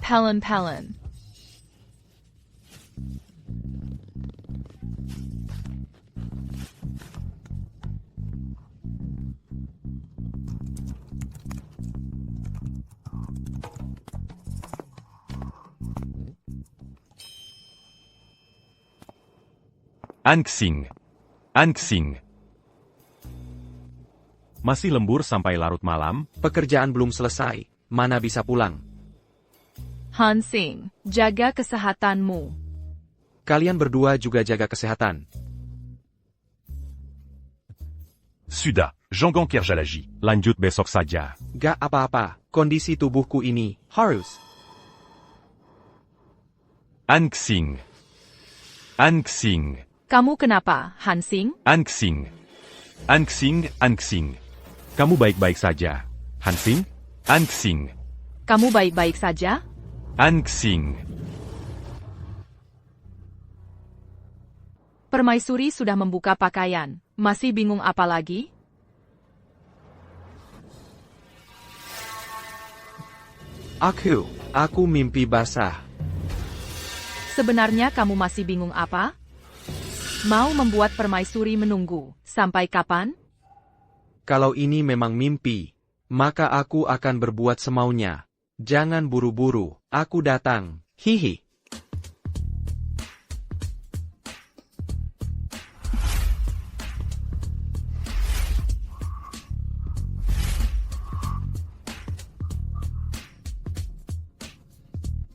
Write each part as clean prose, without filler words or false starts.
Pelin-pelin. Anxing. Anxing. Masih lembur sampai larut malam? Pekerjaan belum selesai. Mana bisa pulang? Hansing, jaga kesehatanmu. Kalian berdua juga jaga kesehatan. Sudah, Jean Kerjalagi. Lanjut besok saja. Gak apa-apa, kondisi tubuhku ini harus. Anxing. Anxing. Kamu kenapa, Hansing? Anxing. Anxing, Anxing. Kamu baik-baik saja, Hansing? Anxing. Kamu baik-baik saja? Anxing. Permaisuri sudah membuka pakaian. Masih bingung apa lagi? Aku mimpi basah. Sebenarnya kamu masih bingung apa? Mau membuat permaisuri menunggu. Sampai kapan? Kalau ini memang mimpi, maka aku akan berbuat semaunya. Jangan buru-buru, aku datang. Hihi.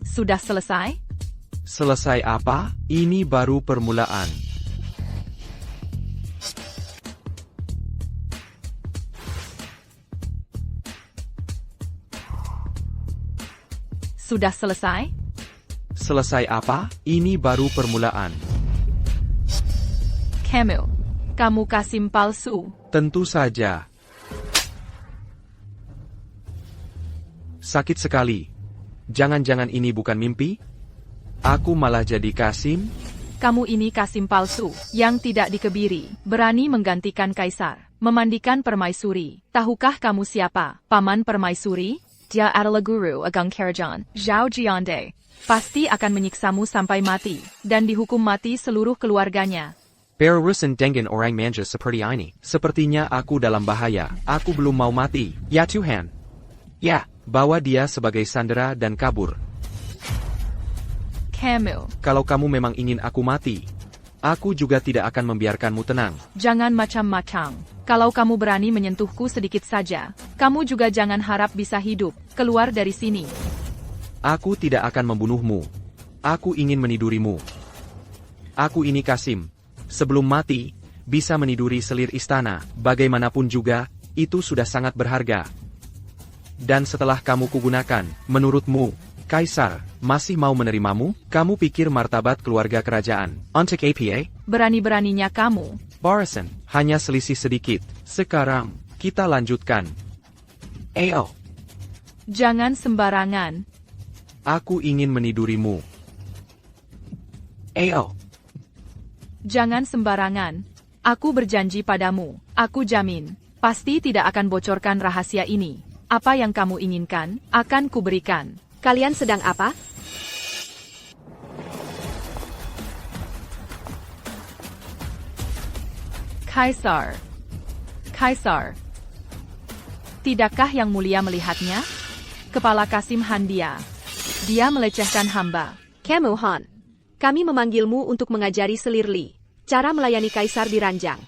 Sudah selesai? Selesai apa? Ini baru permulaan. Sudah selesai? Selesai apa? Ini baru permulaan. Camille, kamu Kasim palsu. Tentu saja. Sakit sekali. Jangan-jangan ini bukan mimpi? Aku malah jadi Kasim? Kamu ini Kasim palsu, yang tidak dikebiri, berani menggantikan kaisar, memandikan permaisuri. Tahukah kamu siapa, paman permaisuri? Dia adalah guru Agung Karajan, Zhao Jiande. Pasti akan menyiksamu sampai mati, dan dihukum mati seluruh keluarganya. Berurusan dengan orang manja seperti ini. Sepertinya aku dalam bahaya. Aku belum mau mati. Ya Tuhan. Ya, bawa dia sebagai sandera dan kabur. Camille, Kalau kamu memang ingin aku mati, aku juga tidak akan membiarkanmu tenang. jangan macam-macam. Kalau kamu berani menyentuhku sedikit saja, kamu juga jangan harap bisa hidup. Keluar dari sini. Aku tidak akan membunuhmu. Aku ingin menidurimu. Aku ini Kasim. Sebelum mati, bisa meniduri selir istana. Bagaimanapun juga, itu sudah sangat berharga. Dan setelah kamu kugunakan, menurutmu, Kaisar, masih mau menerimamu? Kamu pikir martabat keluarga kerajaan untuk apa? Berani-beraninya kamu. Barasan, hanya selisih sedikit. Sekarang, kita lanjutkan. Ayo, Jangan sembarangan. aku ingin menidurimu. Ayo, Jangan sembarangan. Aku berjanji padamu, aku jamin, pasti tidak akan bocorkan rahasia ini. Apa yang kamu inginkan, akan kuberikan. Kalian sedang apa? Kaisar. Kaisar. Tidakkah yang mulia melihatnya? Kepala Kasim Handia. Dia melecehkan hamba. Kamu Han. Kami memanggilmu untuk mengajari Selirli cara melayani kaisar di ranjang.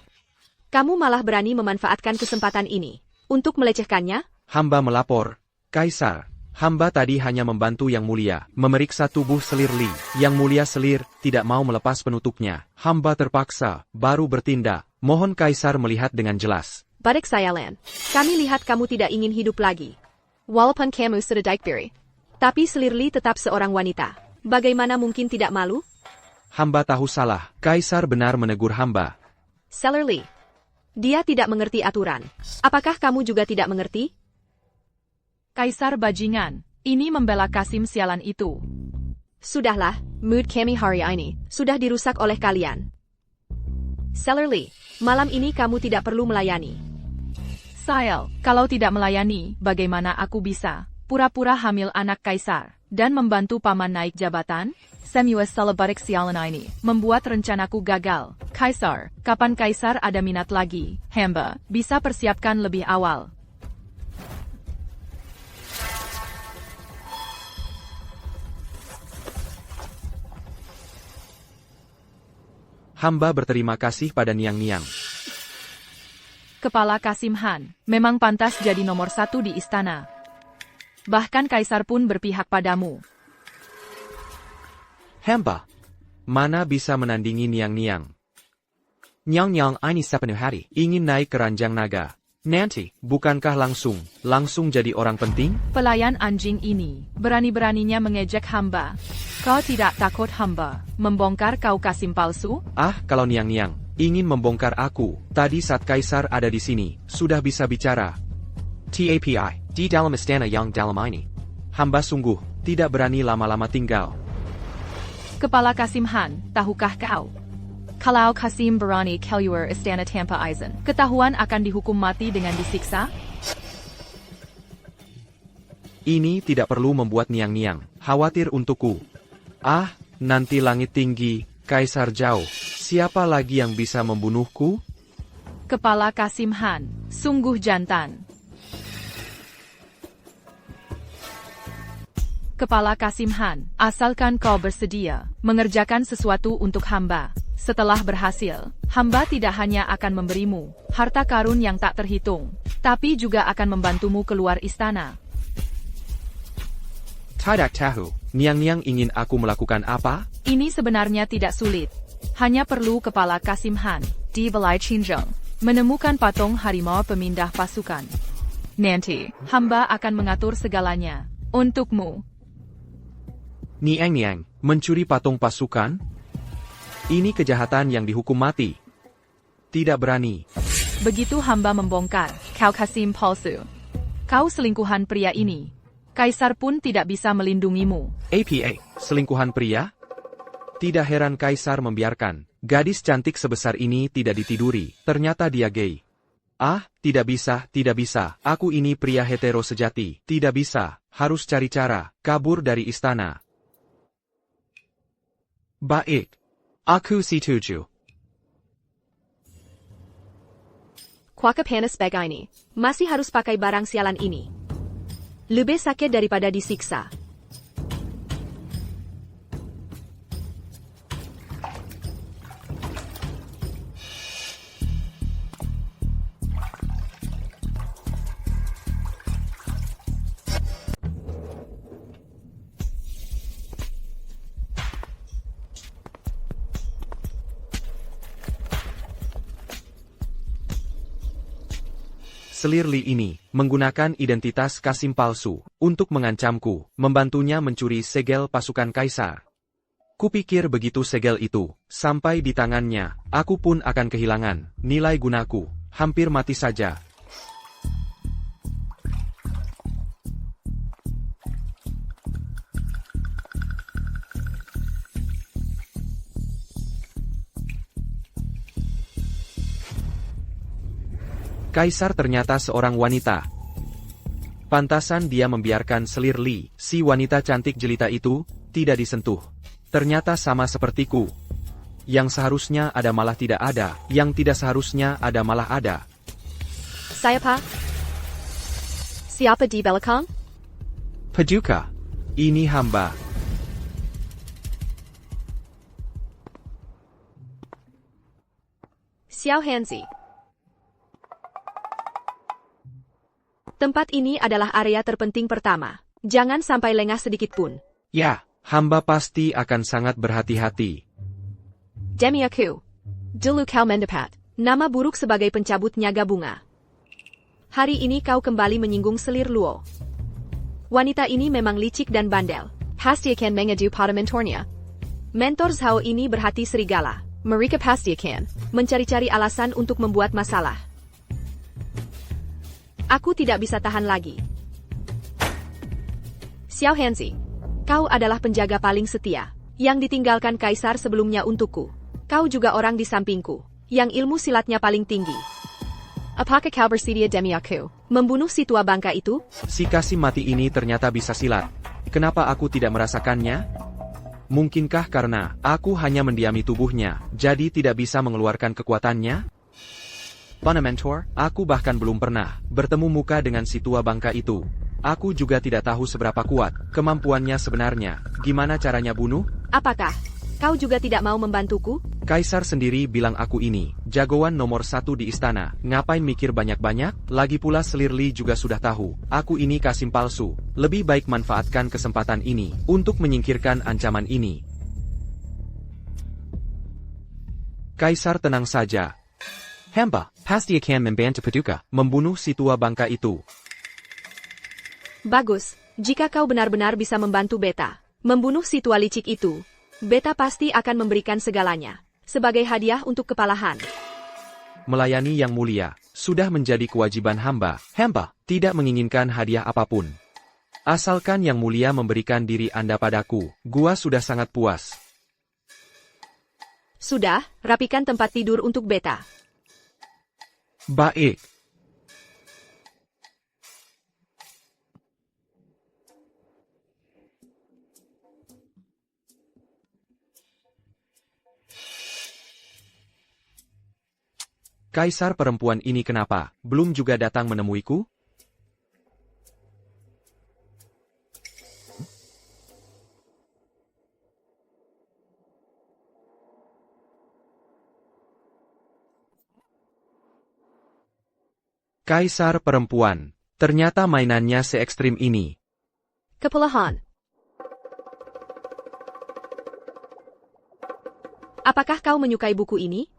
Kamu malah berani memanfaatkan kesempatan ini untuk melecehkannya? Hamba melapor. Kaisar, hamba tadi hanya membantu Yang Mulia memeriksa tubuh Selir Li. Yang Mulia Selir tidak mau melepas penutupnya. Hamba terpaksa baru bertindak. Mohon Kaisar melihat dengan jelas. Barik Sayalan, kami lihat kamu tidak ingin hidup lagi. Walaupun kamu sudah Daikbiri, tapi Selirli tetap seorang wanita. Bagaimana mungkin tidak malu? Hamba tahu salah. Kaisar benar menegur hamba. Selirli, dia tidak mengerti aturan. Apakah kamu juga tidak mengerti? Kaisar bajingan, ini membela Kasim sialan itu. Sudahlah, mood kami hari ini sudah dirusak oleh kalian. Selirli, malam ini kamu tidak perlu melayani. Sayal, kalau tidak melayani, bagaimana aku bisa pura-pura hamil anak Kaisar? dan membantu paman naik jabatan? Semua Salabatik sialan ini membuat rencanaku gagal. Kaisar, kapan Kaisar ada minat lagi? Hamba bisa persiapkan lebih awal. Hamba berterima kasih pada Niang-Niang. Kepala Kasim Han memang pantas jadi nomor 1 di istana. Bahkan Kaisar pun berpihak padamu. Hamba, mana bisa menandingi Niang-Niang? Niang-Niang ini sepenuh hati ingin naik ke ranjang naga. Nanti, bukankah langsung jadi orang penting? Pelayan anjing ini berani-beraninya mengejek hamba. Kau tidak takut hamba membongkar kau Kasim palsu? Kalau Niang-Niang ingin membongkar aku, tadi saat Kaisar ada di sini, sudah bisa bicara. TAPI, di dalam istana yang dalam ini. Hamba sungguh tidak berani lama-lama tinggal. Kepala Kasim Han, tahukah kau? Kalau Kasim berani keluar istana tanpa izin, ketahuan akan dihukum mati dengan disiksa? Ini tidak perlu membuat Niang-Niang khawatir untukku. Nanti langit tinggi, Kaisar jauh. Siapa lagi yang bisa membunuhku? Kepala Kasim Han, sungguh jantan. Kepala Kasim Han, asalkan kau bersedia mengerjakan sesuatu untuk hamba. Setelah berhasil, hamba tidak hanya akan memberimu harta karun yang tak terhitung, tapi juga akan membantumu keluar istana. Tidak tahu, Niang-Niang ingin aku melakukan apa? Ini sebenarnya tidak sulit. Hanya perlu Kepala Kasim Han di Balai Chinjong menemukan patung harimau pemindah pasukan. Nanti, hamba akan mengatur segalanya untukmu. Niang-Niang mencuri patung pasukan? Ini kejahatan yang dihukum mati. Tidak berani. Begitu hamba membongkar kau Kasim palsu, kau selingkuhan pria ini, Kaisar pun tidak bisa melindungimu. APA, selingkuhan pria? Tidak heran Kaisar membiarkan gadis cantik sebesar ini tidak ditiduri. Ternyata dia gay. Tidak bisa. Aku ini pria hetero sejati. Tidak bisa, harus cari cara kabur dari istana. Baik. Aku setuju. Kuaka panas begini. Masih harus pakai barang sialan ini. Lebih sakit daripada disiksa. Selir Li ini menggunakan identitas Kasim palsu untuk mengancamku, membantunya mencuri segel pasukan Kaisar. Kupikir begitu segel itu sampai di tangannya, aku pun akan kehilangan nilai gunaku, hampir mati saja. Kaisar ternyata seorang wanita. Pantasan dia membiarkan Selir Li, si wanita cantik jelita itu, tidak disentuh. Ternyata sama sepertiku. Yang seharusnya ada malah tidak ada, yang tidak seharusnya ada malah ada. Siapa? Siapa di belakang? Paduka, ini hamba. Xiao Hanzi. Tempat ini adalah area terpenting pertama. Jangan sampai lengah sedikit pun. Ya, hamba pasti akan sangat berhati-hati. Demi aku. Dulu kau mendapat nama buruk sebagai pencabut nyaga bunga. Hari ini kau kembali menyinggung Selir Luo. Wanita ini memang licik dan bandel. Pasti akan mengadu pada mentornya. Mentor Zhao ini berhati serigala. Mereka pasti akan mencari-cari alasan untuk membuat masalah. Aku tidak bisa tahan lagi. Xiao Hanzi, kau adalah penjaga paling setia, yang ditinggalkan Kaisar sebelumnya untukku. Kau juga orang di sampingku, yang ilmu silatnya paling tinggi. Apakah kau bersedia demi aku, membunuh si tua bangka itu? Si Kasim mati ini ternyata bisa silat. Kenapa aku tidak merasakannya? Mungkinkah karena aku hanya mendiami tubuhnya, jadi tidak bisa mengeluarkan kekuatannya? Pana mentor, aku bahkan belum pernah bertemu muka dengan si tua bangka itu. Aku juga tidak tahu seberapa kuat kemampuannya sebenarnya. Gimana caranya bunuh? Apakah kau juga tidak mau membantuku? Kaisar sendiri bilang aku ini jagoan nomor 1 di istana. Ngapain mikir banyak-banyak? Lagi pula Selir Li juga sudah tahu aku ini Kasim palsu. Lebih baik manfaatkan kesempatan ini untuk menyingkirkan ancaman ini. Kaisar tenang saja. Hamba, pasti akan membantu Paduka membunuh si tua bangka itu. Bagus, jika kau benar-benar bisa membantu Beta membunuh si tua licik itu, Beta pasti akan memberikan segalanya sebagai hadiah untuk kepalahan. Melayani Yang Mulia sudah menjadi kewajiban hamba. Hamba tidak menginginkan hadiah apapun. Asalkan Yang Mulia memberikan diri Anda padaku, gua sudah sangat puas. Sudah, rapikan tempat tidur untuk Beta. Baik. Kaisar perempuan ini kenapa belum juga datang menemuiku? Kaisar perempuan, ternyata mainannya se-ekstrim ini. Kepelahan. Apakah kau menyukai buku ini?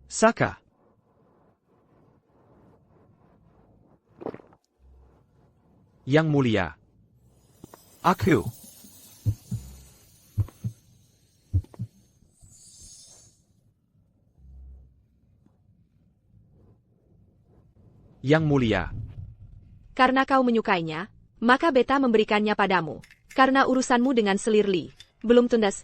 Saka. Yang Mulia. Aku. Yang Mulia. Karena kau menyukainya, maka Beta memberikannya padamu. Karena urusanmu dengan Selir Li belum tuntas,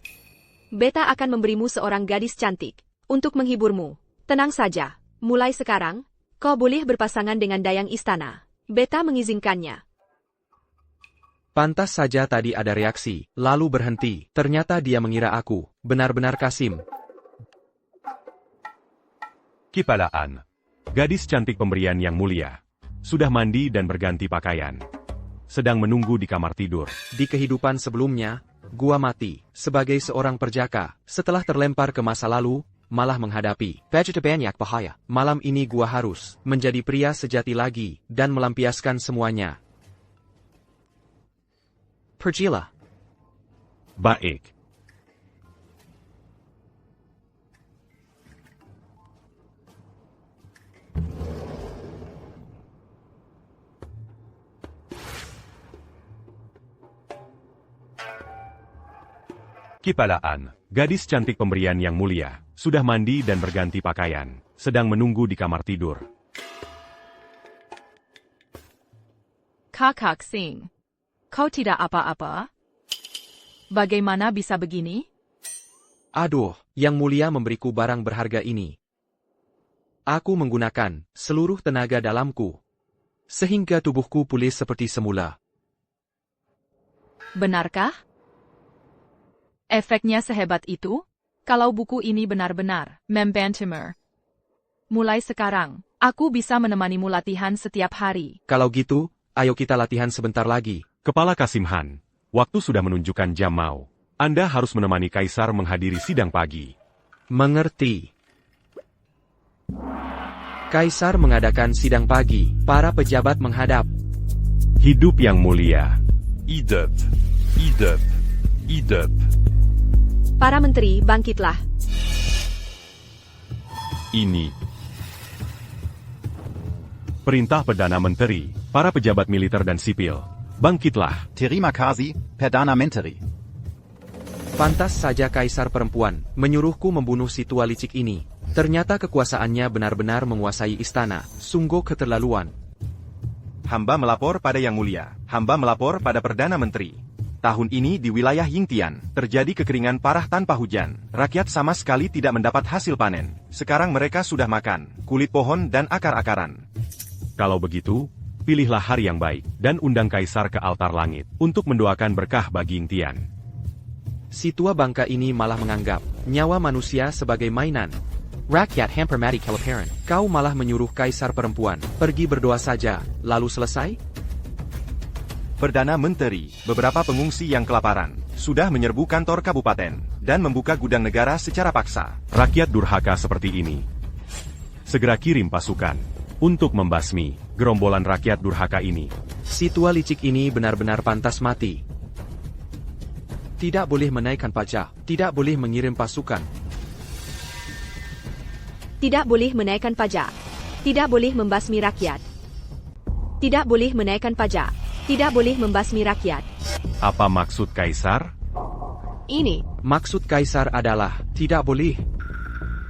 Beta akan memberimu seorang gadis cantik untuk menghiburmu. Tenang saja, mulai sekarang, kau boleh berpasangan dengan Dayang Istana. Beta mengizinkannya. Pantas saja tadi ada reaksi, lalu berhenti. Ternyata dia mengira aku benar-benar Kasim. Kipalaan. Gadis cantik pemberian Yang Mulia. Sudah mandi dan berganti pakaian. Sedang menunggu di kamar tidur. Di kehidupan sebelumnya, gua mati sebagai seorang perjaka. Setelah terlempar ke masa lalu, malah menghadapi penyakit banyak bahaya. Malam ini gua harus menjadi pria sejati lagi dan melampiaskan semuanya. Pergilah. Baik. Kipalaan. Gadis cantik pemberian Yang Mulia. Sudah mandi dan berganti pakaian. Sedang menunggu di kamar tidur. Kakak Sing. Kau tidak apa-apa? Bagaimana bisa begini? Aduh, Yang Mulia memberiku barang berharga ini. Aku menggunakan seluruh tenaga dalamku, sehingga tubuhku pulih seperti semula. Benarkah? Efeknya sehebat itu? Kalau buku ini benar-benar membantumu. Mulai sekarang, aku bisa menemanimu latihan setiap hari. Kalau gitu, ayo kita latihan sebentar lagi. Kepala Kasim Han. Waktu sudah menunjukkan jam mau. Anda harus menemani Kaisar menghadiri sidang pagi. Mengerti. Kaisar mengadakan sidang pagi. Para pejabat menghadap. Hidup Yang Mulia. Idep. Idep. Idep. Para menteri, bangkitlah. Ini. Perintah Perdana Menteri. Para pejabat militer dan sipil. Bangkitlah. Terima kasih, Perdana Menteri. Pantas saja Kaisar perempuan menyuruhku membunuh si tua licik ini. Ternyata kekuasaannya benar-benar menguasai istana. Sungguh keterlaluan. Hamba melapor pada Yang Mulia. Hamba melapor pada Perdana Menteri. Tahun ini di wilayah Yingtian, terjadi kekeringan parah tanpa hujan. Rakyat sama sekali tidak mendapat hasil panen. Sekarang mereka sudah makan kulit pohon dan akar-akaran. Kalau begitu, pilihlah hari yang baik, dan undang kaisar ke altar langit, untuk mendoakan berkah bagi Yingtian. Si tua bangka ini malah menganggap nyawa manusia sebagai mainan. Rakyat hampir mati kelaparan. Kau malah menyuruh kaisar perempuan pergi berdoa saja, lalu selesai? Perdana Menteri, beberapa pengungsi yang kelaparan, sudah menyerbu kantor kabupaten, dan membuka gudang negara secara paksa. Rakyat durhaka seperti ini. Segera kirim pasukan, untuk membasmi gerombolan rakyat durhaka ini. Si tua licik ini benar-benar pantas mati. Tidak boleh menaikkan pajak, tidak boleh mengirim pasukan. Tidak boleh menaikkan pajak. Tidak boleh membasmi rakyat. Tidak boleh menaikkan pajak. Tidak boleh membasmi rakyat. Apa maksud kaisar? Ini. Maksud kaisar adalah tidak boleh.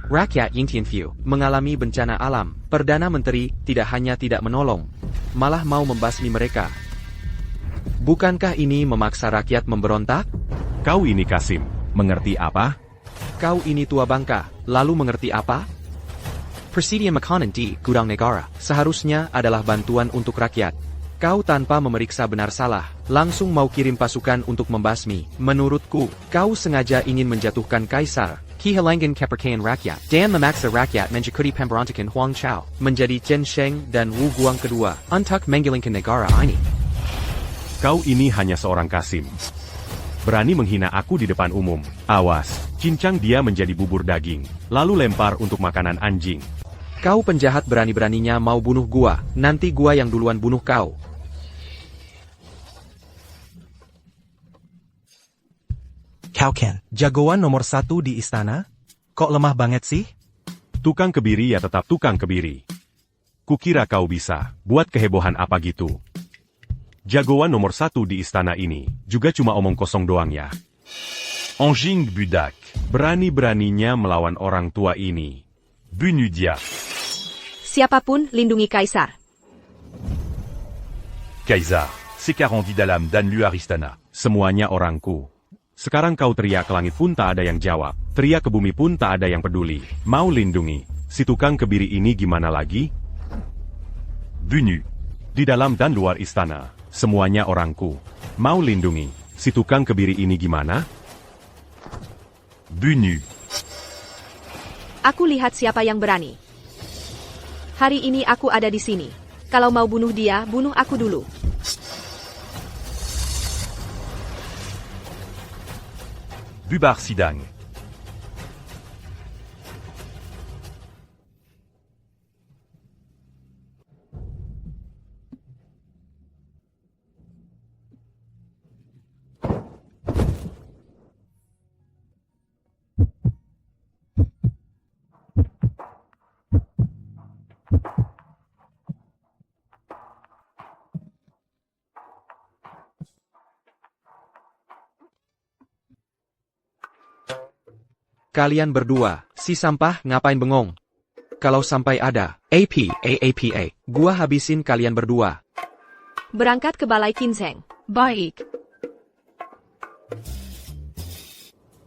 Rakyat Yingtian mengalami bencana alam. Perdana Menteri tidak hanya tidak menolong, malah mau membasmi mereka. Bukankah ini memaksa rakyat memberontak? Kau ini Kasim, mengerti apa? Kau ini tua bangka, lalu mengerti apa? Persediaan makanan di gudang negara seharusnya adalah bantuan untuk rakyat. Kau tanpa memeriksa benar salah, langsung mau kirim pasukan untuk membasmi. Menurutku, kau sengaja ingin menjatuhkan kaisar. Kehilangan kepercayaan rakyat, dan memaksa rakyat menjadi pemberontakan Huang Chao, menjadi Chen Sheng dan Wu Guang kedua, untuk menggulingkan negara ini. Kau ini hanya seorang Kasim. Berani menghina aku di depan umum. Awas, cincang dia menjadi bubur daging, lalu lempar untuk makanan anjing. Kau penjahat berani-beraninya mau bunuh gua, nanti gua yang duluan bunuh kau. Kau Ken, jagoan nomor 1 di istana? Kok lemah banget sih? Tukang kebiri ya tetap tukang kebiri. Kukira kau bisa buat kehebohan apa gitu. Jagoan nomor 1 di istana ini, juga cuma omong kosong doang ya. Anjing Budak. Berani-beraninya melawan orang tua ini. Bunudia. Siapapun lindungi kaisar. Kaisar. Sekarang di dalam dan luar istana. Semuanya orangku. Sekarang kau teriak ke langit pun tak ada yang jawab. Teriak ke bumi pun tak ada yang peduli. Mau lindungi si tukang kebiri ini gimana lagi? Bunu. Di dalam dan luar istana, semuanya orangku. Mau lindungi si tukang kebiri ini gimana? Bunu. Aku lihat siapa yang berani. Hari ini aku ada di sini. Kalau mau bunuh dia, bunuh aku dulu. Bubar Sidang. Kalian berdua, si sampah ngapain bengong? Kalau sampai ada APA, gua habisin kalian berdua. Berangkat ke Balai Kinseng. Baik.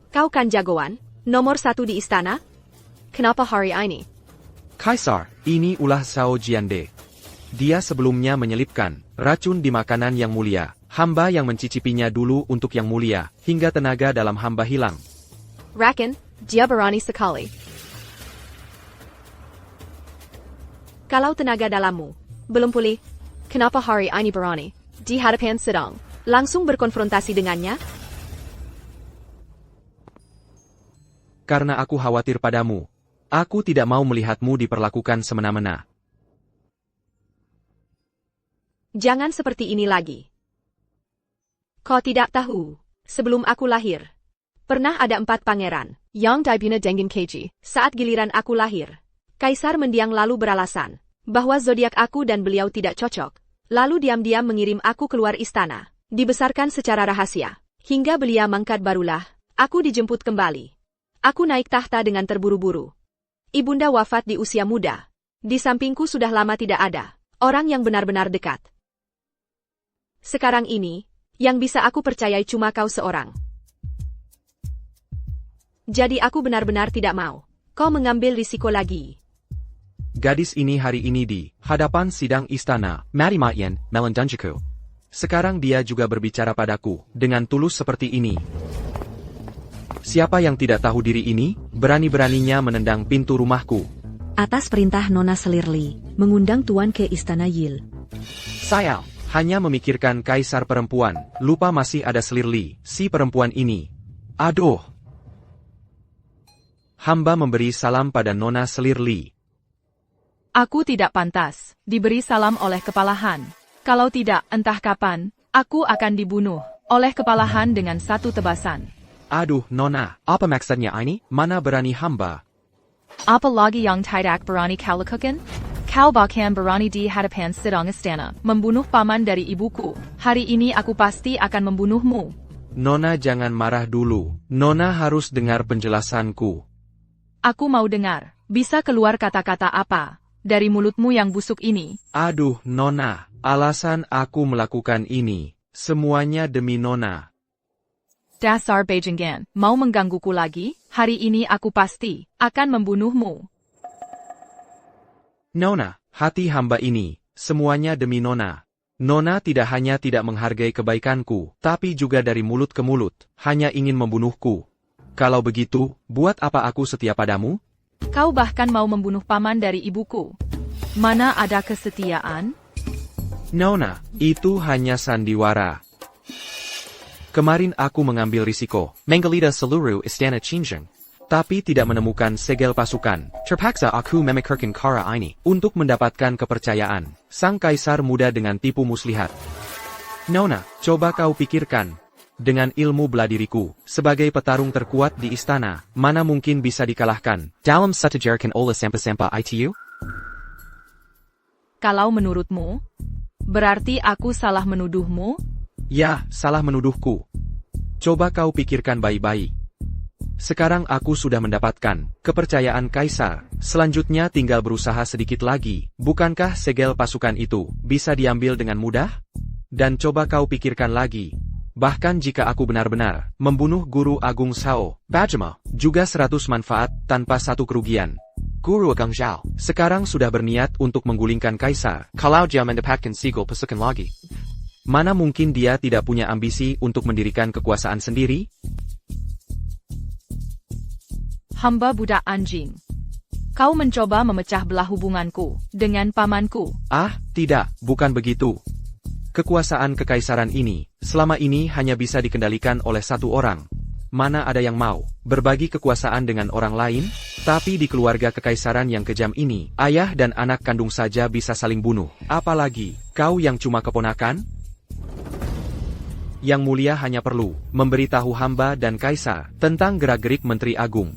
Kau kan jagoan, nomor 1 di istana? Kenapa hari ini? Kaisar, ini ulah Sao Jiande. Dia sebelumnya menyelipkan racun di makanan yang mulia. Hamba yang mencicipinya dulu untuk yang mulia, hingga tenaga dalam hamba hilang. Rakan, dia berani sekali. Kalau tenaga dalammu belum pulih, kenapa hari ini berani di hadapan sedang langsung berkonfrontasi dengannya? Karena aku khawatir padamu. Aku tidak mau melihatmu diperlakukan semena-mena. Jangan seperti ini lagi. Kau tidak tahu, sebelum aku lahir, pernah ada 4 pangeran yang dibina dengan keji. Saat giliran aku lahir, Kaisar mendiang lalu beralasan bahwa zodiak aku dan beliau tidak cocok. Lalu diam-diam mengirim aku keluar istana, dibesarkan secara rahasia. Hingga beliau mangkat barulah, aku dijemput kembali. Aku naik tahta dengan terburu-buru. Ibunda wafat di usia muda. Di sampingku sudah lama tidak ada orang yang benar-benar dekat. Sekarang ini, yang bisa aku percayai cuma kau seorang. Jadi aku benar-benar tidak mau kau mengambil risiko lagi. gadis ini hari ini di hadapan sidang istana, Mati Matyen, Melandunjaku. Sekarang dia juga berbicara padaku, dengan tulus seperti ini. Siapa yang tidak tahu diri ini, berani-beraninya menendang pintu rumahku. Atas perintah Nona Selirli, mengundang Tuan ke Istana Yil. Saya hanya memikirkan kaisar perempuan, lupa masih ada Selirli, si perempuan ini. Aduh. Hamba memberi salam pada Nona Selirli. Aku tidak pantas diberi salam oleh kepalahan. Kalau tidak, entah kapan, aku akan dibunuh oleh kepalahan dengan satu tebasan. Aduh, Nona, apa maksudnya ini? Mana berani hamba? Apalagi yang tidak berani kau lakukan? Kau bahkan berani di hadapan sidang istana, membunuh paman dari ibuku. Hari ini aku pasti akan membunuhmu. Nona jangan marah dulu. Nona harus dengar penjelasanku. Aku mau dengar. Bisa keluar kata-kata apa dari mulutmu yang busuk ini? Aduh, Nona, alasan aku melakukan ini, semuanya demi Nona. Dasar bajingan, mau menggangguku lagi? Hari ini aku pasti akan membunuhmu. Nona, hati hamba ini, semuanya demi Nona. Nona tidak hanya tidak menghargai kebaikanku, tapi juga dari mulut ke mulut, hanya ingin membunuhku. Kalau begitu, buat apa aku setia padamu? Kau bahkan mau membunuh paman dari ibuku. Mana ada kesetiaan? Nona, itu hanya sandiwara. Kemarin aku mengambil risiko, menggelida seluruh istana Qinzheng, tapi tidak menemukan segel pasukan. Terpaksa aku memikirkan cara ini untuk mendapatkan kepercayaan sang kaisar muda dengan tipu muslihat. Nona, coba kau pikirkan. Dengan ilmu bela diriku, sebagai petarung terkuat di istana, mana mungkin bisa dikalahkan dalam sejarahkan oleh sampai-sampai itu? Kalau menurutmu, berarti aku salah menuduhmu? Ya, salah menuduhku. Coba kau pikirkan baik-baik. Sekarang aku sudah mendapatkan kepercayaan kaisar. Selanjutnya tinggal berusaha sedikit lagi. Bukankah segel pasukan itu bisa diambil dengan mudah? Dan coba kau pikirkan lagi. Bahkan jika aku benar-benar membunuh Guru Agung Sao, Bajema, juga 100 manfaat tanpa satu kerugian. Guru Agung Zhao sekarang sudah berniat untuk menggulingkan kaisar. Kalau dia mendapatkan segel pasukan lagi, mana mungkin dia tidak punya ambisi untuk mendirikan kekuasaan sendiri? Hamba budak anjing. Kau mencoba memecah belah hubunganku dengan pamanku. Ah, tidak, bukan begitu. Kekuasaan kekaisaran ini, selama ini hanya bisa dikendalikan oleh satu orang. Mana ada yang mau berbagi kekuasaan dengan orang lain? Tapi di keluarga kekaisaran yang kejam ini, ayah dan anak kandung saja bisa saling bunuh. Apalagi, kau yang cuma keponakan? Yang Mulia hanya perlu memberitahu hamba dan kaisar tentang gerak-gerik Menteri Agung.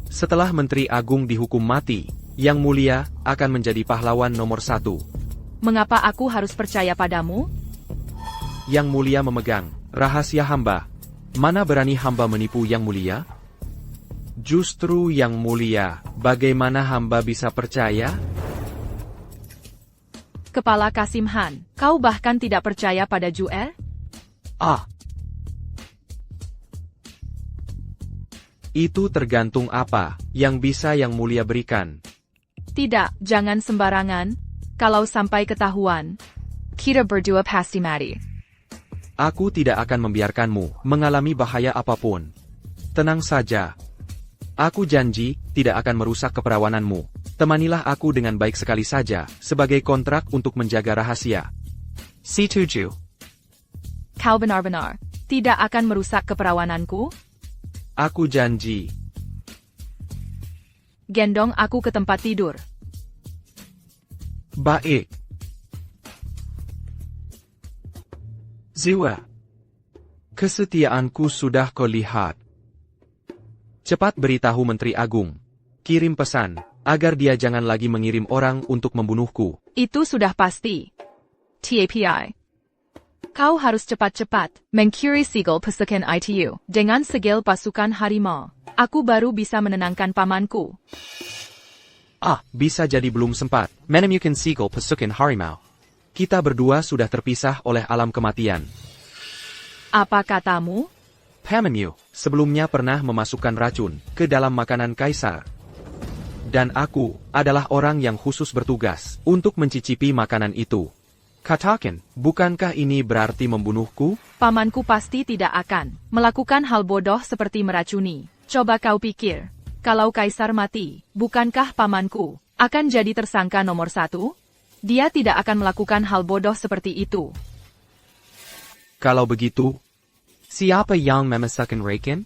Setelah Menteri Agung dihukum mati, Yang Mulia akan menjadi pahlawan nomor 1. Mengapa aku harus percaya padamu? Yang Mulia memegang rahasia hamba. Mana berani hamba menipu Yang Mulia? Justru Yang Mulia, bagaimana hamba bisa percaya? Kepala Kasim Han, kau bahkan tidak percaya pada Ju'er? Ah. Itu tergantung apa yang bisa Yang Mulia berikan. Tidak, jangan sembarangan. Kalau sampai ketahuan, kita berdua pasti mati. Aku tidak akan membiarkanmu mengalami bahaya apapun. Tenang saja. Aku janji tidak akan merusak keperawananmu. Temanilah aku dengan baik sekali saja, sebagai kontrak untuk menjaga rahasia. Setuju. Kau benar-benar tidak akan merusak keperawananku? Aku janji. Gendong aku ke tempat tidur. Baik. Ziwa. Kesetiaanku sudah kau lihat. Cepat beritahu Menteri Agung. Kirim pesan, agar dia jangan lagi mengirim orang untuk membunuhku. Itu sudah pasti. TAPI. Kau harus cepat-cepat mengkiri segel pasukan ITU. Dengan segel pasukan harimau, aku baru bisa menenangkan pamanku. Ah, bisa jadi belum sempat menemukan segel pasukan harimau. Kita berdua sudah terpisah oleh alam kematian. Apa katamu? Pamanmu sebelumnya pernah memasukkan racun ke dalam makanan kaisar. Dan aku adalah orang yang khusus bertugas untuk mencicipi makanan itu. Katakan, bukankah ini berarti membunuhku? Pamanku pasti tidak akan melakukan hal bodoh seperti meracuni. Coba kau pikir, kalau kaisar mati, bukankah pamanku akan jadi tersangka nomor 1? Dia tidak akan melakukan hal bodoh seperti itu. Kalau begitu, siapa yang memasakkan Raken?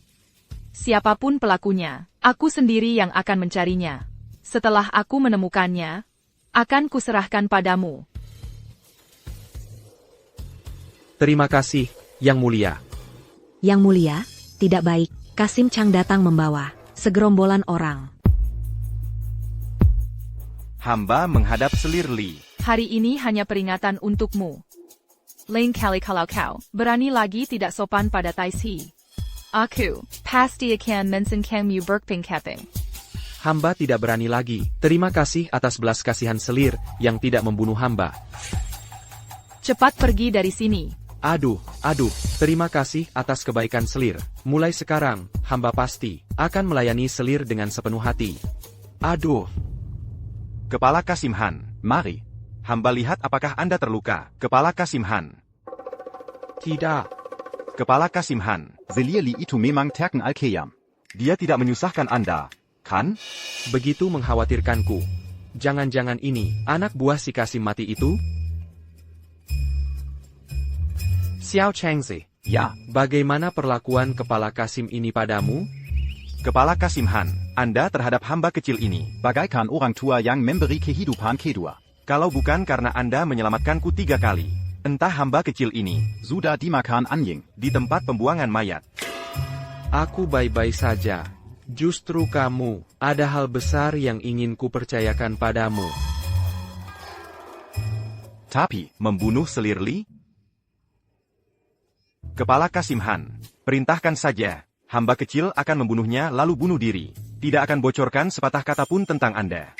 Siapapun pelakunya, aku sendiri yang akan mencarinya. Setelah aku menemukannya, akan kuserahkan padamu. Terima kasih, Yang Mulia. Yang mulia, tidak baik. Kasim Chang datang membawa segerombolan orang. Hamba menghadap selir Li. Hari ini hanya peringatan untukmu. Lain kali kalau kau berani lagi tidak sopan pada Taisi, aku pasti akan mensenkan mu berpingkaping. Hamba tidak berani lagi. Terima kasih atas belas kasihan selir yang tidak membunuh hamba. Cepat pergi dari sini. Aduh, terima kasih atas kebaikan selir. Mulai sekarang, hamba pasti akan melayani selir dengan sepenuh hati. Aduh. Kepala Kasim Han. Mari. Hamba lihat apakah Anda terluka. Kepala Kasim Han. Tidak. Kepala Kasim Han. Selir Li itu memang terken Alkeyam. Dia tidak menyusahkan Anda, kan? Begitu mengkhawatirkanku. Jangan-jangan ini anak buah si Kasim mati itu? Xiao Changzi. Ya. Bagaimana perlakuan Kepala Kasim ini padamu? Kepala Kasim Han, Anda terhadap hamba kecil ini. Bagaikan orang tua yang memberi kehidupan kedua. Kalau bukan karena Anda menyelamatkanku 3 kali. Entah hamba kecil ini. Sudah dimakan anjing. Di tempat pembuangan mayat. Aku baik-baik saja. Justru kamu, ada hal besar yang ingin kupercayakan padamu. Tapi, membunuh selir Li? Kepala Kasim Han, perintahkan saja. Hamba kecil akan membunuhnya lalu bunuh diri. Tidak akan bocorkan sepatah kata pun tentang Anda.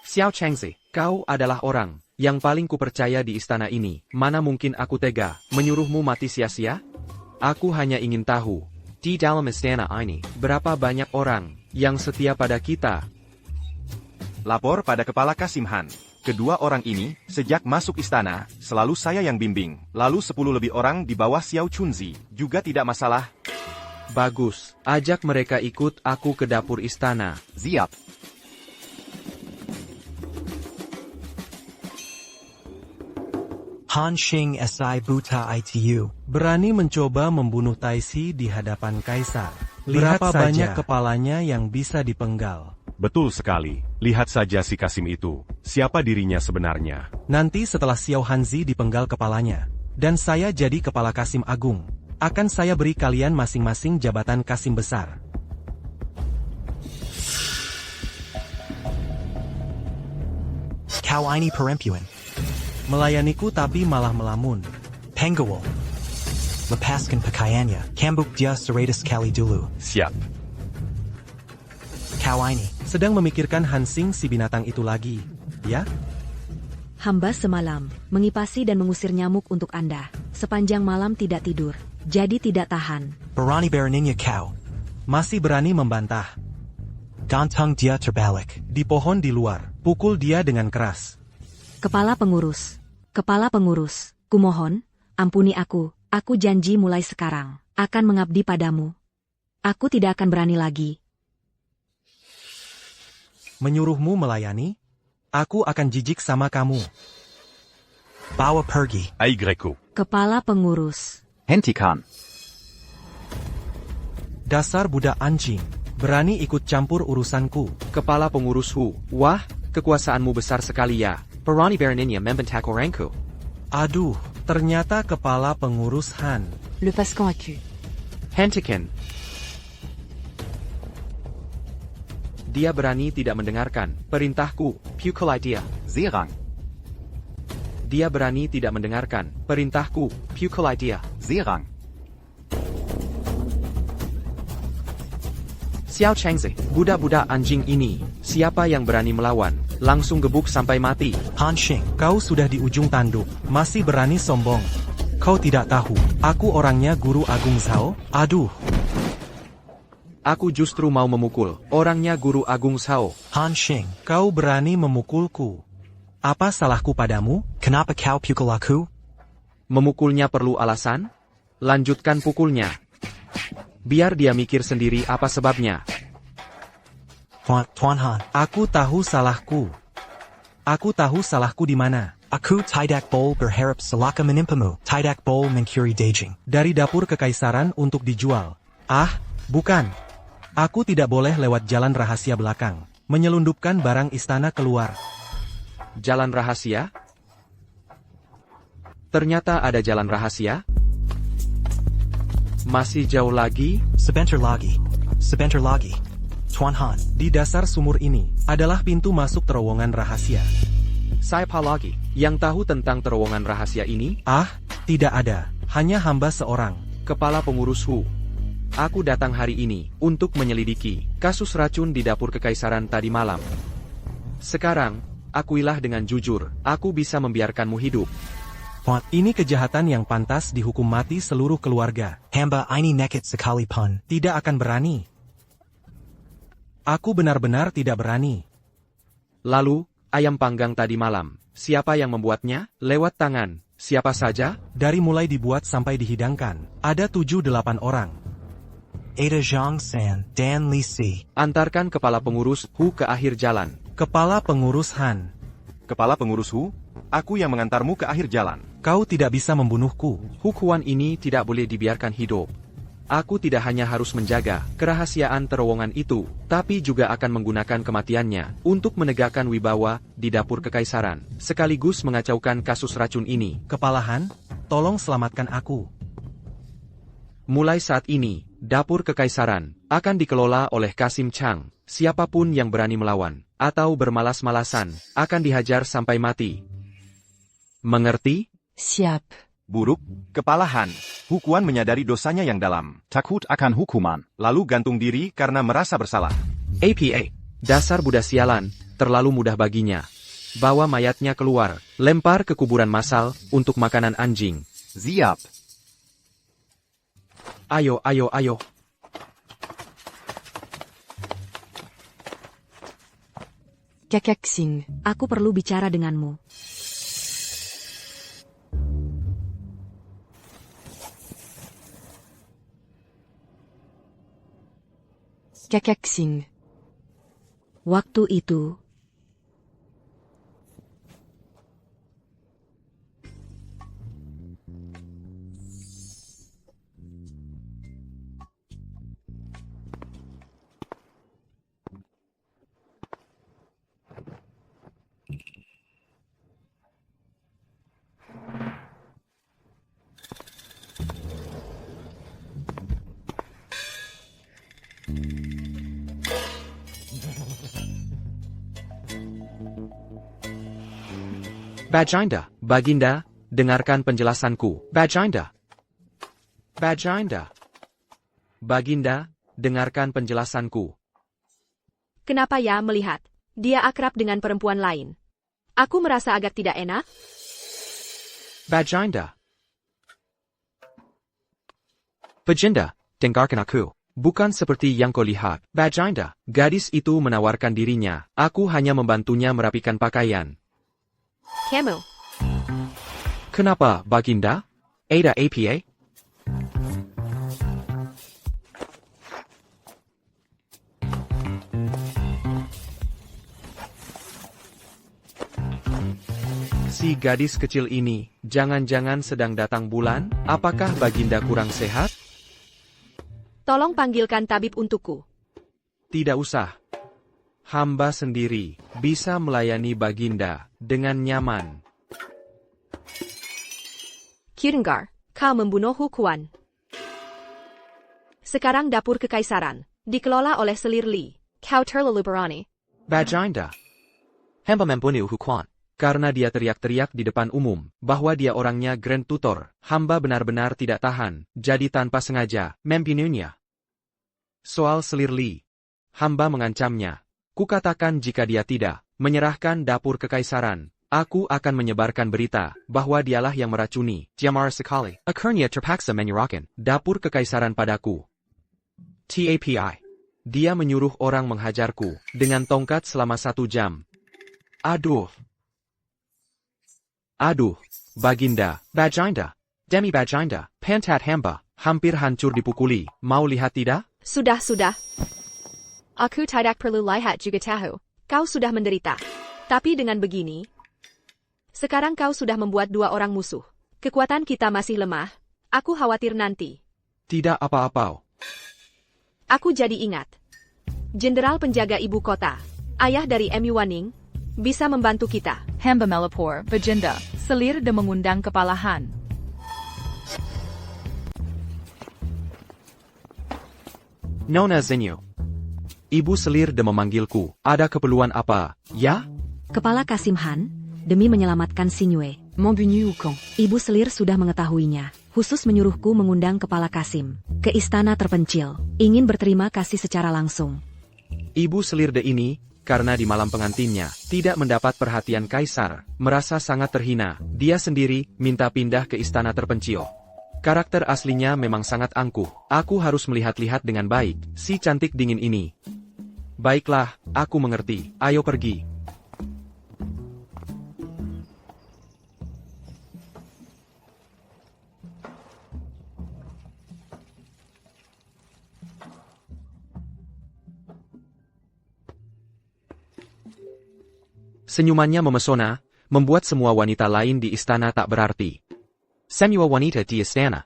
Xiao Changzi, kau adalah orang yang paling kupercaya di istana ini. Mana mungkin aku tega menyuruhmu mati sia-sia? Aku hanya ingin tahu, di dalam istana ini, berapa banyak orang yang setia pada kita? Lapor pada Kepala Kasim Han. Kedua orang ini, sejak masuk istana, selalu saya yang bimbing. Lalu 10 lebih orang di bawah Xiao Chunzi, juga tidak masalah. Bagus, ajak mereka ikut aku ke dapur istana. Siap. Han Xing SI Buta ITU. Berani mencoba membunuh Taisi di hadapan Kaisar. Berapa banyak kepalanya yang bisa dipenggal? Betul sekali. Lihat saja si Kasim itu. Siapa dirinya sebenarnya? Nanti setelah Xiao Hanzi dipenggal kepalanya, dan saya jadi kepala Kasim Agung, akan saya beri kalian masing-masing jabatan Kasim besar. Kau ini perempuan. Melayaniku tapi malah melamun. Penggawal. Lepaskan pakaiannya. Cambuk dia 100 kali dulu. Siap. Kau ini. Sedang memikirkan Hansing si binatang itu lagi, ya? Hamba semalam mengipasi dan mengusir nyamuk untuk Anda. Sepanjang malam tidak tidur, jadi tidak tahan. Berani beraninya kau. Masih berani membantah. Gantung dia terbalik. Di pohon di luar, pukul dia dengan keras. Kepala pengurus, kumohon, ampuni aku janji mulai sekarang, akan mengabdi padamu. Aku tidak akan berani lagi. Menyuruhmu melayani? Aku akan jijik sama kamu. Bawa pergi. Ai Greco. Kepala pengurus. Hentikan. Dasar budak anjing, berani ikut campur urusanku. Kepala pengurus Hu, wah, kekuasaanmu besar sekali ya. Berani beraninya membentak orangku. Aduh, ternyata kepala pengurus Han. Lepaskan aku. Hentikan. Dia berani tidak mendengarkan perintahku, pukul dia. Serang. Dia berani tidak mendengarkan perintahku, pukul dia. Serang. Xiao Changzi, budak-budak anjing ini, siapa yang berani melawan, langsung gebuk sampai mati. Han Xing. Kau sudah di ujung tanduk, masih berani sombong. Kau tidak tahu, aku orangnya Guru Agung Zhao. Aduh. Aku justru mau memukul orangnya Guru Agung Sao. Han Xing, Kau berani memukulku. Apa salahku padamu? kenapa kau pukul aku? Memukulnya perlu alasan? Lanjutkan pukulnya. Biar dia mikir sendiri apa sebabnya. Tuan Han, Aku tahu salahku. Aku tahu salahku di mana. aku tidak bol berharap selaka menimpamu, tidak bol mencuri daging. Dari dapur kekaisaran untuk dijual. Ah, bukan. Aku tidak boleh lewat jalan rahasia belakang. Menyelundupkan barang istana keluar. Jalan rahasia? Ternyata ada jalan rahasia? Masih jauh lagi? Sebentar lagi. Sebentar lagi. Tuan Han, Di dasar sumur ini adalah pintu masuk terowongan rahasia. Siapa lagi yang tahu tentang terowongan rahasia ini? Ah, tidak ada. Hanya hamba seorang. Kepala pengurus Hu. Aku datang hari ini untuk menyelidiki kasus racun di dapur kekaisaran tadi malam. Sekarang, akuilah dengan jujur, aku bisa membiarkanmu hidup. Ini kejahatan yang pantas dihukum mati seluruh keluarga. hamba ini nekat sekali pun. Tidak akan berani. Aku benar-benar tidak berani. Lalu, ayam panggang tadi malam, siapa yang membuatnya? Lewat tangan, siapa saja? Dari mulai dibuat sampai dihidangkan, ada 7-8 orang. Ada Zhang San, Dan Li Si. Antarkan kepala pengurus Hu ke akhir jalan. Kepala pengurus Han, Kepala pengurus Hu, aku yang mengantarmu ke akhir jalan. kau tidak bisa membunuhku. Hu Kuan ini tidak boleh dibiarkan hidup. Aku tidak hanya harus menjaga kerahasiaan terowongan itu, tapi juga akan menggunakan kematiannya untuk menegakkan wibawa di dapur kekaisaran, sekaligus mengacaukan kasus racun ini. Kepala Han, tolong selamatkan aku. Mulai saat ini, dapur kekaisaran akan dikelola oleh Kasim Chang. Siapapun yang berani melawan atau bermalas-malasan akan dihajar sampai mati. Mengerti? Siap. Buruk, Kepala Han. Hu Kuan menyadari dosanya yang dalam, Takut akan hukuman. lalu gantung diri karena merasa bersalah. APA. Dasar Buddha sialan, terlalu mudah baginya. Bawa mayatnya keluar, lempar ke kuburan massal untuk makanan anjing. Siap. Ayo, ayo, ayo. Kekeksing. Aku perlu bicara denganmu. Kekeksing. Waktu itu, Baginda, Baginda, dengarkan penjelasanku. Baginda. Baginda. Baginda, dengarkan penjelasanku. Kenapa ya melihat dia akrab dengan perempuan lain? Aku merasa agak tidak enak. Baginda. Baginda, dengarkan aku. Bukan seperti yang kau lihat. Baginda, gadis itu menawarkan dirinya. Aku hanya membantunya merapikan pakaian. Kamu. Kenapa, Baginda? Ada APA? Si gadis kecil ini, jangan-jangan sedang datang bulan? Apakah Baginda kurang sehat? Tolong panggilkan tabib untukku. Tidak usah. Hamba sendiri bisa melayani Baginda dengan nyaman. Kirengar, kau membunuh Hu Kuan. Sekarang dapur kekaisaran dikelola oleh Selir Li. Kau terlalu berani. Baginda. Hamba membunuh Hu Kuan. Karena dia teriak-teriak di depan umum bahwa dia orangnya Grand Tutor, hamba benar-benar tidak tahan, jadi tanpa sengaja membunuhnya. Soal Selir Li, hamba mengancamnya. Kukatakan jika dia tidak menyerahkan dapur kekaisaran, aku akan menyebarkan berita bahwa dialah yang meracuni. Jamar sekali. Akhirnya terpaksa menyerahkan dapur kekaisaran padaku. TAPI. Dia menyuruh orang menghajarku dengan tongkat selama 1 jam. Aduh. Aduh, Baginda, Baginda, Demi Baginda, pantat hamba, hampir hancur dipukuli, mau lihat tidak? Sudah. Aku tidak perlu lihat juga tahu. Kau sudah menderita. Tapi dengan begini, sekarang kau sudah membuat 2 orang musuh. Kekuatan kita masih lemah. Aku khawatir nanti. Tidak apa-apa. Aku jadi ingat. Jenderal penjaga ibu kota, ayah dari Emu Waning, bisa membantu kita. Hamba melapor, Baginda, selir de mengundang kepala Han. Nona Zenyu. Ibu selir de memanggilku. Ada keperluan apa, ya? Kepala Kasim Han, demi menyelamatkan Sinyue, Membunuh Wukong. ibu selir sudah mengetahuinya. Khusus menyuruhku mengundang kepala Kasim ke istana terpencil. Ingin berterima kasih secara langsung. Ibu selir de ini, karena di malam pengantinnya, tidak mendapat perhatian kaisar, merasa sangat terhina. Dia sendiri minta pindah ke istana terpencil. Karakter aslinya memang sangat angkuh. Aku harus melihat-lihat dengan baik, si cantik dingin ini. Baiklah, aku mengerti. Ayo pergi. Senyumannya memesona, membuat semua wanita lain di istana tak berarti. Semua wanita di istana.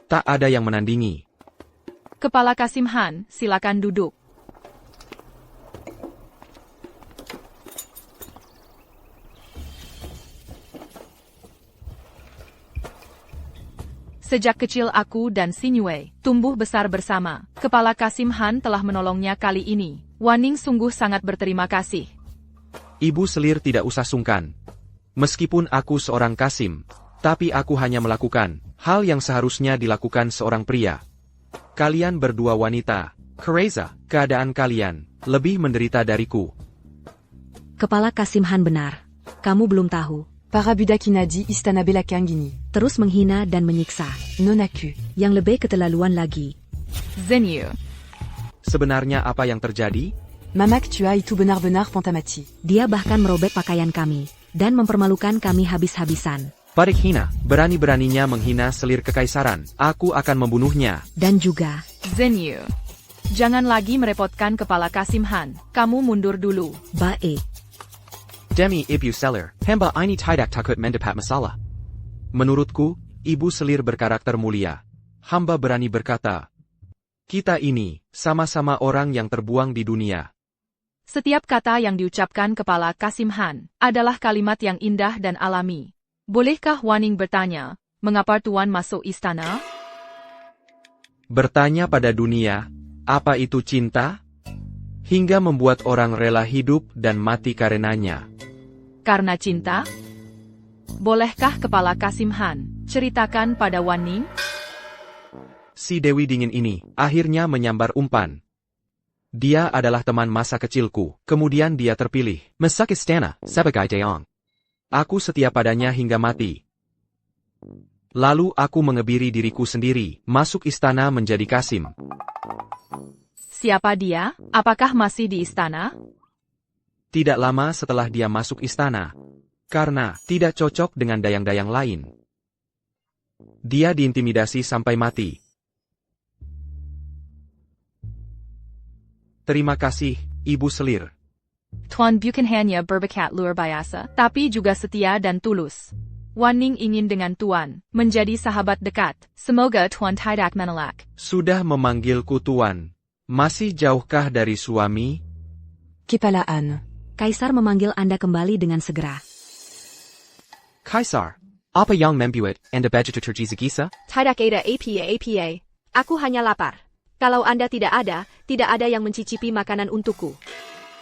Tak ada yang menandingi. Kepala Kasim Han, silakan duduk. Sejak kecil aku dan Sinyue tumbuh besar bersama. Kepala Kasim Han telah menolongnya kali ini. Waning sungguh sangat berterima kasih. Ibu selir tidak usah sungkan. Meskipun aku seorang Kasim, tapi aku hanya melakukan hal yang seharusnya dilakukan seorang pria. Kalian berdua wanita, Kereza, keadaan kalian lebih menderita dariku. Kepala Kasim Han benar. Kamu belum tahu. Para Budak Inadi Istana Belakangini. Terus menghina dan menyiksa. Nonaku. Yang lebih keterlaluan lagi. Zenyu. Sebenarnya apa yang terjadi? Mamak tua itu benar-benar fantamati. Dia bahkan merobek pakaian kami dan mempermalukan kami habis-habisan. Parik hina, berani-beraninya menghina selir kekaisaran. Aku akan membunuhnya. Dan juga Zenyu. Jangan lagi merepotkan kepala Kasim Han. Kamu mundur dulu. Baik. Demi ibu selir, hamba ini tidak takut mendapat masalah. Menurutku, ibu selir berkarakter mulia. Hamba berani berkata, kita ini sama-sama orang yang terbuang di dunia. Setiap kata yang diucapkan kepala Kasim Han adalah kalimat yang indah dan alami. Bolehkah Waning bertanya, mengapa Tuan masuk istana? Bertanya pada dunia, apa itu cinta? Hingga membuat orang rela hidup dan mati karenanya. Karena cinta? Bolehkah kepala Kasim Han ceritakan pada Waning? Si Dewi Dingin ini akhirnya menyambar umpan. Dia adalah teman masa kecilku, kemudian dia terpilih. Masuk istana, sebagai Deong. Aku setia padanya hingga mati. Lalu aku mengebiri diriku sendiri, masuk istana menjadi Kasim. Siapa dia? Apakah masih di istana? Tidak lama setelah dia masuk istana. Karena tidak cocok dengan dayang-dayang lain. Dia diintimidasi sampai mati. Terima kasih, Ibu Selir. Tuan Buchanannya berbakat luar biasa, tapi juga setia dan tulus. Waning ingin dengan Tuan menjadi sahabat dekat. Semoga Tuan tidak menolak. Sudah memanggilku Tuan. Masih jauhkah dari suami? Kepalaan. Kaisar memanggil Anda kembali dengan segera. Kaisar, apa yang membuat Anda begitu tergesa-gesa? Tidak ada apa. Aku hanya lapar. Kalau Anda tidak ada yang mencicipi makanan untukku.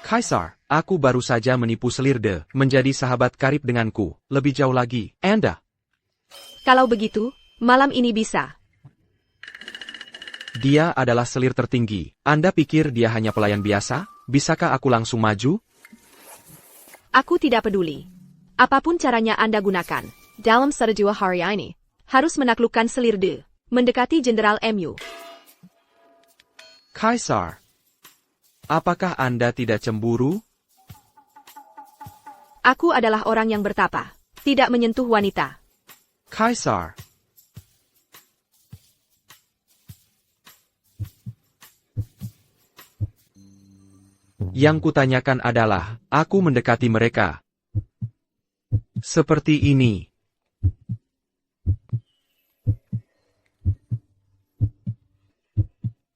Kaisar, aku baru saja menipu Selir de menjadi sahabat karib denganku. Lebih jauh lagi, Anda. Kalau begitu, malam ini bisa. Dia adalah selir tertinggi. Anda pikir dia hanya pelayan biasa? Bisakah aku langsung maju? Aku tidak peduli. Apapun caranya Anda gunakan. Dalam 1-2 hari ini, harus menaklukkan Selir de, mendekati Jenderal Mu. Kaisar, Apakah Anda tidak cemburu? Aku adalah orang yang bertapa, tidak menyentuh wanita. Kaisar. Yang kutanyakan adalah, aku mendekati mereka. Seperti ini.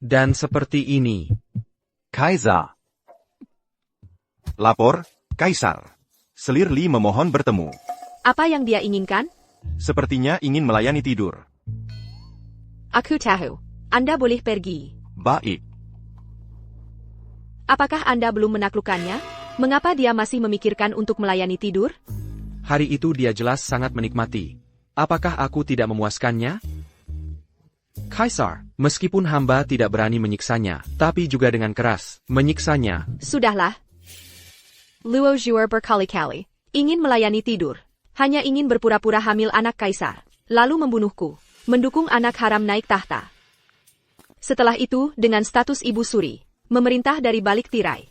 Dan seperti ini. Kaiser. Lapor, Kaisar. Selir Li memohon bertemu. Apa yang dia inginkan? Sepertinya ingin melayani tidur. Aku tahu. Anda boleh pergi. Baik. Apakah Anda belum menaklukkannya? Mengapa dia masih memikirkan untuk melayani tidur? Hari itu dia jelas sangat menikmati. Apakah aku tidak memuaskannya? Kaisar, meskipun hamba tidak berani menyiksanya, tapi juga dengan keras, menyiksanya. Sudahlah. Luo Zhuer berkali-kali ingin melayani tidur. Hanya ingin berpura-pura hamil anak kaisar. Lalu membunuhku. Mendukung anak haram naik tahta. Setelah itu, dengan status ibu suri. Memerintah dari balik tirai.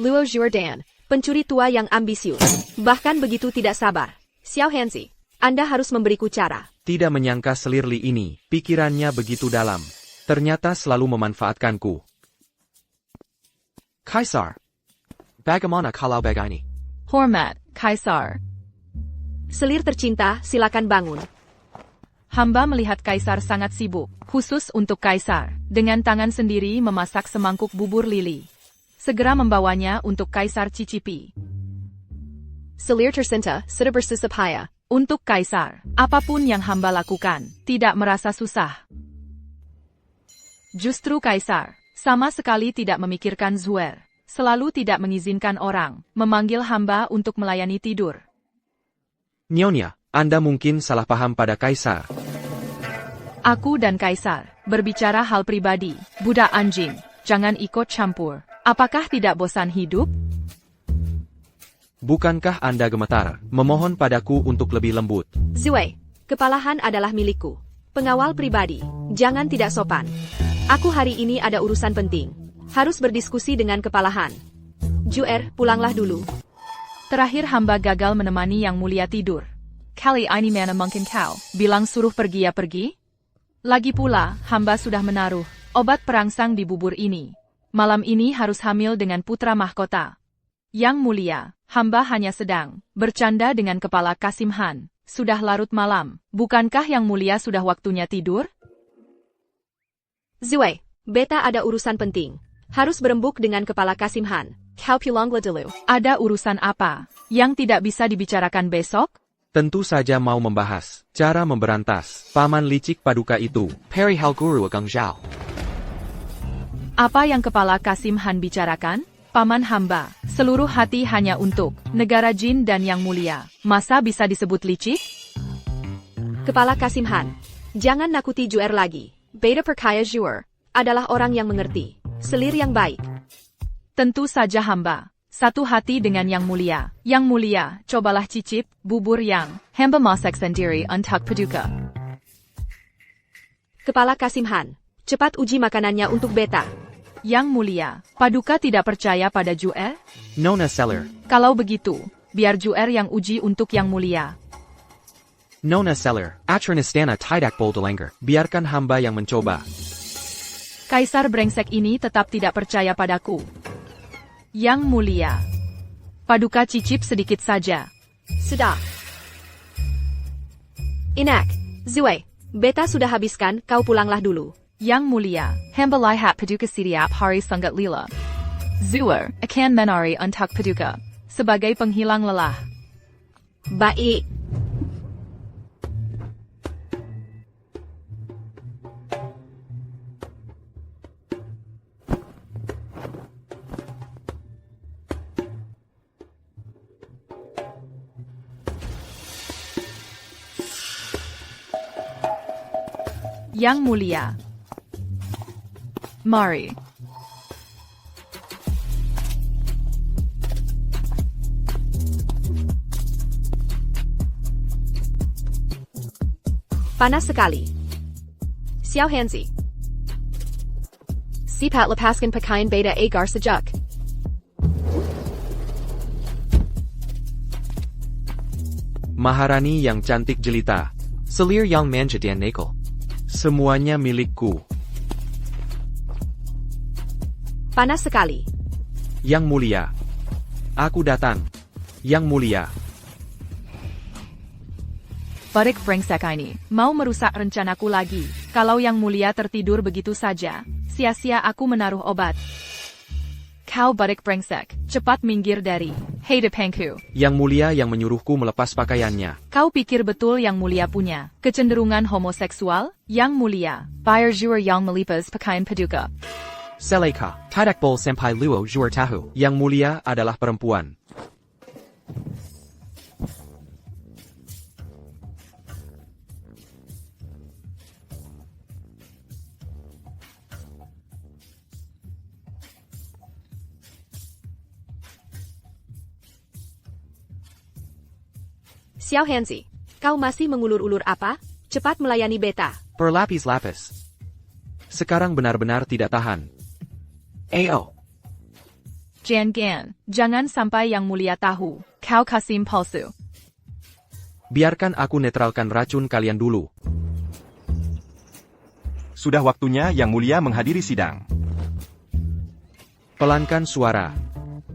Luo Zhuerdan, pencuri tua yang ambisius. Bahkan begitu tidak sabar. Xiao Hanzi, Anda harus memberiku cara. Tidak menyangka Selir Li ini, pikirannya begitu dalam. Ternyata selalu memanfaatkanku. Kaisar. Bagaimana kalau begini? Hormat, Kaisar. Selir tercinta, silakan bangun. Hamba melihat Kaisar sangat sibuk, khusus untuk Kaisar, dengan tangan sendiri memasak semangkuk bubur lili. Segera membawanya untuk Kaisar cicipi. Selir tercinta, sudah bersusah payah. Untuk Kaisar, apapun yang hamba lakukan, tidak merasa susah. Justru Kaisar, sama sekali tidak memikirkan Zhuer. Selalu tidak mengizinkan orang memanggil hamba untuk melayani tidur. Nyonya, Anda mungkin salah paham pada Kaisar. Aku dan Kaisar berbicara hal pribadi. Budak anjing, jangan ikut campur. Apakah tidak bosan hidup? Bukankah Anda gemetar, memohon padaku untuk lebih lembut? Zue, kepalahan adalah milikku. Pengawal pribadi, jangan tidak sopan. Aku hari ini ada urusan penting. Harus berdiskusi dengan kepalahan. Zhuer, pulanglah dulu. Terakhir hamba gagal menemani yang mulia tidur. Kali ini mana mungkin kau bilang suruh pergi ya pergi? Lagi pula, hamba sudah menaruh obat perangsang di bubur ini. Malam ini harus hamil dengan putra mahkota. Yang mulia, hamba hanya sedang bercanda dengan kepala Kasim Han. Sudah larut malam, bukankah yang mulia sudah waktunya tidur? Zue, beta ada urusan penting. Harus berembuk dengan kepala Kasim Han. Kau pulanglah dulu. Ada urusan apa yang tidak bisa dibicarakan besok? Tentu saja mau membahas cara memberantas paman licik paduka itu. Peri Hal Guru Ageng Zhao. Apa yang kepala Kasim Han bicarakan? Paman hamba, seluruh hati hanya untuk negara jin dan yang mulia. Masa bisa disebut licik? Kepala Kasim Han, jangan nakuti Zhuer lagi. Beta percaya Zhuer adalah orang yang mengerti. Selir yang baik. Tentu saja hamba. Satu hati dengan yang mulia. Yang mulia, cobalah cicip bubur yang hamba masak sendiri untuk paduka. Kepala Kasim Han, cepat uji makanannya untuk beta. Yang mulia, paduka tidak percaya pada Zhuer? Nona Selir. Kalau begitu, biar Zhuer yang uji untuk yang mulia. Nona Selir, Atron Istana tidak boleh. Biarkan hamba yang mencoba. Kaisar brengsek ini tetap tidak percaya padaku. Yang mulia, paduka cicip sedikit saja. Sudah. Inak, Zue, beta sudah habiskan, kau pulanglah dulu. Yang mulia, hamba lihat paduka setiap hari sangat lila. Zhuer akan menari untuk paduka, sebagai penghilang lelah. Baik. Yang mulia, mari. Panas sekali. Xiao Hanzi. Sipat lepaskan pakaian beta agar sejak. Maharani yang cantik jelita. Selir yang manja dan nakal. Semuanya milikku. Panas sekali. Yang mulia. Aku datang. Yang mulia. Barik brengsek ini, mau merusak rencanaku lagi. Kalau Yang Mulia tertidur begitu saja, sia-sia aku menaruh obat. Kau barik brengsek, cepat minggir dari hidupku. Yang mulia yang menyuruhku melepas pakaiannya. Kau pikir betul Yang Mulia punya kecenderungan homoseksual? Yang Mulia, bayar jur yang melipas pakaian paduka. Seleka, tidak bol sampai luo jur tahu. Yang mulia adalah perempuan. Xiao Hanzi, kau masih mengulur-ulur apa? Cepat melayani beta. Berlapis-lapis. Sekarang benar-benar tidak tahan. Ao. Jan Gan, jangan sampai Yang Mulia tahu, kau Kasim palsu. Biarkan aku netralkan racun kalian dulu. Sudah waktunya Yang Mulia menghadiri sidang. Pelankan suara.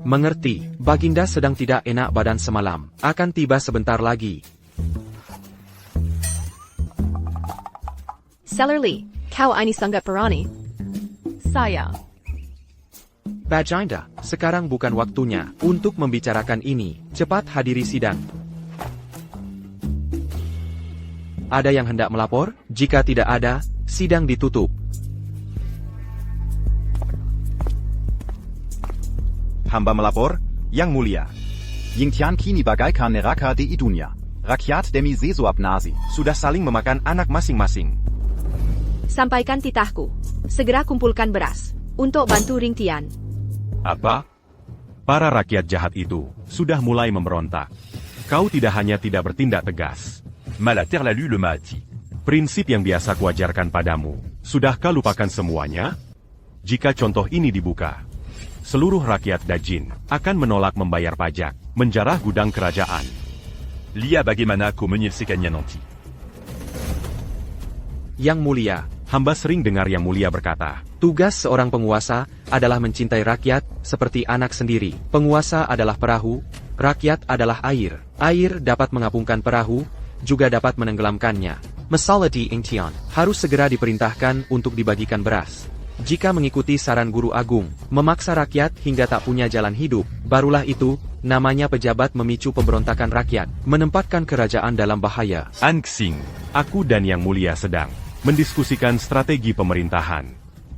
Mengerti, Baginda sedang tidak enak badan semalam. Akan tiba sebentar lagi. Sellerly, kau ini sangat berani. Saya. Baginda, sekarang bukan waktunya untuk membicarakan ini. Cepat hadiri sidang. Ada yang hendak melapor? Jika tidak ada, sidang ditutup. Hamba melapor, Yang Mulia. Yingtian kini bagaikan neraka di dunia. Rakyat demi sesuap nazi. Sudah saling memakan anak masing-masing. Sampaikan titahku. Segera kumpulkan beras. Untuk bantu Ringtian. Apa? Para rakyat jahat itu sudah mulai memberontak. Kau tidak hanya tidak bertindak tegas. Malater lalu le mati. Prinsip yang biasa kuajarkan padamu, sudahkah lupakan semuanya? Jika contoh ini dibuka, seluruh rakyat Dajin akan menolak membayar pajak, menjarah gudang kerajaan. Lia bagaimana aku menyelesaikannya nanti. Yang Mulia, hamba sering dengar Yang Mulia berkata, tugas seorang penguasa adalah mencintai rakyat seperti anak sendiri. Penguasa adalah perahu, rakyat adalah air. Air dapat mengapungkan perahu, juga dapat menenggelamkannya. Masalah di Ingtian harus segera diperintahkan untuk dibagikan beras. Jika mengikuti saran Guru Agung, memaksa rakyat hingga tak punya jalan hidup, barulah itu, namanya pejabat memicu pemberontakan rakyat, menempatkan kerajaan dalam bahaya. Anxing, aku dan Yang Mulia sedang mendiskusikan strategi pemerintahan.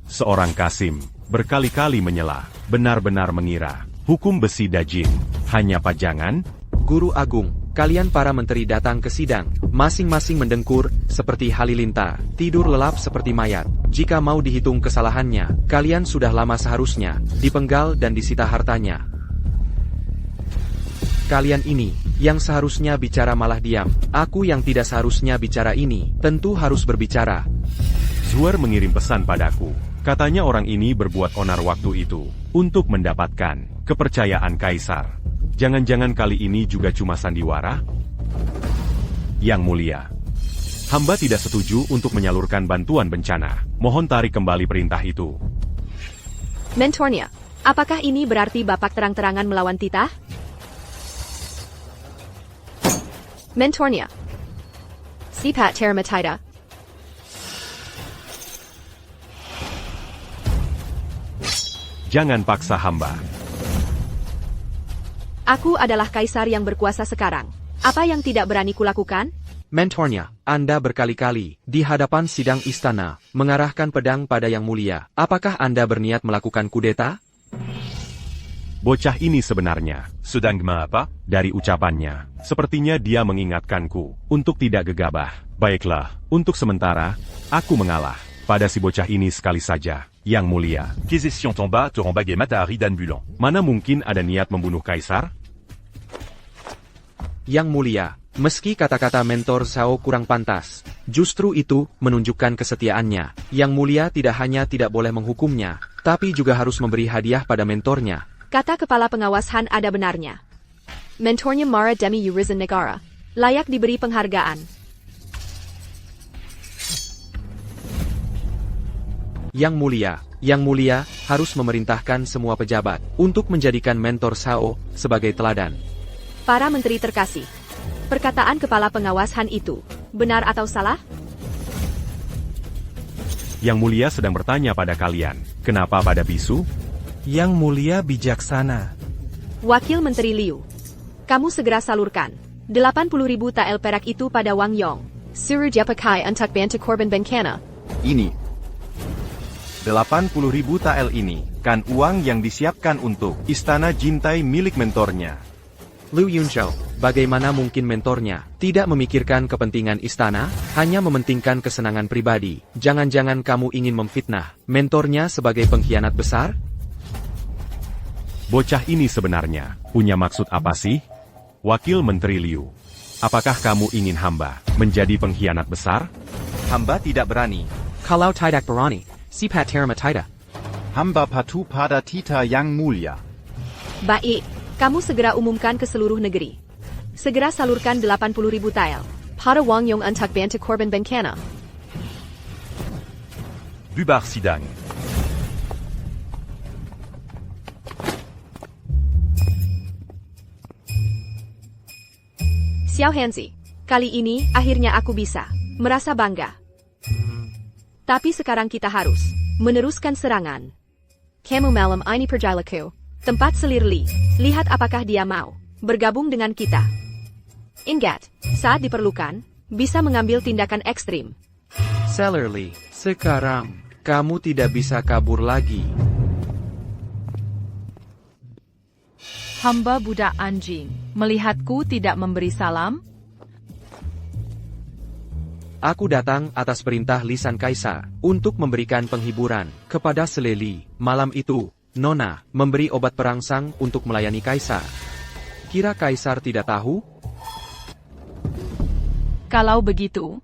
Seorang Kasim berkali-kali menyela, benar-benar mengira hukum besi Dajin hanya pajangan. Guru Agung, kalian para menteri datang ke sidang, masing-masing mendengkur seperti halilintar, tidur lelap seperti mayat. Jika mau dihitung kesalahannya, kalian sudah lama seharusnya dipenggal dan disita hartanya. Kalian ini, yang seharusnya bicara malah diam. Aku yang tidak seharusnya bicara ini, tentu harus berbicara. Zuer mengirim pesan padaku. Katanya orang ini berbuat onar waktu itu, untuk mendapatkan kepercayaan Kaisar. Jangan-jangan kali ini juga cuma sandiwara? Yang Mulia, hamba tidak setuju untuk menyalurkan bantuan bencana. Mohon tarik kembali perintah itu. Mentornya, apakah ini berarti Bapak terang-terangan melawan titah? Mentornya. Sipat Termatida. Jangan paksa hamba. Aku adalah kaisar yang berkuasa sekarang. Apa yang tidak berani kulakukan? Mentornya, Anda berkali-kali, di hadapan sidang istana, mengarahkan pedang pada Yang Mulia. Apakah Anda berniat melakukan kudeta? Bocah ini sebenarnya, Sedang apa? dari ucapannya, sepertinya dia mengingatkanku, untuk tidak gegabah. Baiklah, untuk sementara, aku mengalah. Pada si bocah ini sekali saja, Yang Mulia. Question tomba te rembague matahari dan bulan. Mana mungkin ada niat membunuh Kaisar? Yang Mulia, meski kata-kata mentor Zhao kurang pantas, justru itu menunjukkan kesetiaannya. Yang Mulia tidak hanya tidak boleh menghukumnya, tapi juga harus memberi hadiah pada mentornya. Kata kepala pengawas Han ada benarnya. Mentornya Mara Demi Urizen Negara layak diberi penghargaan. Yang Mulia harus memerintahkan semua pejabat untuk menjadikan mentor Sao sebagai teladan. Para menteri terkasih, perkataan kepala pengawas Han itu benar atau salah? Yang Mulia sedang bertanya pada kalian, kenapa pada bisu? Yang Mulia bijaksana. Wakil Menteri Liu, kamu segera salurkan 80.000 tael perak itu pada Wang Yong. Suruh dia pakai untuk bantu korban bencana. Ini 80.000 tael ini, kan uang yang disiapkan untuk Istana Jintai milik mentornya. Liu Yunzhou, bagaimana mungkin mentornya tidak memikirkan kepentingan istana, hanya mementingkan kesenangan pribadi? Jangan-jangan kamu ingin memfitnah mentornya sebagai pengkhianat besar? Bocah ini sebenarnya punya maksud apa sih? Wakil Menteri Liu, apakah kamu ingin hamba menjadi pengkhianat besar? Hamba tidak berani. Kalau tidak berani, sipat terima tidak. hamba patuh pada tita Yang Mulia. Baik, kamu segera umumkan ke seluruh negeri. Segera salurkan 80.000 tael pada Wang Yong untuk bantu korban bencana. Bubar Sidang. Xiao Hanzi, kali ini akhirnya aku bisa merasa bangga. Tapi sekarang kita harus meneruskan serangan. Kamu malam ini perjalaku, tempat selir Li. Lihat apakah dia mau bergabung dengan kita. Ingat, saat diperlukan, bisa mengambil tindakan ekstrim. Selir Li, sekarang kamu tidak bisa kabur lagi. Hamba budak anjing, melihatku tidak memberi salam? Aku datang atas perintah lisan Kaisar untuk memberikan penghiburan kepada Seleli. Malam itu, Nona memberi obat perangsang untuk melayani Kaisar. Kira Kaisar tidak tahu? Kalau begitu,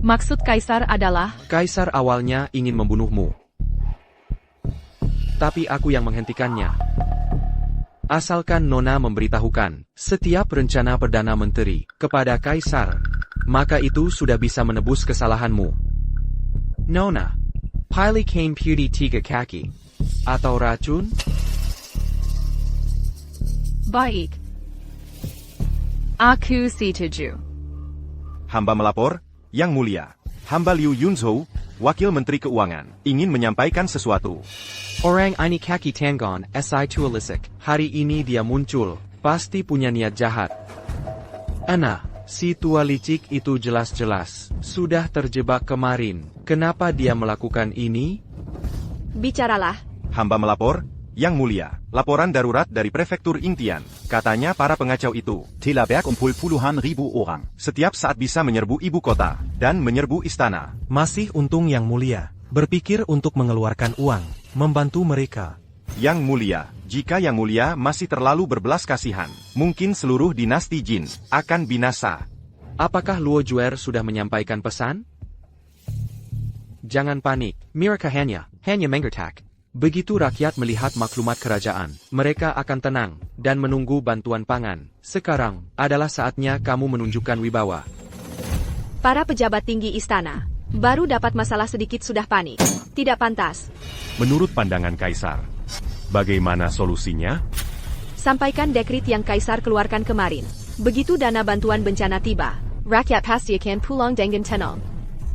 maksud Kaisar adalah... Kaisar awalnya ingin membunuhmu. Tapi aku yang menghentikannya. Asalkan Nona memberitahukan setiap rencana Perdana Menteri kepada Kaisar, maka itu sudah bisa menebus kesalahanmu. Nona, pilih kain putih 3 kaki, atau racun? Baik. Aku setuju. Hamba melapor, Yang Mulia. Hamba Liu Yunzhou, Wakil Menteri Keuangan, ingin menyampaikan sesuatu. Orang ini kaki tanggon, si tualisik. Hari ini dia muncul, pasti punya niat jahat. Ana, si tua licik itu jelas-jelas sudah terjebak kemarin. Kenapa dia melakukan ini? Bicaralah. Hamba melapor, Yang Mulia. Laporan darurat dari Prefektur Yingtian. Katanya para pengacau itu Telaberg puluhan ribu orang. setiap saat bisa menyerbu ibu kota dan menyerbu istana. Masih untung Yang Mulia berpikir untuk mengeluarkan uang, membantu mereka. Yang Mulia, jika Yang Mulia masih terlalu berbelas kasihan, mungkin seluruh dinasti Jin akan binasa. Apakah Luo Juer sudah menyampaikan pesan? Jangan panik, mereka hanya menggertak. Begitu rakyat melihat maklumat kerajaan, mereka akan tenang dan menunggu bantuan pangan. Sekarang adalah saatnya kamu menunjukkan wibawa. Para pejabat tinggi istana baru dapat masalah sedikit sudah panik. Tidak pantas. Menurut pandangan Kaisar, bagaimana solusinya? Sampaikan dekrit yang Kaisar keluarkan kemarin. Begitu dana bantuan bencana tiba, rakyat pasti akan pulang dengan tenang.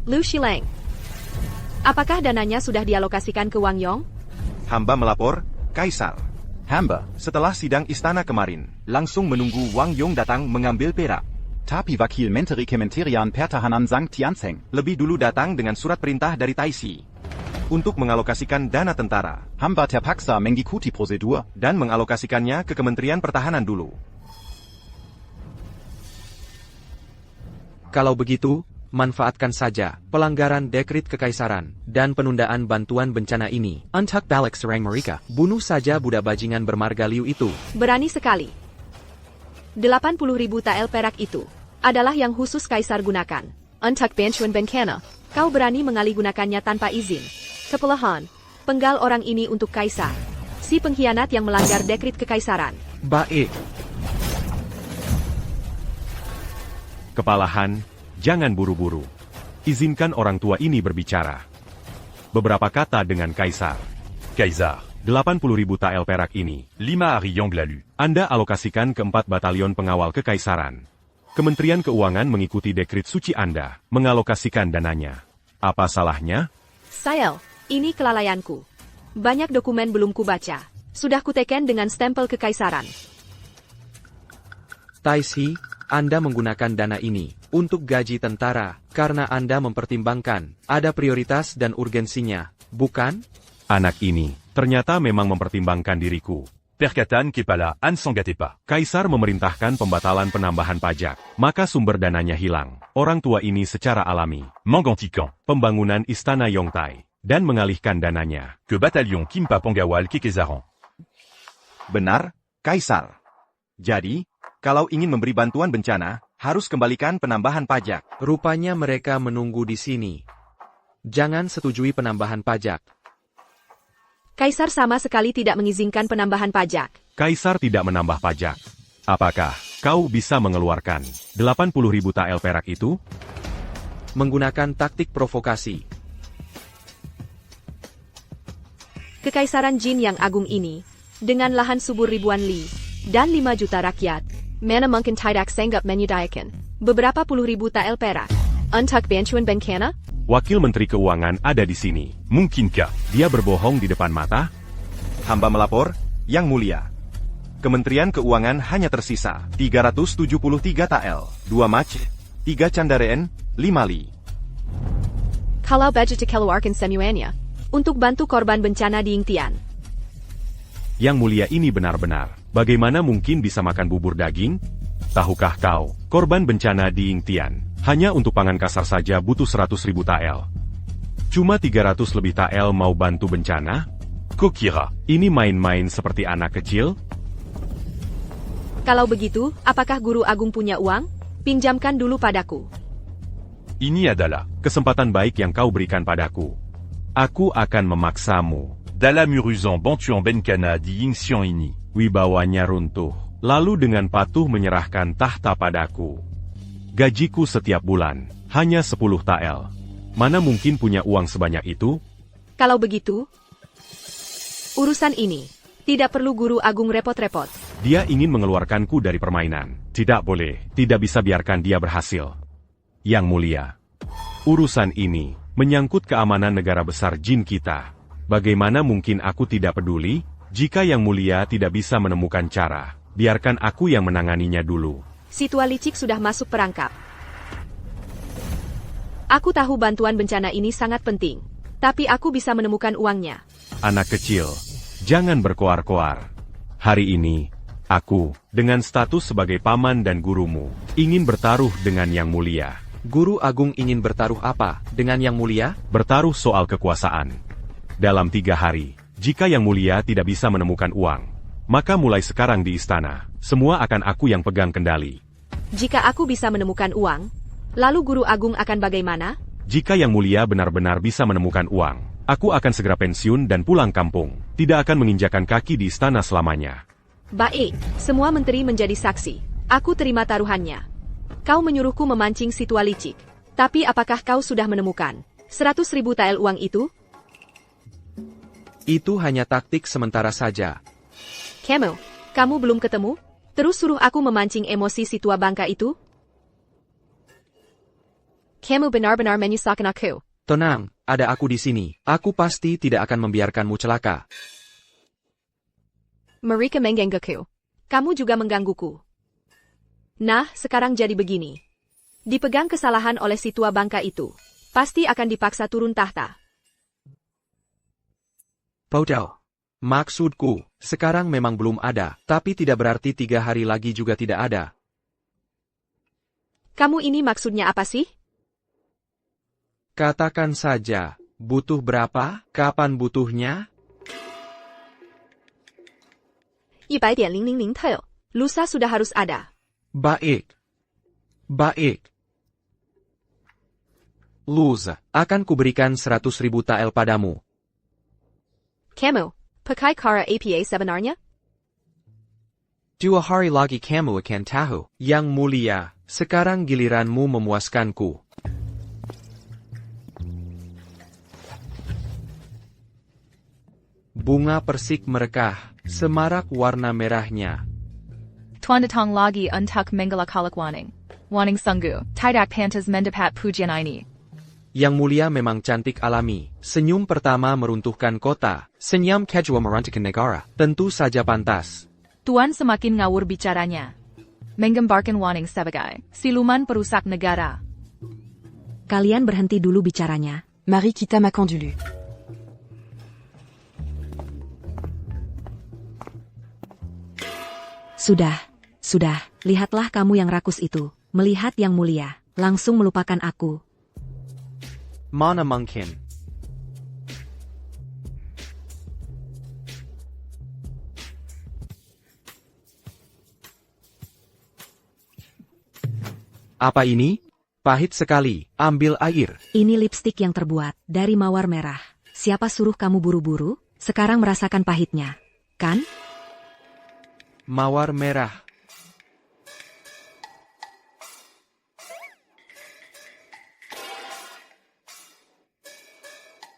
Lu Shileng, apakah dananya sudah dialokasikan ke Wang Yong? Hamba melapor, Kaisar. Hamba, Setelah sidang istana kemarin, langsung menunggu Wang Yong datang mengambil perak. tapi Wakil Menteri Kementerian Pertahanan Sang Tianzeng. Lebih dulu datang dengan surat perintah dari Taisi untuk mengalokasikan dana tentara Hamba terpaksa mengikuti prosedur. dan mengalokasikannya ke Kementerian Pertahanan dulu. Kalau begitu, manfaatkan saja pelanggaran dekrit kekaisaran dan penundaan bantuan bencana ini. Untuk balik serang mereka, bunuh saja budak bajingan bermarga Liu itu. Berani sekali. 80.000 tael perak itu adalah yang khusus Kaisar gunakan untuk bantuan bencana. Kau berani mengalihgunakannya tanpa izin. Kepelahan. Penggal orang ini untuk kaisar. Si pengkhianat yang melanggar dekrit kekaisaran. Baik. Kepalahan, jangan buru-buru. Izinkan orang tua ini berbicara. Beberapa kata dengan Kaisar. Kaisar. 80.000 tael perak ini. 5 hari yang lalu. Anda alokasikan ke 4 batalion pengawal kekaisaran. Kementerian Keuangan mengikuti dekrit suci Anda, mengalokasikan dananya. Apa salahnya? Sayel, ini kelalaianku. Banyak dokumen belum kubaca. Sudah kuteken dengan stempel kekaisaran. Taisi, Anda menggunakan dana ini untuk gaji tentara karena Anda mempertimbangkan ada prioritas dan urgensinya, bukan? Anak ini ternyata memang mempertimbangkan diriku. Perkataan Kepala, An s'engagez pas. Kaisar memerintahkan pembatalan penambahan pajak, maka sumber dananya hilang. Orang tua ini secara alami Menggantikan. pembangunan istana Yongtai dan mengalihkan dananya. Que bataillon Kimpa Pongawal Kekezaran. Benar, Kaisar. Jadi, kalau ingin memberi bantuan bencana, harus kembalikan penambahan pajak. Rupanya mereka menunggu di sini. Jangan setujui penambahan pajak. Kaisar sama sekali tidak mengizinkan penambahan pajak. Kaisar tidak menambah pajak. Apakah kau bisa mengeluarkan 80.000 tael perak itu? Menggunakan taktik provokasi. Kekaisaran Jin yang agung ini, dengan lahan subur ribuan li, dan 5 juta rakyat, mana mungkin tidak sanggup menyediakan beberapa puluh ribu tael perak untuk bantuan bencana? Wakil Menteri Keuangan ada di sini. Mungkinkah? Dia berbohong di depan mata? Hamba melapor, Yang Mulia. Kementerian Keuangan hanya tersisa 373 tael, 2 mach, 3 candareen, 5 li. Kalau budget dikeluarkan semuanya, untuk bantu korban bencana di Yingtian. Yang Mulia ini benar-benar. Bagaimana mungkin bisa makan bubur daging? Tahukah kau, korban bencana di Yingtian, hanya untuk pangan kasar saja butuh 100.000 tael. Cuma 300 lebih tael mau bantu bencana? Kokira. Ini main-main seperti anak kecil? Kalau begitu, apakah Guru Agung punya uang? Pinjamkan dulu padaku. Ini adalah Kesempatan baik yang kau berikan padaku. Aku akan memaksamu. Dalam urusan bantuan bencana di Yingxian ini. Wibawanya runtuh, lalu dengan patuh menyerahkan tahta padaku. Gajiku setiap bulan, hanya 10 tael. Mana mungkin punya uang sebanyak itu? Kalau begitu, urusan ini tidak perlu Guru Agung repot-repot. Dia ingin mengeluarkanku dari permainan. Tidak boleh, tidak bisa biarkan dia berhasil. Yang Mulia, urusan ini menyangkut keamanan negara besar Jin kita. Bagaimana mungkin aku tidak peduli? Jika Yang Mulia tidak bisa menemukan cara, biarkan aku yang menanganinya dulu. Situa licik sudah masuk perangkap. Aku tahu bantuan bencana ini sangat penting, tapi aku bisa menemukan uangnya. Anak kecil, jangan berkoar-koar. Hari ini, aku, dengan status sebagai paman dan gurumu, ingin bertaruh dengan Yang Mulia. Guru Agung ingin bertaruh apa dengan Yang Mulia? Bertaruh soal kekuasaan. Dalam 3 hari, jika Yang Mulia tidak bisa menemukan uang, maka mulai sekarang di istana, semua akan aku yang pegang kendali. Jika aku bisa menemukan uang, lalu Guru Agung akan bagaimana? Jika Yang Mulia benar-benar bisa menemukan uang, aku akan segera pensiun dan pulang kampung. Tidak akan menginjakan kaki di istana selamanya. Baik, semua menteri menjadi saksi. Aku terima taruhannya. Kau menyuruhku memancing Situa licik. Tapi apakah kau sudah menemukan 100.000 tael uang itu? Itu hanya taktik sementara saja. Kamu belum ketemu? Terus suruh aku memancing emosi Situa bangka itu? Kamu benar-benar menyusahkan aku. Tenang, ada aku di sini. Aku pasti tidak akan membiarkanmu celaka. Mereka menggangguku. Kamu juga menggangguku. Nah, sekarang jadi begini. Dipegang kesalahan oleh Situa bangka itu, pasti akan dipaksa turun tahta. Podo. Maksudku, sekarang memang belum ada, tapi tidak berarti 3 hari lagi juga tidak ada. Kamu ini maksudnya apa sih? Katakan saja, butuh berapa, kapan butuhnya? 100,000 tael. Lusa sudah harus ada. Baik. Baik. Lusa, akan kuberikan 100.000 tael padamu. Kamu, pakai cara apa sebenarnya? 2 hari lagi kamu akan tahu. Yang mulia, sekarang giliranmu memuaskanku. Bunga persik merekah, semarak warna merahnya. Tuan datang lagi untuk menggalak waning. Waning sungguh, tidak pantas mendapat pujian ini. Yang mulia memang cantik alami. Senyum pertama meruntuhkan kota. Senyum kedua meruntuhkan negara. Tentu saja pantas. Tuan semakin ngawur bicaranya. Menggambarkan Waning sebagai siluman perusak negara. Kalian berhenti dulu bicaranya. Mari kita makan dulu. Sudah, lihatlah kamu yang rakus itu. Melihat yang mulia, langsung melupakan aku. Mana mungkin? Apa ini? Pahit sekali, ambil air. Ini lipstik yang terbuat dari mawar merah. Siapa suruh kamu buru-buru? Sekarang merasakan pahitnya, kan? Mawar merah.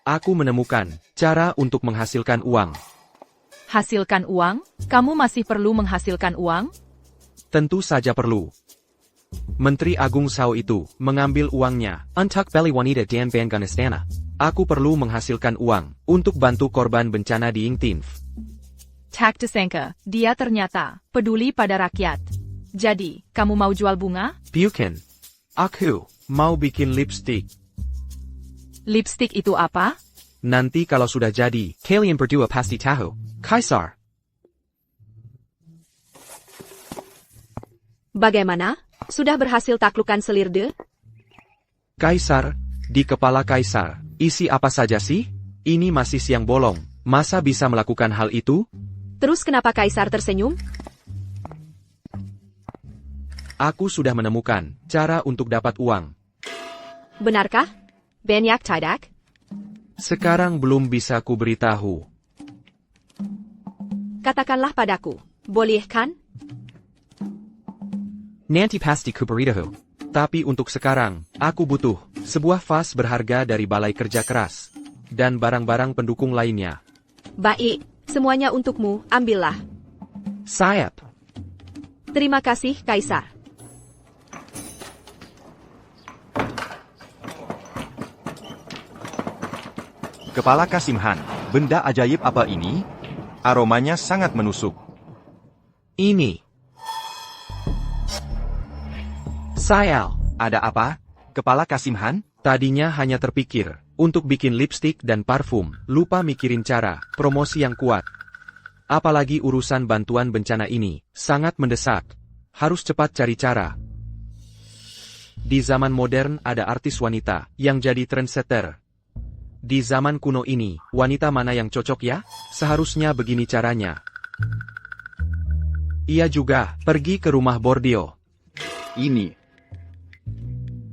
Aku menemukan cara untuk menghasilkan uang. Hasilkan uang? Kamu masih perlu menghasilkan uang? Tentu saja perlu. Menteri Agung Sao itu mengambil uangnya untuk beli wanita dan bangun istana. Aku perlu menghasilkan uang untuk bantu korban bencana di Yingtian. Tak disangka, dia ternyata peduli pada rakyat. Jadi, kamu mau jual bunga? Bukan. Aku mau bikin lipstik. Lipstik itu apa? Nanti kalau sudah jadi, kalian berdua pasti tahu. Kaisar. Bagaimana? Sudah berhasil taklukkan Selirde? Kaisar, di kepala Kaisar, isi apa saja sih? Ini masih siang bolong. Masa bisa melakukan hal itu? Terus kenapa Kaisar tersenyum? Aku sudah menemukan cara untuk dapat uang. Benarkah? Banyak tidak? Sekarang belum bisa ku beritahu. Katakanlah padaku, boleh kan? Nanti pasti ku beritahu. Tapi untuk sekarang, aku butuh sebuah vas berharga dari Balai Kerja Keras. Dan barang-barang pendukung lainnya. Baik, semuanya untukmu, ambillah. Sayap. Terima kasih, Kaisar. Kepala Kasim Han, benda ajaib apa ini? Aromanya sangat menusuk. Ini. Sayal. Ada apa? Kepala Kasim Han? Tadinya hanya terpikir untuk bikin lipstik dan parfum, lupa mikirin cara, promosi yang kuat. Apalagi urusan bantuan bencana ini, sangat mendesak. Harus cepat cari cara. Di zaman modern ada artis wanita yang jadi trendsetter. Di zaman kuno ini, wanita mana yang cocok ya? Seharusnya begini caranya. Ia juga pergi ke rumah bordil. Ini.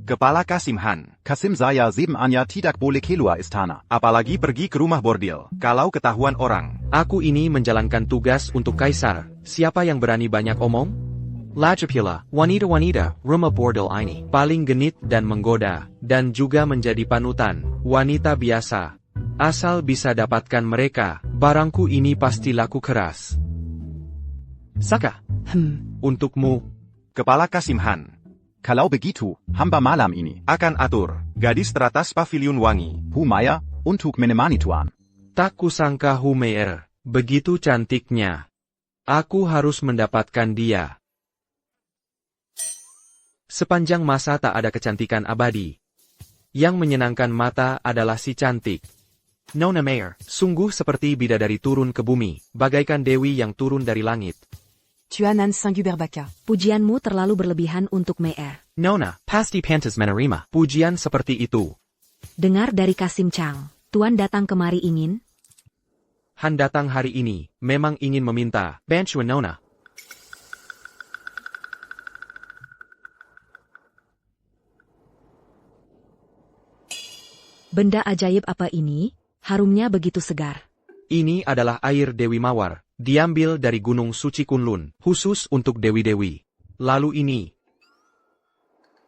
Kepala Kasim Han. Kasim saya 7 anya tidak boleh keluar istana. Apalagi pergi ke rumah bordil. Kalau ketahuan orang. Aku ini menjalankan tugas untuk Kaisar. Siapa yang berani banyak omong? Lajapila, wanita-wanita, rumah bordil ini paling genit dan menggoda, dan juga menjadi panutan, wanita biasa. Asal bisa dapatkan mereka, barangku ini pasti laku keras. Saka, untukmu. Kepala Kasim Han. Kalau begitu, hamba malam ini Akan atur, gadis teratas pavilion wangi. Humaya untuk menemani tuan. Tak kusangka Humeir, begitu cantiknya. Aku harus mendapatkan dia. Sepanjang masa tak ada kecantikan abadi. Yang menyenangkan mata adalah si cantik. Nona Meir, sungguh seperti bidadari turun ke bumi, bagaikan dewi yang turun dari langit. Tuanan Saint-Guberbaka. Pujianmu terlalu berlebihan untuk Meir. Nona, pasti pantas menerima pujian seperti itu. Dengar dari Kasim Chang, Tuan datang kemari ingin? Han datang hari ini, memang ingin meminta bantuan Nona. Benda ajaib apa ini? Harumnya begitu segar. Ini adalah air Dewi Mawar, diambil dari Gunung Suci Kunlun, khusus untuk dewi-dewi. Lalu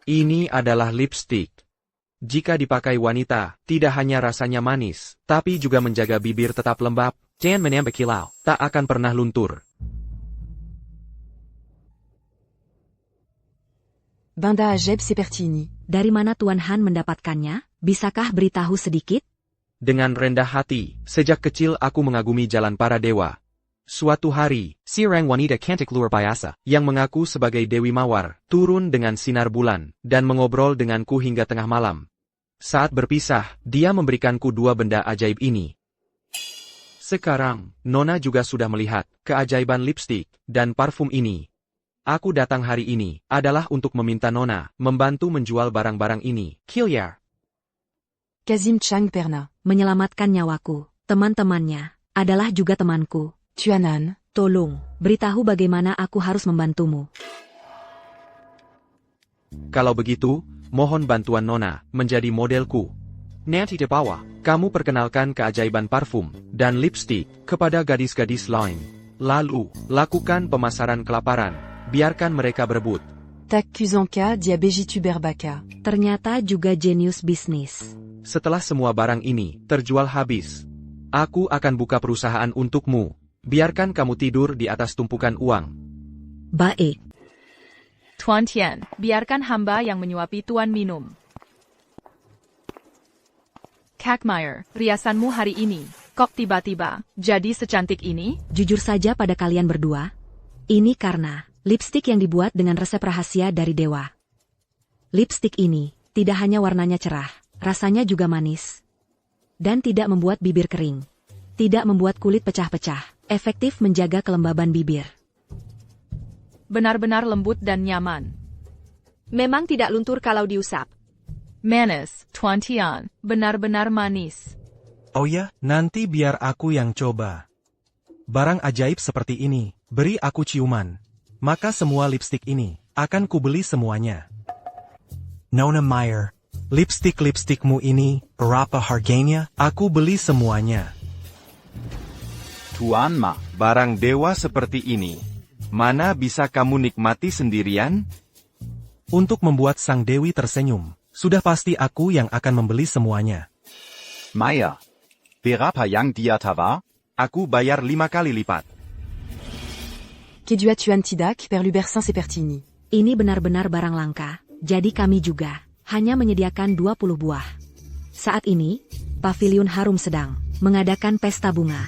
ini adalah lipstik. Jika dipakai wanita, tidak hanya rasanya manis, tapi juga menjaga bibir tetap lembab, dan menambah kilau, tak akan pernah luntur. Binda Ajeb Sepertini. Dari mana Tuan Han mendapatkannya? Bisakah beritahu sedikit? Dengan rendah hati, sejak kecil aku mengagumi jalan para dewa. Suatu hari, seorang wanita cantik luar biasa, yang mengaku sebagai Dewi Mawar, turun dengan sinar bulan, dan mengobrol denganku hingga tengah malam. Saat berpisah, dia memberikanku dua benda ajaib ini. Sekarang, Nona juga sudah melihat keajaiban lipstik dan parfum ini. Aku datang hari ini adalah untuk meminta Nona membantu menjual barang-barang ini. Kilyar. Kazim Chang Perna. Menyelamatkan nyawaku. Teman-temannya adalah juga temanku. Tuanan. Tolong, beritahu bagaimana aku harus membantumu. Kalau begitu, mohon bantuan Nona menjadi modelku. Nanti di bawah, kamu perkenalkan keajaiban parfum dan lipstik kepada gadis-gadis lain. Lalu, lakukan pemasaran kelaparan. Biarkan mereka berebut. Tak Kuzanka Diabejitu Berbaka. Ternyata juga jenius bisnis. Setelah semua barang ini terjual habis, aku akan buka perusahaan untukmu. Biarkan kamu tidur di atas tumpukan uang. Baik. Tuan Tian, biarkan hamba yang menyuapi Tuan minum. Kakmire, riasanmu hari ini, kok tiba-tiba jadi secantik ini? Jujur saja pada kalian berdua. Ini karena lipstik yang dibuat dengan resep rahasia dari dewa. Lipstik ini tidak hanya warnanya cerah, rasanya juga manis. Dan tidak membuat bibir kering. Tidak membuat kulit pecah-pecah. Efektif menjaga kelembaban bibir. Benar-benar lembut dan nyaman. Memang tidak luntur kalau diusap. Manis, Tuan Tian, benar-benar manis. Oh ya, nanti biar aku yang coba. Barang ajaib seperti ini, beri aku ciuman. Maka semua lipstik ini, akan kubeli semuanya. Nona Meyer. Lipstik-lipstikmu ini, berapa harganya? Aku beli semuanya. Tuan Ma. Barang dewa seperti ini, mana bisa kamu nikmati sendirian? Untuk membuat sang dewi tersenyum, sudah pasti aku yang akan membeli semuanya. Maya. Berapa yang dia tawar? Aku bayar 5 kali lipat. Kedua Tuan Tidak Perlubersin Sepertini. Ini benar-benar barang langka, jadi kami juga hanya menyediakan 20 buah. Saat ini, Paviliun Harum sedang mengadakan pesta bunga.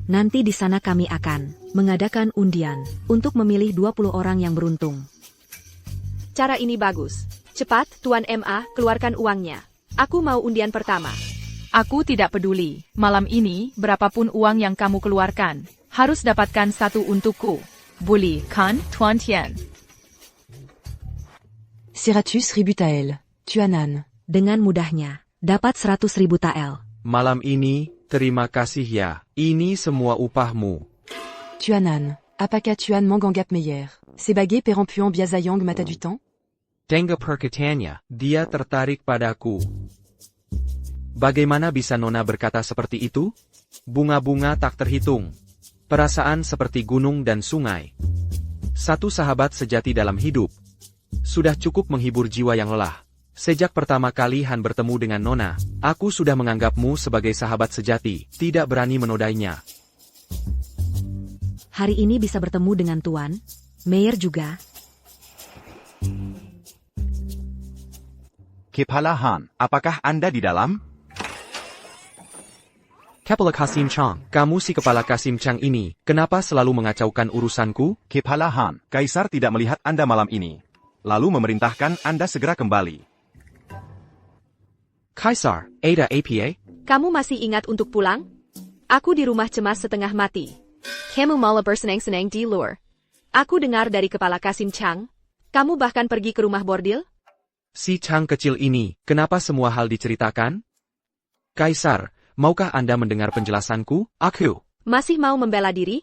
Nanti di sana kami akan mengadakan undian untuk memilih 20 orang yang beruntung. Cara ini bagus. Cepat, Tuan MA, keluarkan uangnya. Aku mau undian pertama. Aku tidak peduli. Malam ini, berapapun uang yang kamu keluarkan, harus dapatkan satu untukku. Boleh kan, Tuan Tian? Seratus ribu tael. Tuanan. Dengan mudahnya, dapat 100.000 tael. Malam ini, terima kasih ya. Ini semua upahmu. Tuanan. Apakah Tuan Manggangap Meyer? Sebagai perempuan biasa yang mata du temps? Tengah perkataannya, dia tertarik padaku. Bagaimana bisa Nona berkata seperti itu? Bunga-bunga tak terhitung. Perasaan seperti gunung dan sungai. Satu sahabat sejati dalam hidup. Sudah cukup menghibur jiwa yang lelah. Sejak pertama kali Han bertemu dengan Nona, aku sudah menganggapmu sebagai sahabat sejati, tidak berani menodainya. Hari ini bisa bertemu dengan Tuan Meyer juga. Kepala Han. Apakah Anda di dalam? Kepala Kasim Chang, kamu si kepala Kasim Chang ini, kenapa selalu mengacaukan urusanku? Kepala Han. Kaisar tidak melihat Anda malam ini. Lalu memerintahkan Anda segera kembali. Kaisar, Ada APA? Kamu masih ingat untuk pulang? Aku di rumah cemas setengah mati. Kamu malah bersenang-senang di luar. Aku dengar dari kepala Kasim Chang. Kamu bahkan pergi ke rumah bordil? Si Chang kecil ini, kenapa semua hal diceritakan? Kaisar, maukah Anda mendengar penjelasanku? Aku masih mau membela diri?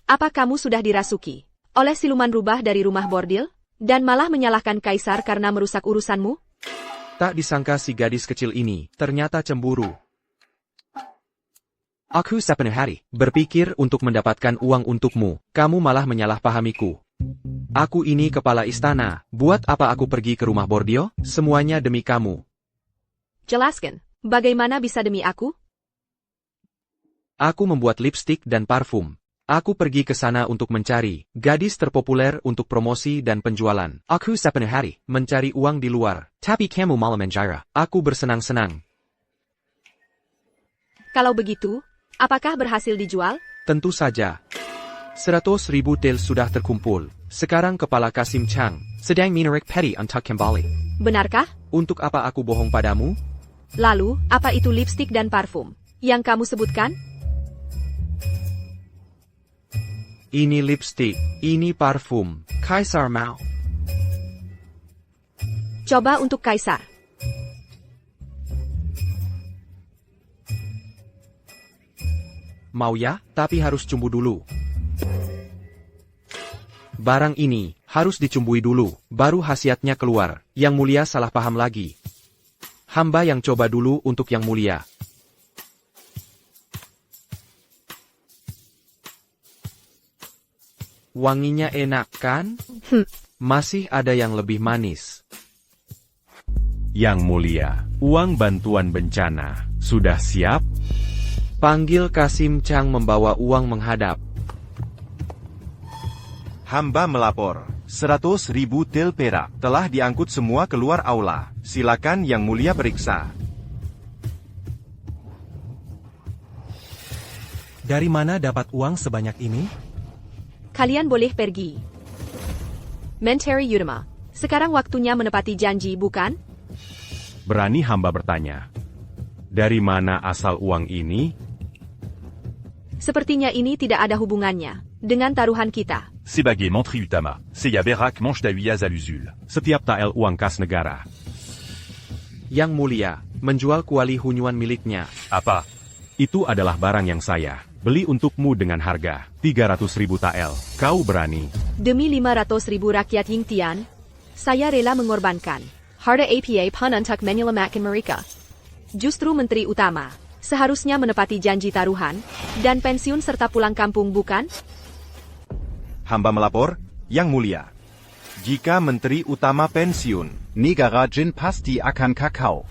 Apa kamu sudah dirasuki oleh siluman rubah dari rumah bordil? Dan malah menyalahkan Kaisar karena merusak urusanmu? tak disangka si gadis kecil ini ternyata cemburu. Aku sepenuh hari berpikir untuk mendapatkan uang untukmu, kamu malah menyalahpahamiku. Aku ini kepala istana, buat apa aku pergi ke rumah Bordio? Semuanya demi kamu. Jelaskan, bagaimana bisa demi aku? Aku membuat lipstik dan parfum. Aku pergi ke sana untuk mencari gadis terpopuler untuk promosi dan penjualan. Aku sepenuh hari mencari uang di luar. Tapi kamu malah menjara. Aku bersenang-senang. Kalau begitu, apakah berhasil dijual? Tentu saja. 100.000 tel sudah terkumpul. Sekarang Kepala Kasim Chang sedang menarik peti untuk kembali. Benarkah? Untuk apa aku bohong padamu? Lalu, apa itu lipstik dan parfum yang kamu sebutkan? Ini lipstik, ini parfum. Kaisar mau. Coba untuk Kaisar. Mau ya, tapi harus cumbu dulu. Barang ini harus dicumbui dulu, baru khasiatnya keluar. Yang mulia salah paham lagi. Hamba yang coba dulu untuk yang mulia. Wanginya enak kan? Masih ada yang lebih manis. Yang mulia, uang bantuan bencana sudah siap? Panggil Kasim Chang membawa uang menghadap. Hamba melapor, 100.000 tel perak telah diangkut semua keluar aula. Silakan yang mulia periksa. Dari mana dapat uang sebanyak ini? Kalian boleh pergi. Menteri Utama, sekarang waktunya menepati janji, bukan? Berani hamba bertanya. Dari mana asal uang ini? Sepertinya ini tidak ada hubungannya dengan taruhan kita. Sebagai Menteri Utama, saya berak mange d'Auyaz à l'usul. Setiap tael uang kas negara. Yang mulia, menjual kuali hunyuan miliknya. Apa? Itu adalah barang yang saya beli untukmu dengan harga 300.000 tael. Kau berani? Demi 500.000 rakyat Yingtian, saya rela mengorbankan harta APA pun untuk menyelamatkan mereka. Justru Menteri Utama seharusnya menepati janji taruhan dan pensiun serta pulang kampung, bukan? Hamba melapor, yang mulia. Jika Menteri Utama pensiun, Negara Jin pasti akan kakao.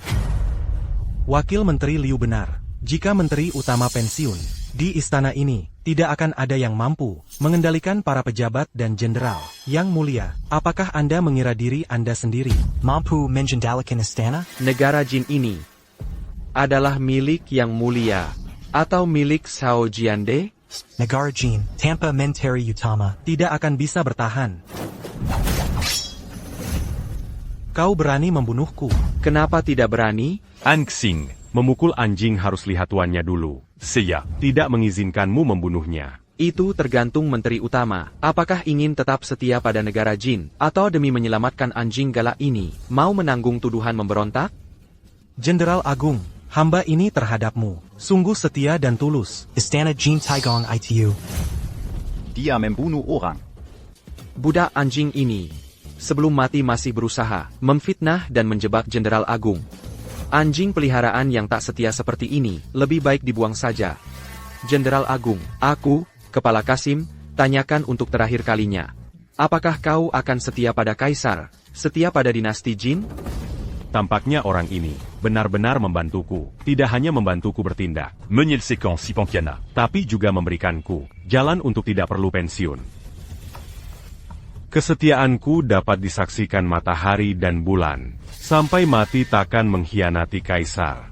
Wakil Menteri Liu benar. Jika Menteri Utama pensiun, di istana ini tidak akan ada yang mampu mengendalikan para pejabat dan jenderal. Yang mulia, apakah Anda mengira diri Anda sendiri mampu mengendalikan istana? Negara Jin ini adalah milik yang mulia atau milik Sao Jiande? Negara Jin tanpa Menteri Utama tidak akan bisa bertahan. Kau berani membunuhku. Kenapa tidak berani? Anxing, memukul anjing harus lihat tuannya dulu. Saya tidak mengizinkanmu membunuhnya. Itu tergantung Menteri Utama. Apakah ingin tetap setia pada negara Jin, atau demi menyelamatkan anjing galak ini, mau menanggung tuduhan memberontak? Jenderal Agung, hamba ini terhadapmu sungguh setia dan tulus. Istana Jin Taigong ITU. Dia membunuh orang. Budak anjing ini, sebelum mati masih berusaha memfitnah dan menjebak Jenderal Agung. Anjing peliharaan yang tak setia seperti ini, lebih baik dibuang saja. Jenderal Agung, aku, Kepala Kasim, tanyakan untuk terakhir kalinya. Apakah kau akan setia pada Kaisar, setia pada dinasti Jin? Tampaknya orang ini benar-benar membantuku. Tidak hanya membantuku bertindak, menyelesaikan si Pampiana, tapi juga memberikanku jalan untuk tidak perlu pensiun. Kesetiaanku dapat disaksikan matahari dan bulan. Sampai mati takkan mengkhianati Kaisar.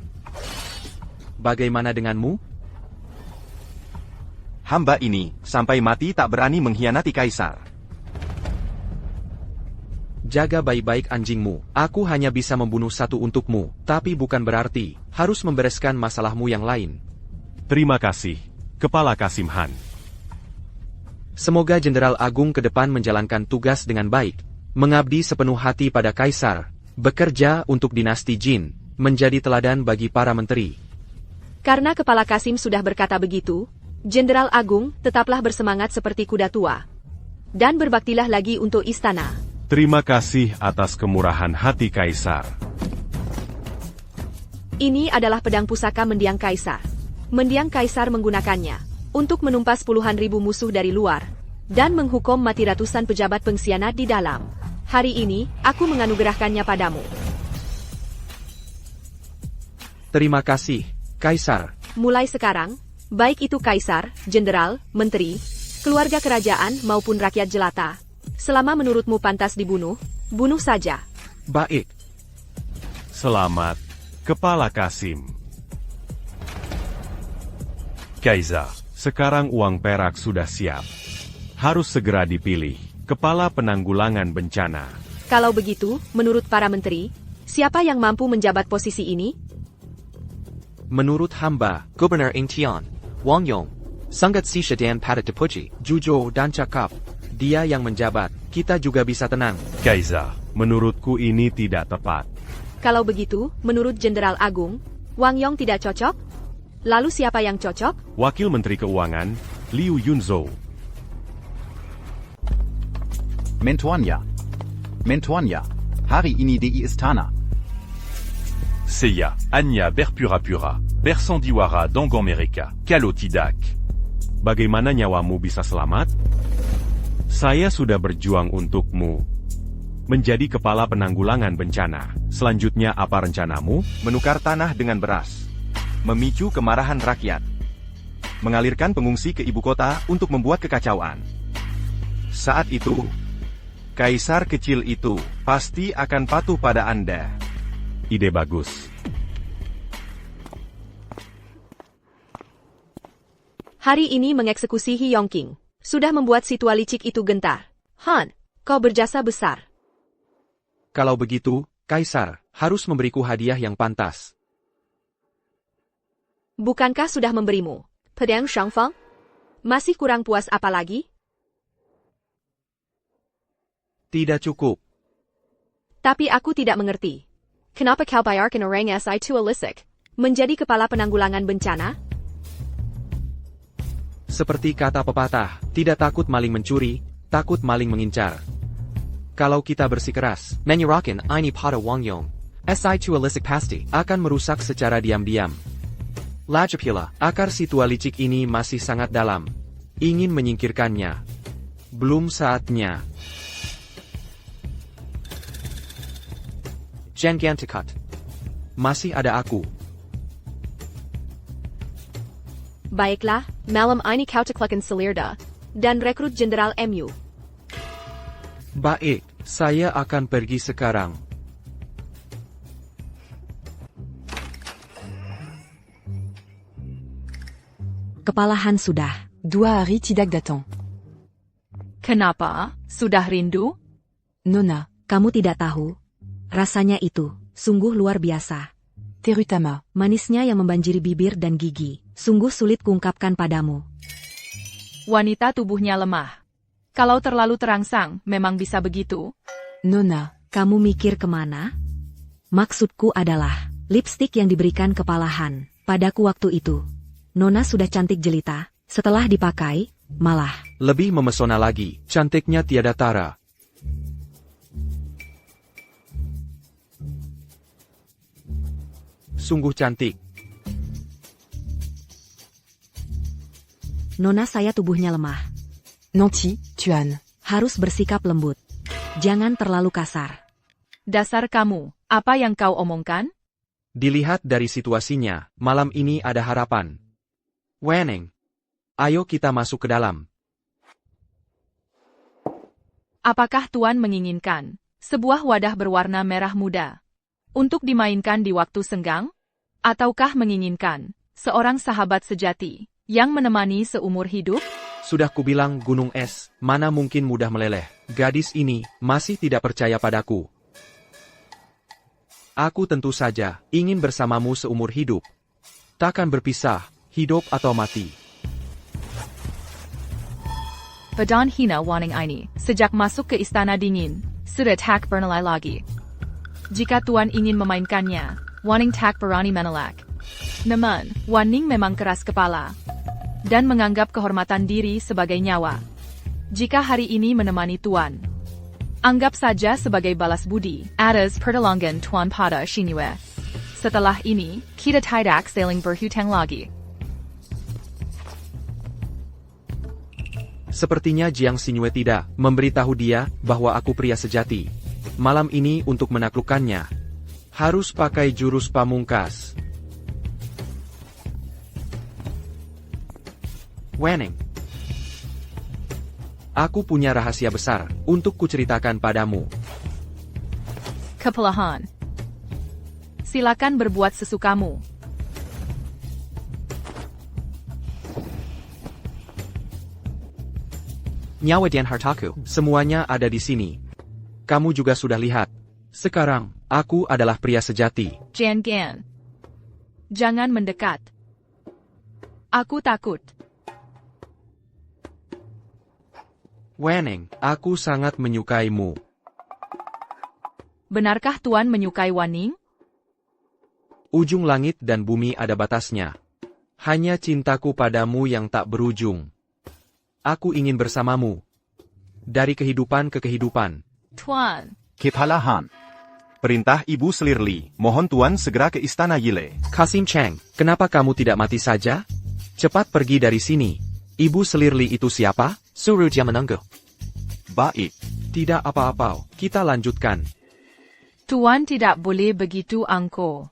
Bagaimana denganmu? Hamba ini, sampai mati tak berani mengkhianati Kaisar. Jaga baik-baik anjingmu. Aku hanya bisa membunuh satu untukmu, tapi bukan berarti harus membereskan masalahmu yang lain. Terima kasih, Kepala Kasim Han. Semoga Jenderal Agung ke depan menjalankan tugas dengan baik, mengabdi sepenuh hati pada Kaisar, bekerja untuk dinasti Jin, menjadi teladan bagi para menteri. Karena Kepala Kasim sudah berkata begitu, Jenderal Agung tetaplah bersemangat seperti kuda tua. Dan berbaktilah lagi untuk istana. Terima kasih atas kemurahan hati Kaisar. Ini adalah pedang pusaka mendiang Kaisar. Mendiang Kaisar menggunakannya untuk menumpas puluhan ribu musuh dari luar dan menghukum mati ratusan pejabat pengkhianat di dalam. Hari ini, aku menganugerahkannya padamu. Terima kasih, Kaisar. Mulai sekarang, baik itu Kaisar, Jenderal, Menteri, keluarga kerajaan maupun rakyat jelata, selama menurutmu pantas dibunuh, bunuh saja. Baik. Selamat, Kepala Qasim. Kaisar, sekarang uang perak sudah siap. Harus segera dipilih, Kepala Penanggulangan Bencana. Kalau begitu, menurut para menteri, siapa yang mampu menjabat posisi ini? Menurut hamba, Gubernur Ingtian, Wang Yong, Sangat Si Shedan Padat Depuji, jujur dan cakap. Dia yang menjabat, kita juga bisa tenang. Kaisar, menurutku ini tidak tepat. Kalau begitu, menurut Jenderal Agung, Wang Yong tidak cocok? Lalu siapa yang cocok? Wakil Menteri Keuangan, Liu Yunzhou. Mentornya. Hari ini di Istana. Seiya, Anya Berpura-Pura, Bersandiwara Dongon Mereka, Kalo Tidak. Bagaimana nyawamu bisa selamat? Saya sudah berjuang untukmu. Menjadi Kepala Penanggulangan Bencana. Selanjutnya apa rencanamu? Menukar tanah dengan beras. Memicu kemarahan rakyat. Mengalirkan pengungsi ke ibu kota untuk membuat kekacauan. Saat itu, Kaisar kecil itu pasti akan patuh pada Anda. Ide bagus. Hari ini mengeksekusi He Yongqing. Sudah membuat si tua licik itu gentar. Han, kau berjasa besar. Kalau begitu, Kaisar harus memberiku hadiah yang pantas. Bukankah sudah memberimu pedang Shangfang? Masih kurang puas apa lagi? Tidak cukup. Tapi aku tidak mengerti. Kenapa kau bayarkan orang SI2 Alisik menjadi Kepala Penanggulangan Bencana? Seperti kata pepatah, tidak takut maling mencuri, takut maling mengincar. Kalau kita bersikeras, menyerahkan ini pada Wang Yong, SI2 Alisik pasti akan merusak secara diam-diam. Lagipula, akar si tua licik ini masih sangat dalam. Ingin menyingkirkannya. Belum saatnya. Jangan tekat. Masih ada aku. Baiklah, malam ini kau teklakan Selirda dan rekrut Jenderal MU. Baik, saya akan pergi sekarang. Kepala Han sudah. 2 hari tidak datang. Kenapa? Sudah rindu? Nona, Kamu tidak tahu? Rasanya itu sungguh luar biasa. Terutama, Manisnya yang membanjiri bibir dan gigi. Sungguh sulit kuungkapkan padamu. Wanita tubuhnya lemah. Kalau terlalu terangsang, memang bisa begitu. Nona, Kamu mikir kemana? Maksudku adalah, lipstik yang diberikan Kepala Han padaku waktu itu. Nona sudah cantik jelita, setelah dipakai, malah Lebih memesona lagi, cantiknya tiada tara. Sungguh cantik. Nona saya tubuhnya lemah. Nanti, Tuan. Harus bersikap lembut. Jangan terlalu kasar. Dasar kamu, apa yang kau omongkan? Dilihat dari situasinya, malam ini ada harapan. Weneng. Ayo kita masuk ke dalam. Apakah Tuan menginginkan sebuah wadah berwarna merah muda untuk dimainkan di waktu senggang? Ataukah menginginkan seorang sahabat sejati yang menemani seumur hidup? Sudah kubilang gunung es, mana mungkin mudah meleleh. Gadis ini masih tidak percaya padaku. Aku tentu saja ingin bersamamu seumur hidup. Takkan berpisah, hidup atau mati. Badan hina waning ini, sejak masuk ke istana dingin, sudah tak bernilai lagi. Jika Tuan ingin memainkannya, waning tak berani menolak. Namun, waning memang keras kepala, dan menganggap kehormatan diri sebagai nyawa. Jika hari ini menemani Tuan, anggap saja sebagai balas budi atas pertolongan Tuan pada Shinue. Setelah ini, kita tidak saling berhutang lagi. Sepertinya Jiang Xingyue tidak memberitahu dia bahwa aku pria sejati. Malam ini untuk menaklukkannya, harus pakai jurus pamungkas. Weneng. Aku punya rahasia besar untuk kuceritakan padamu. Kepelahan. Silakan berbuat sesukamu. Nyawa dan hartaku, semuanya ada di sini. Kamu juga sudah lihat. Sekarang, aku adalah pria sejati. Jian Gan. Jangan mendekat. Aku takut. Weneng, aku sangat menyukaimu. Benarkah Tuan menyukai Waning? Ujung langit dan bumi ada batasnya. Hanya cintaku padamu yang tak berujung. Aku ingin bersamamu. Dari kehidupan ke kehidupan. Tuan. Kepalahan. Perintah Ibu Selir Li, mohon Tuan segera ke Istana Yile. Kasim Cheng, kenapa kamu tidak mati saja? Cepat pergi dari sini. Ibu Selir Li itu siapa? Suruh dia menunggu. Baik. Tidak apa-apa, kita lanjutkan. Tuan tidak boleh begitu angkuh.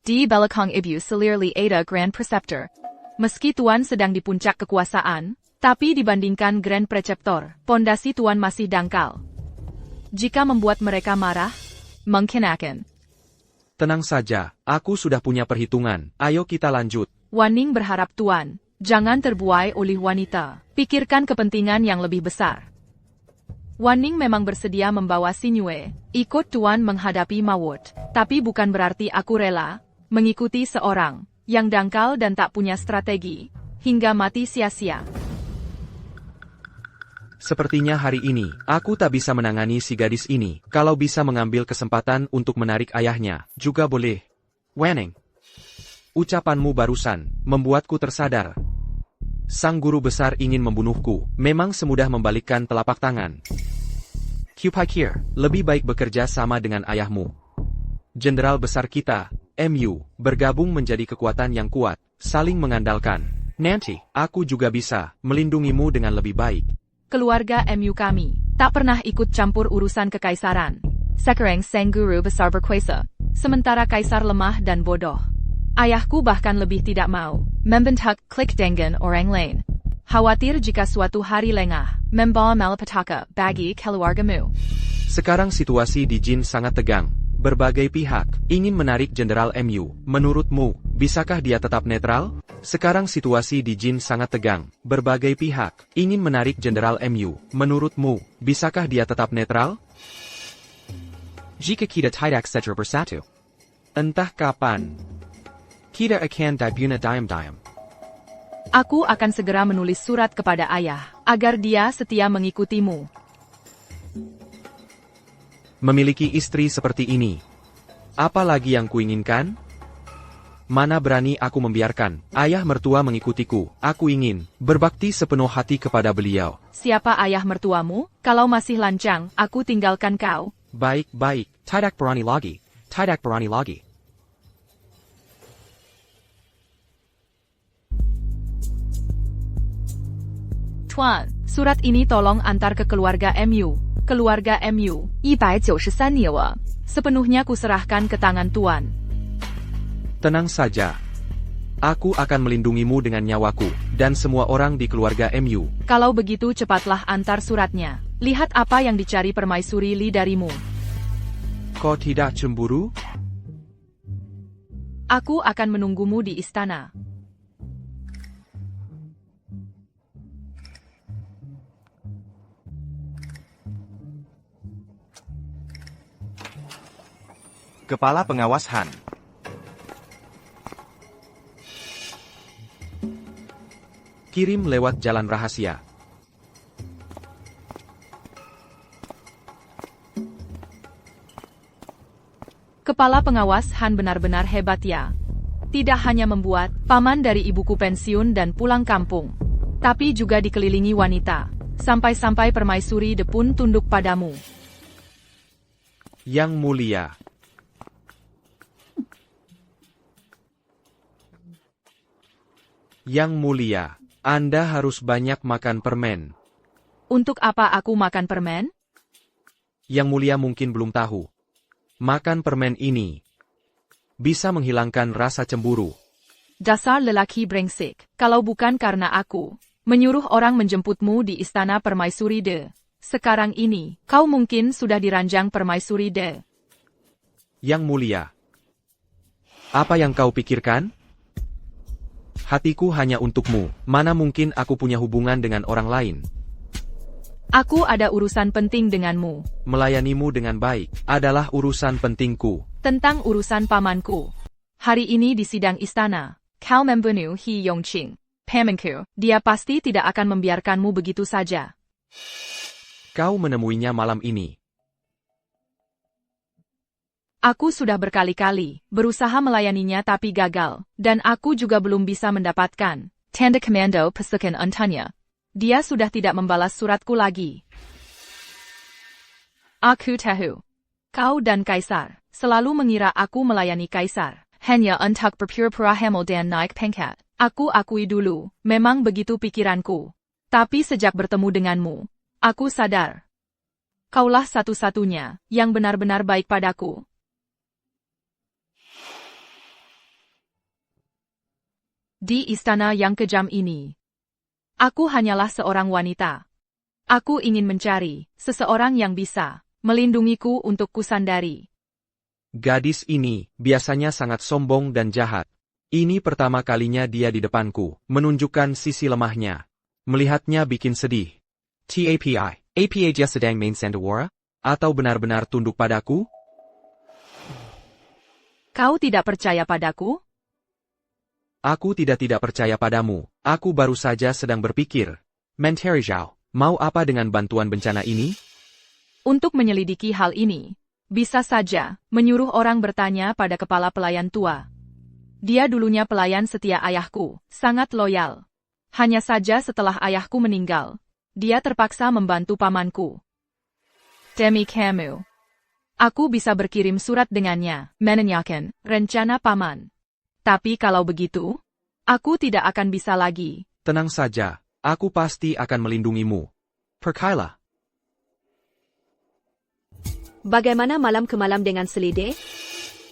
Di belakang Ibu Selir Li ada Grand Preceptor. Meski Tuan sedang di puncak kekuasaan, tapi dibandingkan Grand Preceptor, pondasi Tuan masih dangkal. Jika membuat mereka marah, mungkin akan. Tenang saja, aku sudah punya perhitungan. Ayo kita lanjut. Waning berharap Tuan, jangan terbuai oleh wanita. Pikirkan kepentingan yang lebih besar. Waning memang bersedia membawa Xingyue, ikut Tuan menghadapi maut. Tapi bukan berarti aku rela mengikuti seorang yang dangkal dan tak punya strategi, hingga mati sia-sia. Sepertinya hari ini, aku tak bisa menangani si gadis ini. Kalau bisa mengambil kesempatan untuk menarik ayahnya, juga boleh. Weneng. Ucapanmu barusan, membuatku tersadar. Sang guru besar ingin membunuhku, memang semudah membalikkan telapak tangan. Kupikir, lebih baik bekerja sama dengan ayahmu. Jenderal besar kita, MU, bergabung menjadi kekuatan yang kuat, saling mengandalkan. Nanti, aku juga bisa melindungimu dengan lebih baik. Keluarga MU kami tak pernah ikut campur urusan kekaisaran. Sekarang sang guru besar berkuasa, sementara kaisar lemah dan bodoh. Ayahku bahkan lebih tidak mau membentak klik dengan orang lain. Khawatir jika suatu hari lengah membawa malapetaka bagi keluargamu. Sekarang situasi di Jin sangat tegang. Berbagai pihak ingin menarik Jenderal MU. Menurutmu, bisakah dia tetap netral? Sekarang situasi di Jin sangat tegang. Berbagai pihak ingin menarik Jenderal MU. Menurutmu, bisakah dia tetap netral? Jika kita tidak segera bersatu, Entah kapan. kita akan dibuna diam-diam. Aku akan segera menulis surat kepada ayah, agar dia setia mengikutimu. Memiliki istri seperti ini. Apa lagi yang kuinginkan? Mana berani aku membiarkan ayah mertua mengikutiku. Aku ingin berbakti sepenuh hati kepada beliau. Siapa ayah mertuamu? Kalau masih lancang, aku tinggalkan kau. Baik-baik. Tidak berani lagi. Tidak berani lagi. Tuan, surat ini tolong antar ke keluarga MU. Keluarga MU, 193 nyawa. Sepenuhnya kuserahkan ke tangan Tuan. Tenang saja. Aku akan melindungimu dengan nyawaku, dan semua orang di keluarga MU. Kalau begitu cepatlah antar suratnya. Lihat apa yang dicari permaisuri Li darimu. Kau tidak cemburu? Aku akan menunggumu di istana. Kepala Pengawas Han. Kirim lewat jalan rahasia. Kepala pengawas Han benar-benar hebat ya. Tidak hanya membuat paman dari ibuku pensiun dan pulang kampung, tapi juga dikelilingi wanita. Sampai-sampai permaisuri De pun tunduk padamu. Yang mulia. Yang mulia. Anda harus banyak makan permen. Untuk apa aku makan permen? Yang Mulia mungkin belum tahu. Makan permen ini bisa menghilangkan rasa cemburu. Dasar lelaki brengsek. Kalau bukan karena aku menyuruh orang menjemputmu di istana Permaisuri De, sekarang ini kau mungkin sudah diranjang Permaisuri De. Yang Mulia, apa yang kau pikirkan? Hatiku hanya untukmu, mana mungkin aku punya hubungan dengan orang lain. Aku ada urusan penting denganmu. Melayanimu dengan baik adalah urusan pentingku. Tentang urusan pamanku. Hari ini di sidang istana, kau membunuh He Yongqing. Pamanku, dia pasti tidak akan membiarkanmu begitu saja. Kau menemuinya malam ini. Aku sudah berkali-kali berusaha melayaninya tapi gagal, dan aku juga belum bisa mendapatkan tanda komando pasukan Untanya. Dia sudah tidak membalas suratku lagi. Aku tahu. Kau dan Kaisar selalu mengira aku melayani Kaisar hanya untuk berpura-pura hamil dan naik pangkat. Aku akui dulu, memang begitu pikiranku. Tapi sejak bertemu denganmu, aku sadar. Kaulah satu-satunya yang benar-benar baik padaku. Di istana yang kejam ini, aku hanyalah seorang wanita. Aku ingin mencari seseorang yang bisa melindungiku untuk kusandari. Gadis ini biasanya sangat sombong dan jahat. Ini pertama kalinya dia di depanku, menunjukkan sisi lemahnya. Melihatnya bikin sedih. TAPI, APA dia sedang main Sandawara? Atau benar-benar tunduk padaku? Kau tidak percaya padaku? Aku tidak percaya padamu. Aku baru saja sedang berpikir. Menteri Zhao, mau apa dengan bantuan bencana ini? Untuk menyelidiki hal ini, bisa saja menyuruh orang bertanya pada kepala pelayan tua. Dia dulunya pelayan setia ayahku, sangat loyal. Hanya saja setelah ayahku meninggal, dia terpaksa membantu pamanku. Demi kamu, aku bisa berkirim surat dengannya, menanyakan rencana paman. Tapi kalau begitu, aku tidak akan bisa lagi. Tenang saja, aku pasti akan melindungimu. Percayalah. Bagaimana malam ke malam dengan Selide?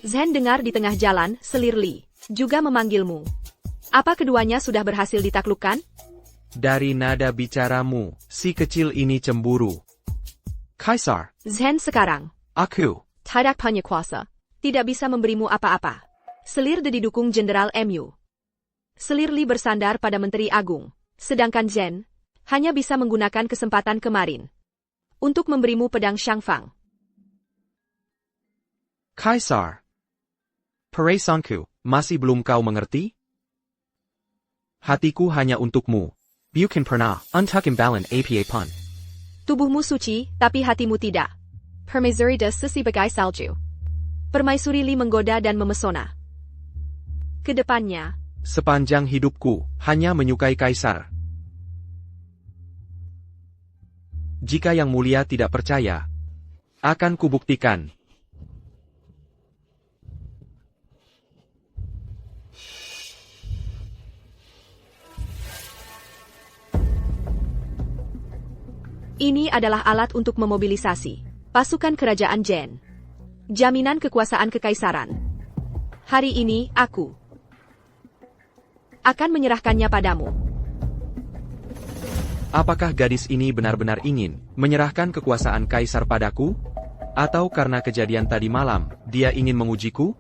Zhen dengar di tengah jalan, Selir Li juga memanggilmu. Apa keduanya sudah berhasil ditaklukkan? Dari nada bicaramu, si kecil ini cemburu. Kaisar. Zhen sekarang. Aku. Tidak punya kuasa. Tidak bisa memberimu apa-apa. Selir Li didukung Jenderal MU. Selir Li bersandar pada Menteri Agung. Sedangkan Zhen hanya bisa menggunakan kesempatan kemarin untuk memberimu pedang Shangfang. Kaisar. Perasaan masih belum kau mengerti? Hatiku hanya untukmu. Bukan pernah untuk imbalan APA pun. Tubuhmu suci, tapi hatimu tidak. Permaisuri de sesi bagai salju. Permaisuri Li menggoda dan memesona. Kedepannya, sepanjang hidupku hanya menyukai Kaisar. Jika Yang Mulia tidak percaya, akan kubuktikan. Ini adalah alat untuk memobilisasi pasukan kerajaan Zhen. Jaminan kekuasaan kekaisaran. Hari ini, aku akan menyerahkannya padamu. Apakah gadis ini benar-benar ingin menyerahkan kekuasaan Kaisar padaku? Atau karena kejadian tadi malam, dia ingin mengujiku?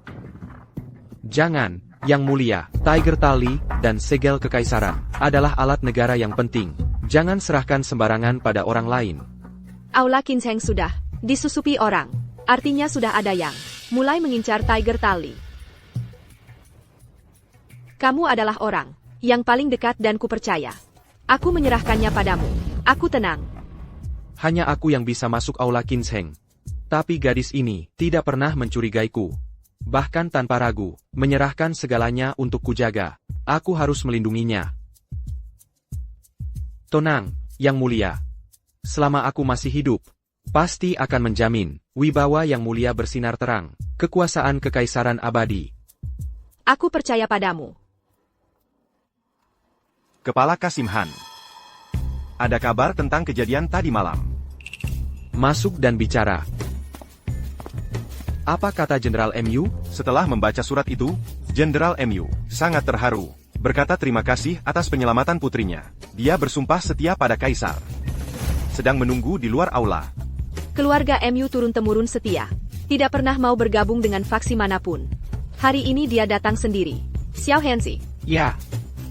Jangan, Yang Mulia, Tiger Tali, dan segel kekaisaran adalah alat negara yang penting. Jangan serahkan sembarangan pada orang lain. Aula Kinsheng sudah disusupi orang. Artinya sudah ada yang mulai mengincar Tiger Tali. Kamu adalah orang yang paling dekat dan kupercaya. Aku menyerahkannya padamu. Aku tenang. Hanya aku yang bisa masuk Aula Kinsheng. Tapi gadis ini tidak pernah mencurigaiku. Bahkan tanpa ragu, menyerahkan segalanya untuk kujaga. Aku harus melindunginya. Tenang, Yang Mulia. Selama aku masih hidup, pasti akan menjamin wibawa Yang Mulia bersinar terang, kekuasaan kekaisaran abadi. Aku percaya padamu. Kepala Kasim Han. Ada kabar tentang kejadian tadi malam. Masuk dan bicara. Apa kata Jenderal MU? Setelah membaca surat itu, Jenderal MU sangat terharu. Berkata terima kasih atas penyelamatan putrinya. Dia bersumpah setia pada Kaisar. Sedang menunggu di luar aula. Keluarga MU turun-temurun setia. Tidak pernah mau bergabung dengan faksi manapun. Hari ini dia datang sendiri. Xiao Hanzi. Ya.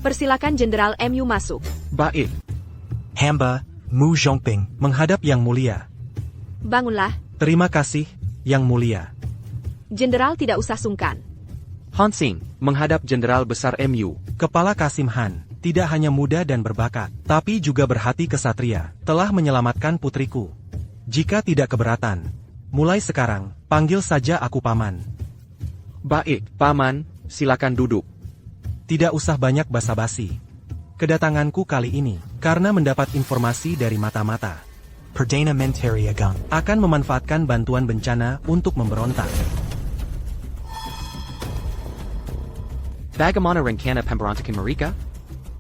Persilakan Jenderal MU masuk. Baik. Hamba, Mu Zhongping, Menghadap Yang Mulia. Bangunlah. Terima kasih, Yang Mulia. Jenderal tidak usah sungkan. Hansing, menghadap Jenderal Besar MU. Kepala Kasim Han, tidak hanya muda dan berbakat, tapi juga berhati kesatria, telah menyelamatkan putriku. Jika tidak keberatan, mulai sekarang, panggil saja aku Paman. Baik, Paman, silakan duduk. Tidak usah banyak basa-basi. Kedatanganku kali ini, karena mendapat informasi dari mata-mata. Perdana Menteri Agung Akan memanfaatkan bantuan bencana untuk memberontak. Bagaimana rencana pemberontakan mereka?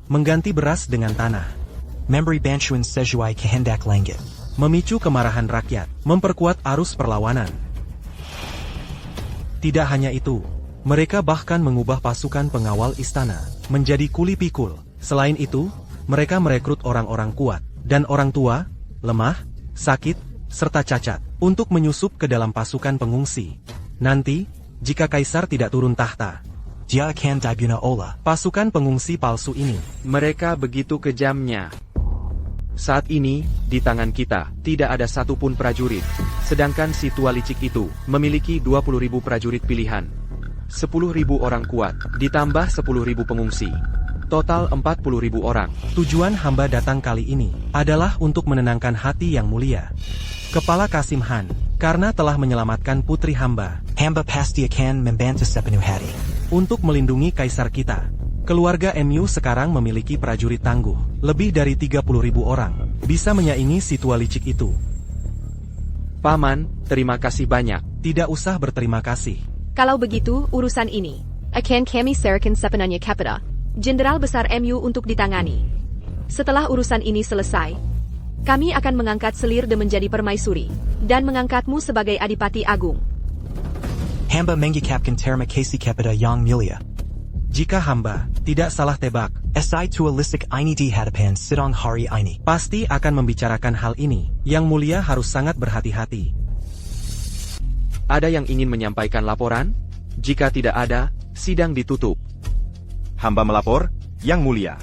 Mengganti beras dengan tanah. Memberi bantuan sesuai kehendak langit. Memicu kemarahan rakyat, memperkuat arus perlawanan. Tidak hanya itu, mereka bahkan mengubah pasukan pengawal istana menjadi kuli pikul. Selain itu, mereka merekrut orang-orang kuat dan orang tua, lemah, sakit, serta cacat untuk menyusup ke dalam pasukan pengungsi. Nanti, jika Kaisar tidak turun tahta, Dia akan dibuna oleh pasukan pengungsi palsu ini. Mereka begitu kejamnya. Saat ini, di tangan kita, tidak ada satupun prajurit. Sedangkan si tua licik itu, memiliki 20.000 prajurit pilihan. 10.000 orang kuat, ditambah 10.000 pengungsi. Total 40.000 orang. Tujuan hamba datang kali ini, adalah untuk menenangkan hati Yang Mulia. Kepala Kasim Han, karena telah menyelamatkan putri hamba. Hamba pasti akan membantu sepenuh hati. Untuk melindungi Kaisar kita. Keluarga MU sekarang memiliki prajurit tangguh, lebih dari 30.000 orang, bisa menyaingi si tua licik itu. Paman, terima kasih banyak. Tidak usah berterima kasih. Kalau begitu, urusan ini akan kami serahkan sepenuhnya kepada Jenderal Besar MU untuk ditangani. Setelah urusan ini selesai, kami akan mengangkat Selir menjadi permaisuri, dan mengangkatmu sebagai Adipati Agung. Hamba mengikapkan terima kasih kepada Yang Mulia. Jika hamba tidak salah tebak, Esai tua lisik ini di hadapan sidang hari ini. Pasti akan membicarakan hal ini. Yang Mulia harus sangat berhati-hati. Ada yang ingin menyampaikan laporan? Jika tidak ada, sidang ditutup. Hamba melapor, Yang Mulia.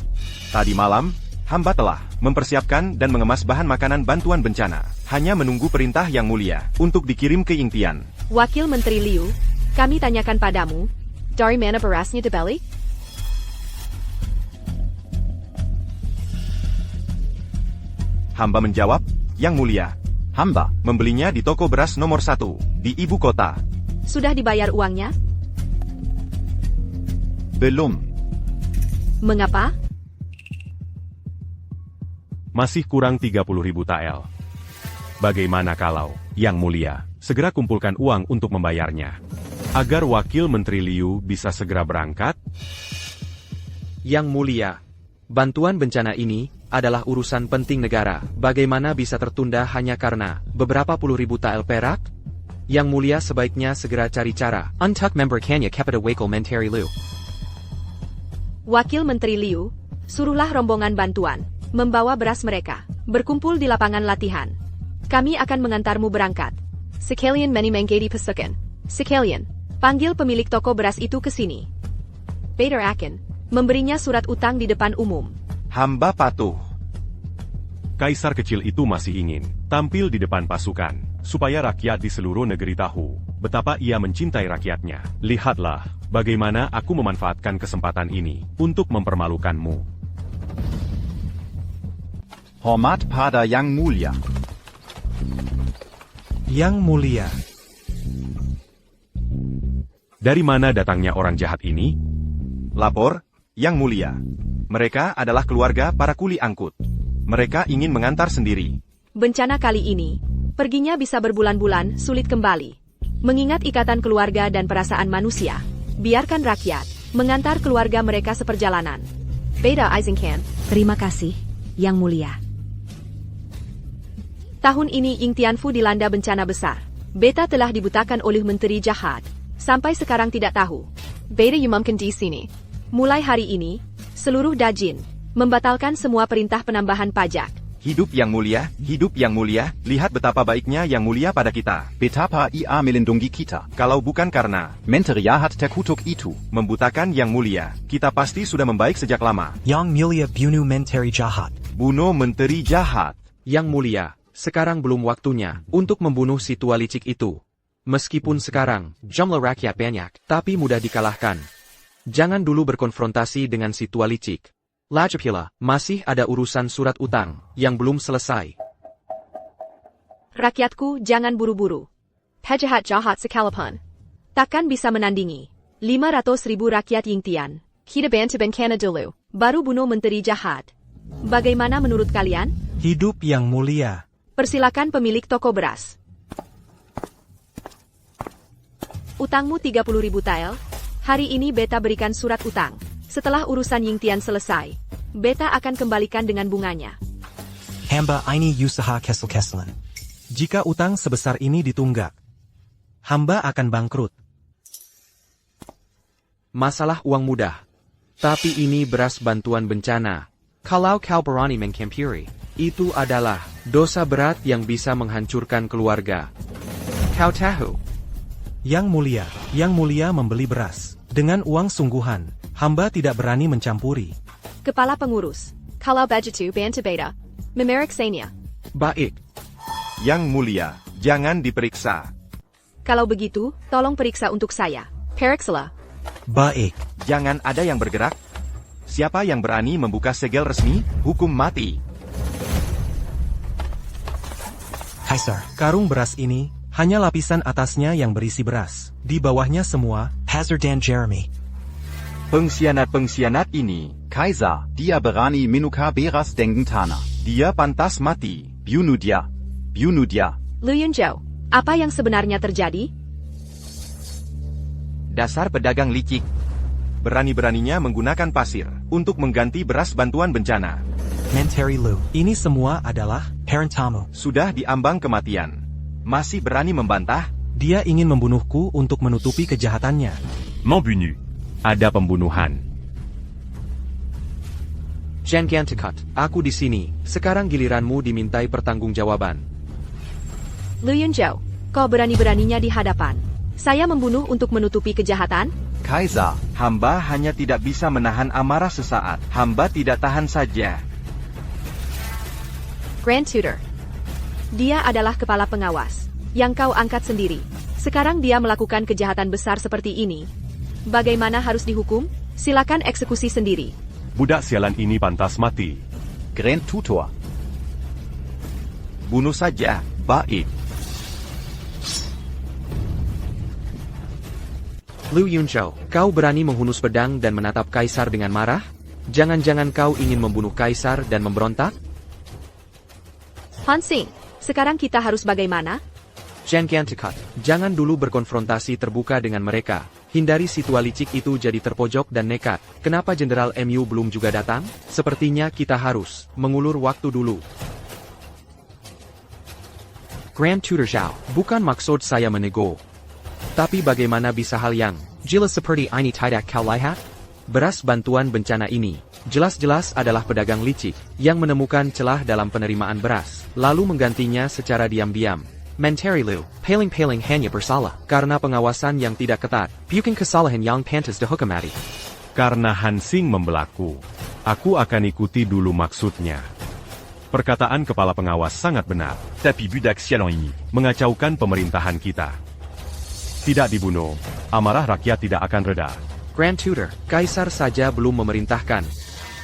Tadi malam, hamba telah mempersiapkan dan mengemas bahan makanan bantuan bencana. Hanya menunggu perintah Yang Mulia untuk dikirim ke Yingtian. Wakil Menteri Liu, kami tanyakan padamu, dari mana berasnya dibeli? Hamba menjawab, Yang Mulia. Hamba membelinya di toko beras nomor 1, di ibu kota. Sudah dibayar uangnya? Belum. Mengapa? Masih kurang 30.000 tael. Bagaimana kalau, Yang Mulia, segera kumpulkan uang untuk membayarnya? Agar Wakil Menteri Liu bisa segera berangkat? Yang Mulia, bantuan bencana ini adalah urusan penting negara. Bagaimana bisa tertunda hanya karena beberapa puluh ribu tael perak? Yang Mulia sebaiknya segera cari cara untuk memberikannya kepada Wakil Menteri Liu. Wakil Menteri Liu, suruhlah rombongan bantuan membawa beras mereka, berkumpul di lapangan latihan. Kami akan mengantarmu berangkat. Sekalian menimengkedi pasukan. Sekalian, panggil pemilik toko beras itu ke sini. Peter akan memberinya surat utang di depan umum. Hamba patuh. Kaisar kecil itu masih ingin tampil di depan pasukan, supaya rakyat di seluruh negeri tahu betapa ia mencintai rakyatnya. Lihatlah, bagaimana aku memanfaatkan kesempatan ini untuk mempermalukanmu. Hormat pada Yang Mulia. Yang Mulia. Dari mana datangnya orang jahat ini? Lapor, Yang Mulia. Mereka adalah keluarga para kuli angkut. Mereka ingin mengantar sendiri. Bencana kali ini, perginya bisa berbulan-bulan sulit kembali. Mengingat ikatan keluarga dan perasaan manusia, biarkan rakyat mengantar keluarga mereka seperjalanan. Beda Eisenkan, Terima kasih, Yang Mulia. Tahun ini Ying Tianfu dilanda bencana besar. Beta telah dibutakan oleh menteri jahat. Sampai sekarang tidak tahu. Beta umumkan di sini. Mulai hari ini, seluruh Dajin membatalkan semua perintah penambahan pajak. Hidup Yang Mulia, lihat betapa baiknya Yang Mulia pada kita. Betapa ia melindungi kita. Kalau bukan karena Menteri jahat terkutuk itu. membutakan Yang Mulia, kita pasti sudah membaik sejak lama. Yang Mulia bunuh menteri jahat. Bunuh menteri jahat. Yang Mulia, sekarang belum waktunya untuk membunuh si tua licik itu. Meskipun sekarang jumlah rakyat banyak, tapi mudah dikalahkan. Jangan dulu berkonfrontasi dengan si tua licik. Lagipula, masih ada urusan surat utang yang belum selesai. Rakyatku, jangan buru-buru. Pejahat jahat sekalipun takkan bisa menandingi 500.000 rakyat Yingtian. Kita bantu bencana dulu, baru bunuh menteri jahat. Bagaimana menurut kalian? Hidup Yang Mulia. Persilakan pemilik toko beras. Utangmu 30.000 tael. Hari ini beta berikan surat utang. Setelah urusan Yingtian selesai, beta akan kembalikan dengan bunganya. Hamba ini usaha kesel-keselan. Jika utang sebesar ini ditunggak, hamba akan bangkrut. Masalah uang mudah. Tapi ini beras bantuan bencana. Kalau kau berani menghampiri, itu adalah dosa berat yang bisa menghancurkan keluarga. Kau tahu? Yang Mulia membeli beras. Dengan uang sungguhan, hamba tidak berani mencampuri. Kepala pengurus, kalau begitu bantu beta memeriksanya. Baik. Yang Mulia, jangan diperiksa. Kalau begitu, tolong periksa untuk saya. Periksalah. Baik. Jangan ada yang bergerak. Siapa yang berani membuka segel resmi, hukum mati. Kaisar. Karung beras ini hanya lapisan atasnya yang berisi beras. Di bawahnya semua Hazard dan Jeremy. Pengkhianat ini, Kaiser, dia berani menukar beras dengan tanah. dia pantas mati. Bunuh dia. Lu Yunzhou, apa yang sebenarnya terjadi? Dasar pedagang licik. Berani-beraninya menggunakan pasir untuk mengganti beras bantuan bencana. Menteri Lu. ini semua adalah Parent tamu. Sudah diambang kematian. Masih berani membantah? dia ingin membunuhku untuk menutupi kejahatannya. Membunuh. Ada pembunuhan. Chen Gantekut, aku di sini. Sekarang giliranmu dimintai pertanggungjawaban. Lu Yunzhou, kau berani-beraninya di hadapan saya membunuh untuk menutupi kejahatan? Kaiser, Hamba hanya tidak bisa menahan amarah sesaat. Hamba tidak tahan saja. Grand Tutor. Dia adalah kepala pengawas yang kau angkat sendiri. Sekarang dia melakukan kejahatan besar seperti ini. Bagaimana harus dihukum? Silakan eksekusi sendiri. Budak sialan ini pantas mati. Grand Tutor. Bunuh saja. Baik. Lu Yunzhou, kau berani menghunus pedang dan menatap Kaisar dengan marah? Jangan-jangan kau ingin membunuh Kaisar dan memberontak? Han Xing, sekarang kita harus bagaimana? Chen Gantekut, jangan dulu berkonfrontasi terbuka dengan mereka. Hindari si tua licik itu jadi terpojok dan nekat. Kenapa Jenderal MU belum juga datang? Sepertinya kita harus mengulur waktu dulu. Grand Tutor Zhao, bukan maksud saya menego. Tapi bagaimana bisa hal yang jelas seperti ini tidak kau lihat? Beras bantuan bencana ini jelas-jelas adalah pedagang licik yang menemukan celah dalam penerimaan beras, lalu menggantinya secara diam-diam. Menteri Lu, paling-paling hanya bersalah karena pengawasan yang tidak ketat. Bukan kesalahan yang pantas dihukum mati. Karena Han Xing membelaku. Aku akan ikuti dulu maksudnya. Perkataan kepala pengawas sangat benar. Tapi budak sialan ini. Mengacaukan pemerintahan kita. Tidak dibunuh, amarah rakyat tidak akan reda. Grand Tutor, Kaisar saja belum memerintahkan.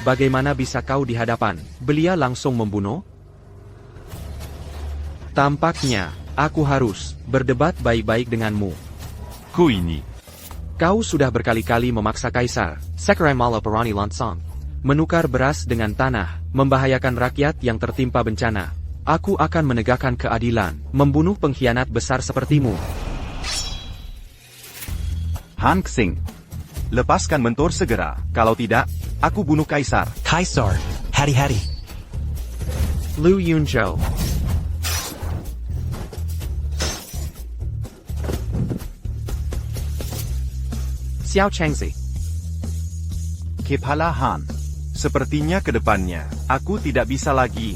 Bagaimana bisa kau di hadapan? Beliau langsung membunuh? Tampaknya, aku harus berdebat baik-baik denganmu. Ku ini. Kau sudah berkali-kali memaksa Kaisar, Sekerai Mala Perani Lansang, menukar beras dengan tanah, membahayakan rakyat yang tertimpa bencana. Aku akan menegakkan keadilan, membunuh pengkhianat besar sepertimu. Han Xing. Lepaskan mentor segera. Kalau tidak, aku bunuh Kaisar. Kaisar. Hati-hati. Lu Yunzhou. Xiao Changzi. Kepala Han. Sepertinya ke depannya, aku tidak bisa lagi.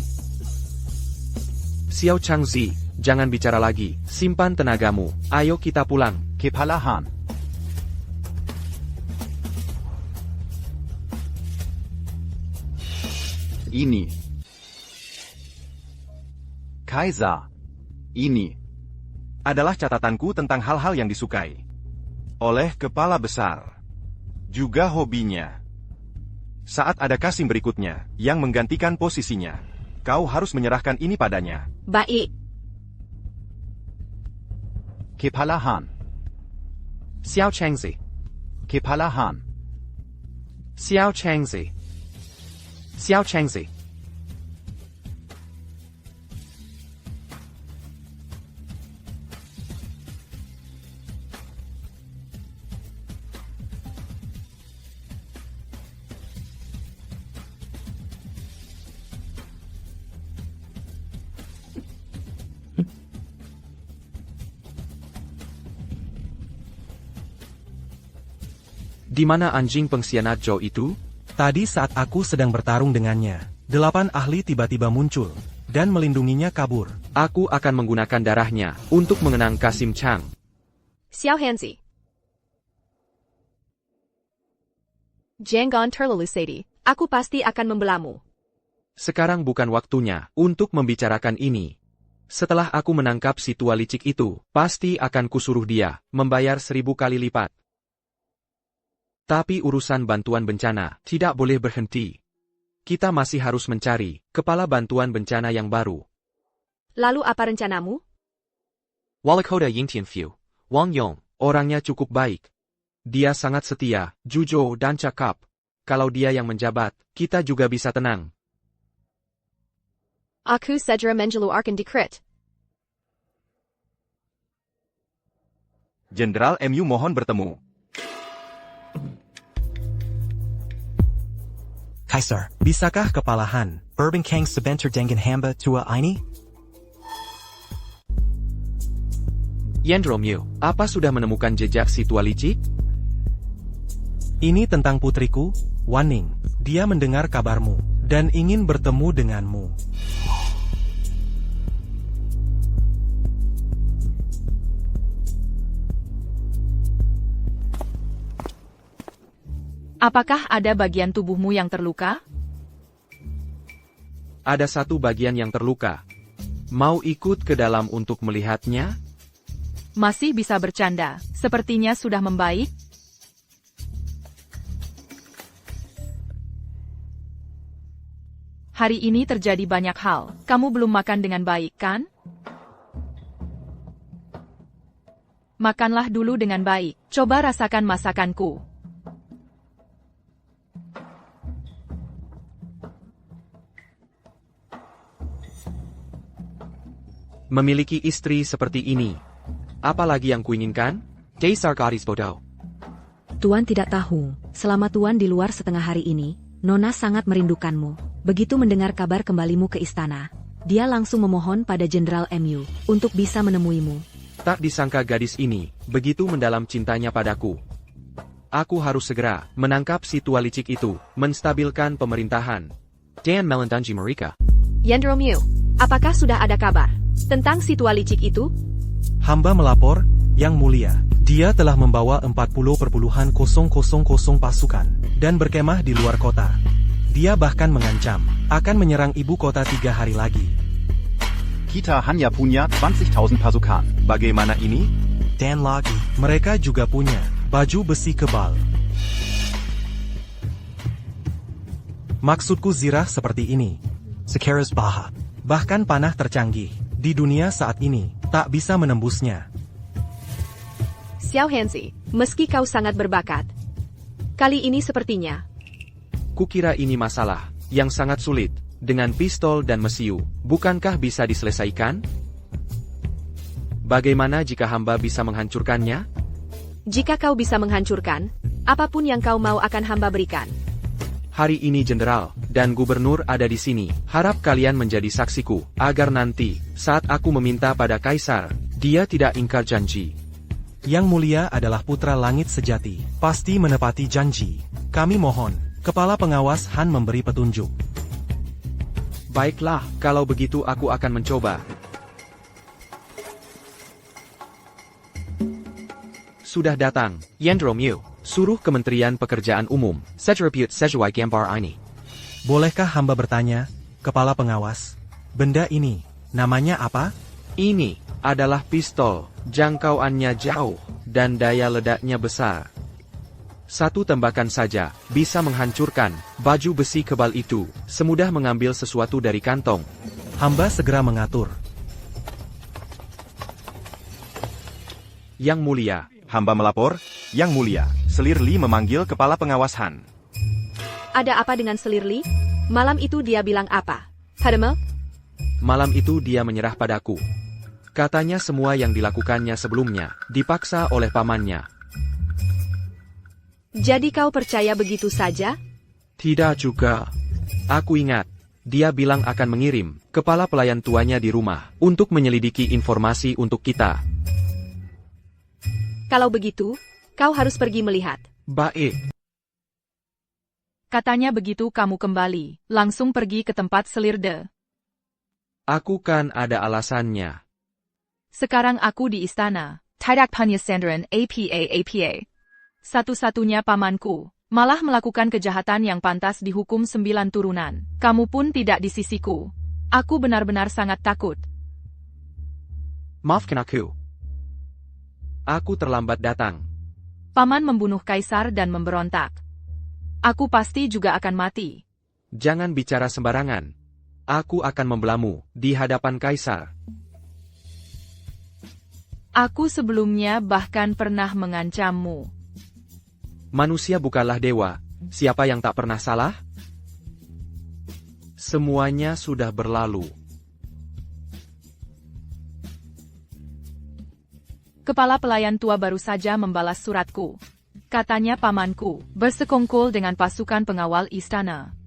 Xiao Changzi, jangan bicara lagi, simpan tenagamu, ayo kita pulang. Kepala Han. Ini. Kaisar. Ini adalah catatanku tentang hal-hal yang disukai oleh kepala besar. Juga hobinya. Saat ada Kasim berikutnya, yang menggantikan posisinya, kau harus menyerahkan ini padanya. Baik. Kepala Han. Xiao Changzi. Kepala Han. Xiao Changzi. Xiao Changzi. Di mana anjing pengkhianat Zhou itu? Tadi saat aku sedang bertarung dengannya, 8 ahli tiba-tiba muncul, dan melindunginya kabur. Aku akan menggunakan darahnya, untuk mengenang Kasim Chang. Xiao Hanzi. Jangan terlalu sedih, aku pasti akan membelamu. Sekarang bukan waktunya, untuk membicarakan ini. Setelah aku menangkap si tua licik itu, pasti akan kusuruh dia, membayar 1000 kali lipat. Tapi urusan bantuan bencana tidak boleh berhenti. Kita masih harus mencari kepala bantuan bencana yang baru. Lalu apa rencanamu? Walakoda Yingtianfiu, Wang Yong, orangnya cukup baik. Dia sangat setia, jujur dan cakap. Kalau dia yang menjabat, kita juga bisa tenang. Aku segera mengeluarkan dekret. Jenderal MU mohon bertemu. Kaisar, bisakah kepala Han Kang sebentar dengan hamba tua ini? Yandro Mu, apa sudah menemukan jejak si tua licik? Ini tentang putriku, Waning. Dia mendengar kabarmu, dan ingin bertemu denganmu. Apakah ada bagian tubuhmu yang terluka? Ada satu bagian yang terluka. Mau ikut ke dalam untuk melihatnya? Masih bisa bercanda, sepertinya sudah membaik. Hari ini terjadi banyak hal, kamu belum makan dengan baik, kan? Makanlah dulu dengan baik, coba rasakan masakanku. Memiliki istri seperti ini. Apalagi yang kuinginkan? Kaisar gadis bodoh. Tuan tidak tahu, selama Tuan di luar setengah hari ini, Nona sangat merindukanmu. Begitu mendengar kabar kembalimu ke istana, dia langsung memohon pada Jenderal MU untuk bisa menemuimu. Tak disangka gadis ini begitu mendalam cintanya padaku. Aku harus segera menangkap si tua licik itu, menstabilkan pemerintahan. Dan melendangi mereka. Yandro Mu, apakah sudah ada kabar tentang si tua licik itu? Hamba melapor, Yang Mulia. Dia telah membawa 40,000 pasukan, dan berkemah di luar kota. Dia bahkan mengancam, akan menyerang ibu kota 3 hari lagi. Kita hanya punya 20.000 pasukan. Bagaimana ini? Dan lagi. Mereka juga punya baju besi kebal. Maksudku zirah seperti ini. Sekeras baha. Bahkan panah tercanggih di dunia saat ini tak bisa menembusnya. Xiao Hanzi, meski kau sangat berbakat, kali ini sepertinya. Kukira ini masalah yang sangat sulit. Dengan pistol dan mesiu, bukankah bisa diselesaikan? Bagaimana jika hamba bisa menghancurkannya? Jika kau bisa menghancurkan, apapun yang kau mau akan hamba berikan. Hari ini Jenderal, dan gubernur ada di sini. Harap kalian menjadi saksiku, agar nanti, saat aku meminta pada Kaisar, dia tidak ingkar janji. Yang mulia adalah putra langit sejati, pasti menepati janji. Kami mohon, kepala pengawas Han memberi petunjuk. Baiklah, kalau begitu aku akan mencoba. Sudah datang, Yendro Mew, suruh Kementerian Pekerjaan Umum, Sejreput Sejuai Gambar ini. Bolehkah hamba bertanya, kepala pengawas? Benda ini, namanya apa? Ini adalah pistol, jangkauannya jauh, dan daya ledaknya besar. Satu tembakan saja, bisa menghancurkan baju besi kebal itu, semudah mengambil sesuatu dari kantong. Hamba segera mengatur. Yang mulia. Hamba melapor, Yang mulia, Selir Li memanggil kepala pengawas Han. Ada apa dengan Selir Li? Malam itu dia bilang apa? Padahal? Malam itu dia menyerah padaku. Katanya semua yang dilakukannya sebelumnya, dipaksa oleh pamannya. Jadi kau percaya begitu saja? Tidak juga. Aku ingat, dia bilang akan mengirim kepala pelayan tuanya di rumah untuk menyelidiki informasi untuk kita. Kalau begitu, kau harus pergi melihat. Baik. Katanya begitu kamu kembali, langsung pergi ke tempat Selir De. Aku kan ada alasannya. Sekarang aku di istana. Tidak Penyesandaran APA. Satu-satunya pamanku, malah melakukan kejahatan yang pantas dihukum 9 turunan. Kamu pun tidak di sisiku. Aku benar-benar sangat takut. Maafkan aku. Aku terlambat datang. Paman membunuh kaisar dan memberontak. Aku pasti juga akan mati. Jangan bicara sembarangan. Aku akan membelamu di hadapan kaisar. Aku sebelumnya bahkan pernah mengancammu. Manusia bukanlah dewa. Siapa yang tak pernah salah? Semuanya sudah berlalu. Kepala pelayan tua baru saja membalas suratku. Katanya pamanku bersekongkol dengan pasukan pengawal istana.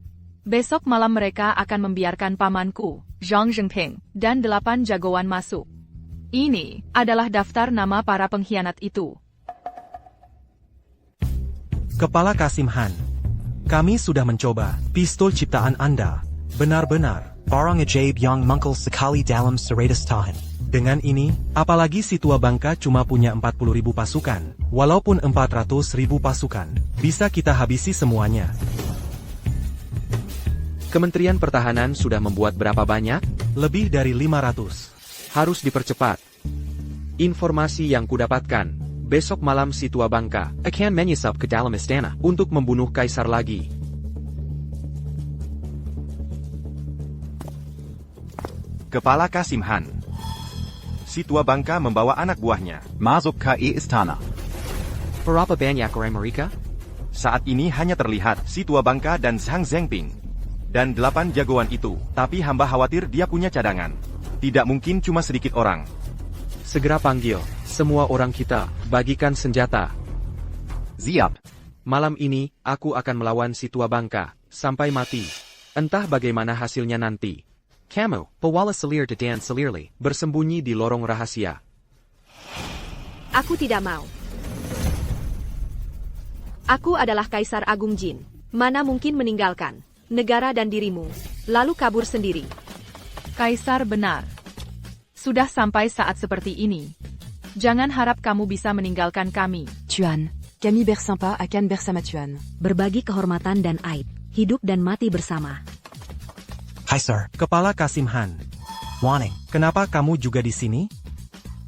Besok malam mereka akan membiarkan pamanku, Zhang Zhengping, dan 8 jagoan masuk. Ini adalah daftar nama para pengkhianat itu. Kepala Kasim Han, kami sudah mencoba pistol ciptaan Anda. Benar-benar. Barang ajaib yang mungkal sekali dalam 100 tahun. Dengan ini, apalagi si tua bangka cuma punya 40.000 pasukan, walaupun 400.000 pasukan, bisa kita habisi semuanya. Kementerian Pertahanan sudah membuat berapa banyak? Lebih dari 500. Harus dipercepat. Informasi yang kudapatkan, besok malam si tua bangka akan menyesap ke dalam istana untuk membunuh kaisar lagi. Kepala Kasim Han. Si tua bangka membawa anak buahnya. Masuk ke istana. Berapa banyak orang mereka? Saat ini hanya terlihat si tua bangka dan Zhang Zhengping. Dan 8 jagoan itu, tapi hamba khawatir dia punya cadangan. Tidak mungkin cuma sedikit orang. Segera panggil semua orang kita, bagikan senjata. Siap. Malam ini, aku akan melawan si tua bangka, sampai mati. Entah bagaimana hasilnya nanti. Kamu, pewala Selir dan Selir Li, bersembunyi di lorong rahasia. Aku tidak mau. Aku adalah Kaisar Agung Jin. Mana mungkin meninggalkan negara dan dirimu, lalu kabur sendiri. Kaisar benar. Sudah sampai saat seperti ini. Jangan harap kamu bisa meninggalkan kami. Tuan, Camille Bersimpa akan bersama Tuan. Berbagi kehormatan dan aib, hidup dan mati bersama. Kaisar. Kepala Kasim Han, Warning. kenapa kamu juga di sini?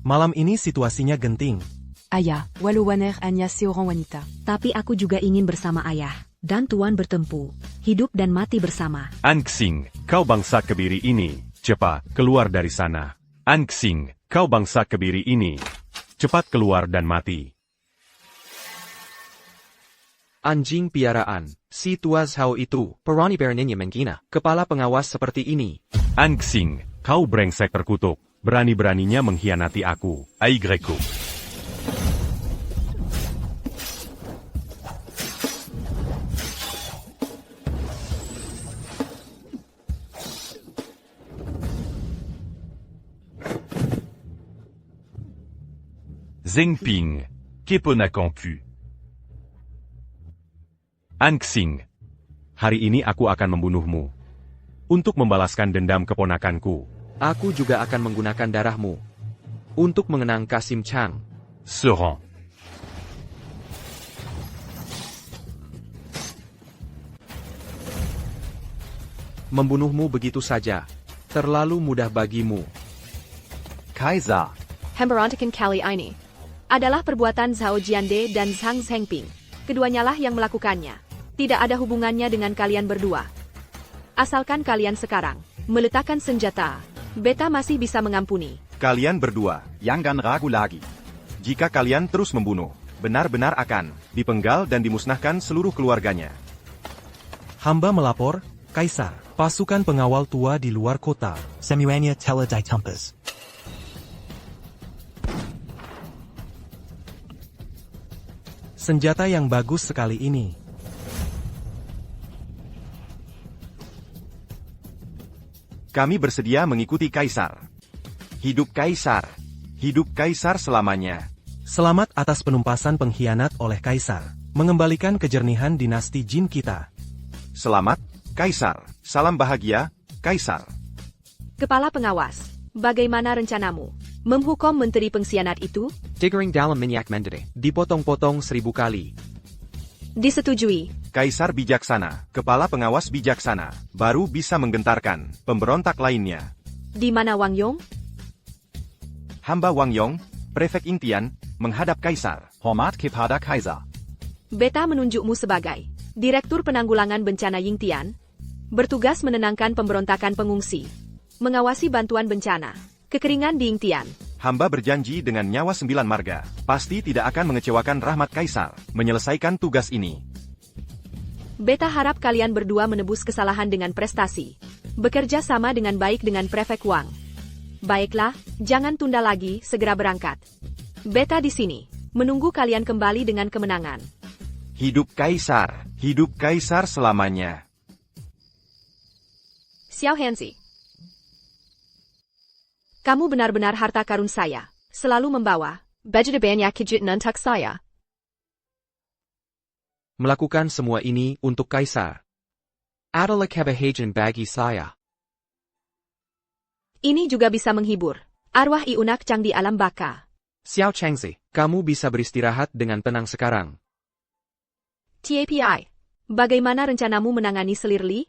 Malam ini situasinya genting. Ayah, walau waner hanya seorang wanita. Tapi aku juga ingin bersama ayah dan tuan bertempur, hidup dan mati bersama. Anxing, kau bangsa kebiri ini, cepat keluar dari sana. Anxing, kau bangsa kebiri ini, cepat keluar dan mati. Anjing piaraan, si tua Zhao itu, perani beraninya menghina kepala pengawas seperti ini. Anxing, kau brengsek terkutuk, berani-beraninya mengkhianati aku, Aigreku. Zhengping, keponakanku. Anxing, Hari ini aku akan membunuhmu. Untuk membalaskan dendam keponakanku. Aku juga akan menggunakan darahmu. Untuk mengenang Kasim Chang. Seran. Membunuhmu begitu saja. Terlalu mudah bagimu. Kaiser. Hemberontakan kali ini adalah perbuatan Zhao Jiande dan Zhang Zhengping. Keduanya lah yang melakukannya. Tidak ada hubungannya dengan kalian berdua. Asalkan kalian sekarang meletakkan senjata, Beta masih bisa mengampuni. Kalian berdua, Jangan ragu lagi. jika kalian terus membunuh, benar-benar akan dipenggal dan dimusnahkan seluruh keluarganya. Hamba melapor, Kaisar, pasukan pengawal tua di luar kota. Semuanya telah ditumpas. Senjata yang bagus sekali ini. Kami bersedia mengikuti Kaisar. Hidup Kaisar. Hidup Kaisar selamanya. Selamat atas penumpasan pengkhianat oleh Kaisar. Mengembalikan kejernihan dinasti Jin kita. Selamat, Kaisar. Salam bahagia, Kaisar. Kepala pengawas, bagaimana rencanamu? Menghukum menteri pengkhianat itu? Digering dalam minyak mendere. Dipotong-potong 1000 kali. Disetujui. Kaisar bijaksana, kepala pengawas bijaksana, baru bisa menggentarkan pemberontak lainnya. Di mana Wang Yong? Hamba Wang Yong, Prefek Intian, menghadap Kaisar. Hormat kepada Kaiser. Beta menunjukmu sebagai Direktur Penanggulangan Bencana Yingtian, bertugas menenangkan pemberontakan pengungsi, mengawasi bantuan bencana, kekeringan di Yingtian. Hamba berjanji dengan nyawa 9 marga, pasti tidak akan mengecewakan rahmat Kaisar, menyelesaikan tugas ini. Beta harap kalian berdua menebus kesalahan dengan prestasi. Bekerja sama dengan baik dengan Prefek Wang. Baiklah, jangan tunda lagi, segera berangkat. Beta di sini, menunggu kalian kembali dengan kemenangan. Hidup Kaisar selamanya. Xiao Hanzi. Kamu benar-benar harta karun saya, selalu membawa baju banyak kejutan untuk saya. Melakukan semua ini untuk Kaisar. Adalah kebahagiaan bagi saya. Ini juga bisa menghibur arwah Iunak Chang di alam baka. Xiao Changzi, kamu bisa beristirahat dengan tenang sekarang. TAPI, bagaimana rencanamu menangani selir Li?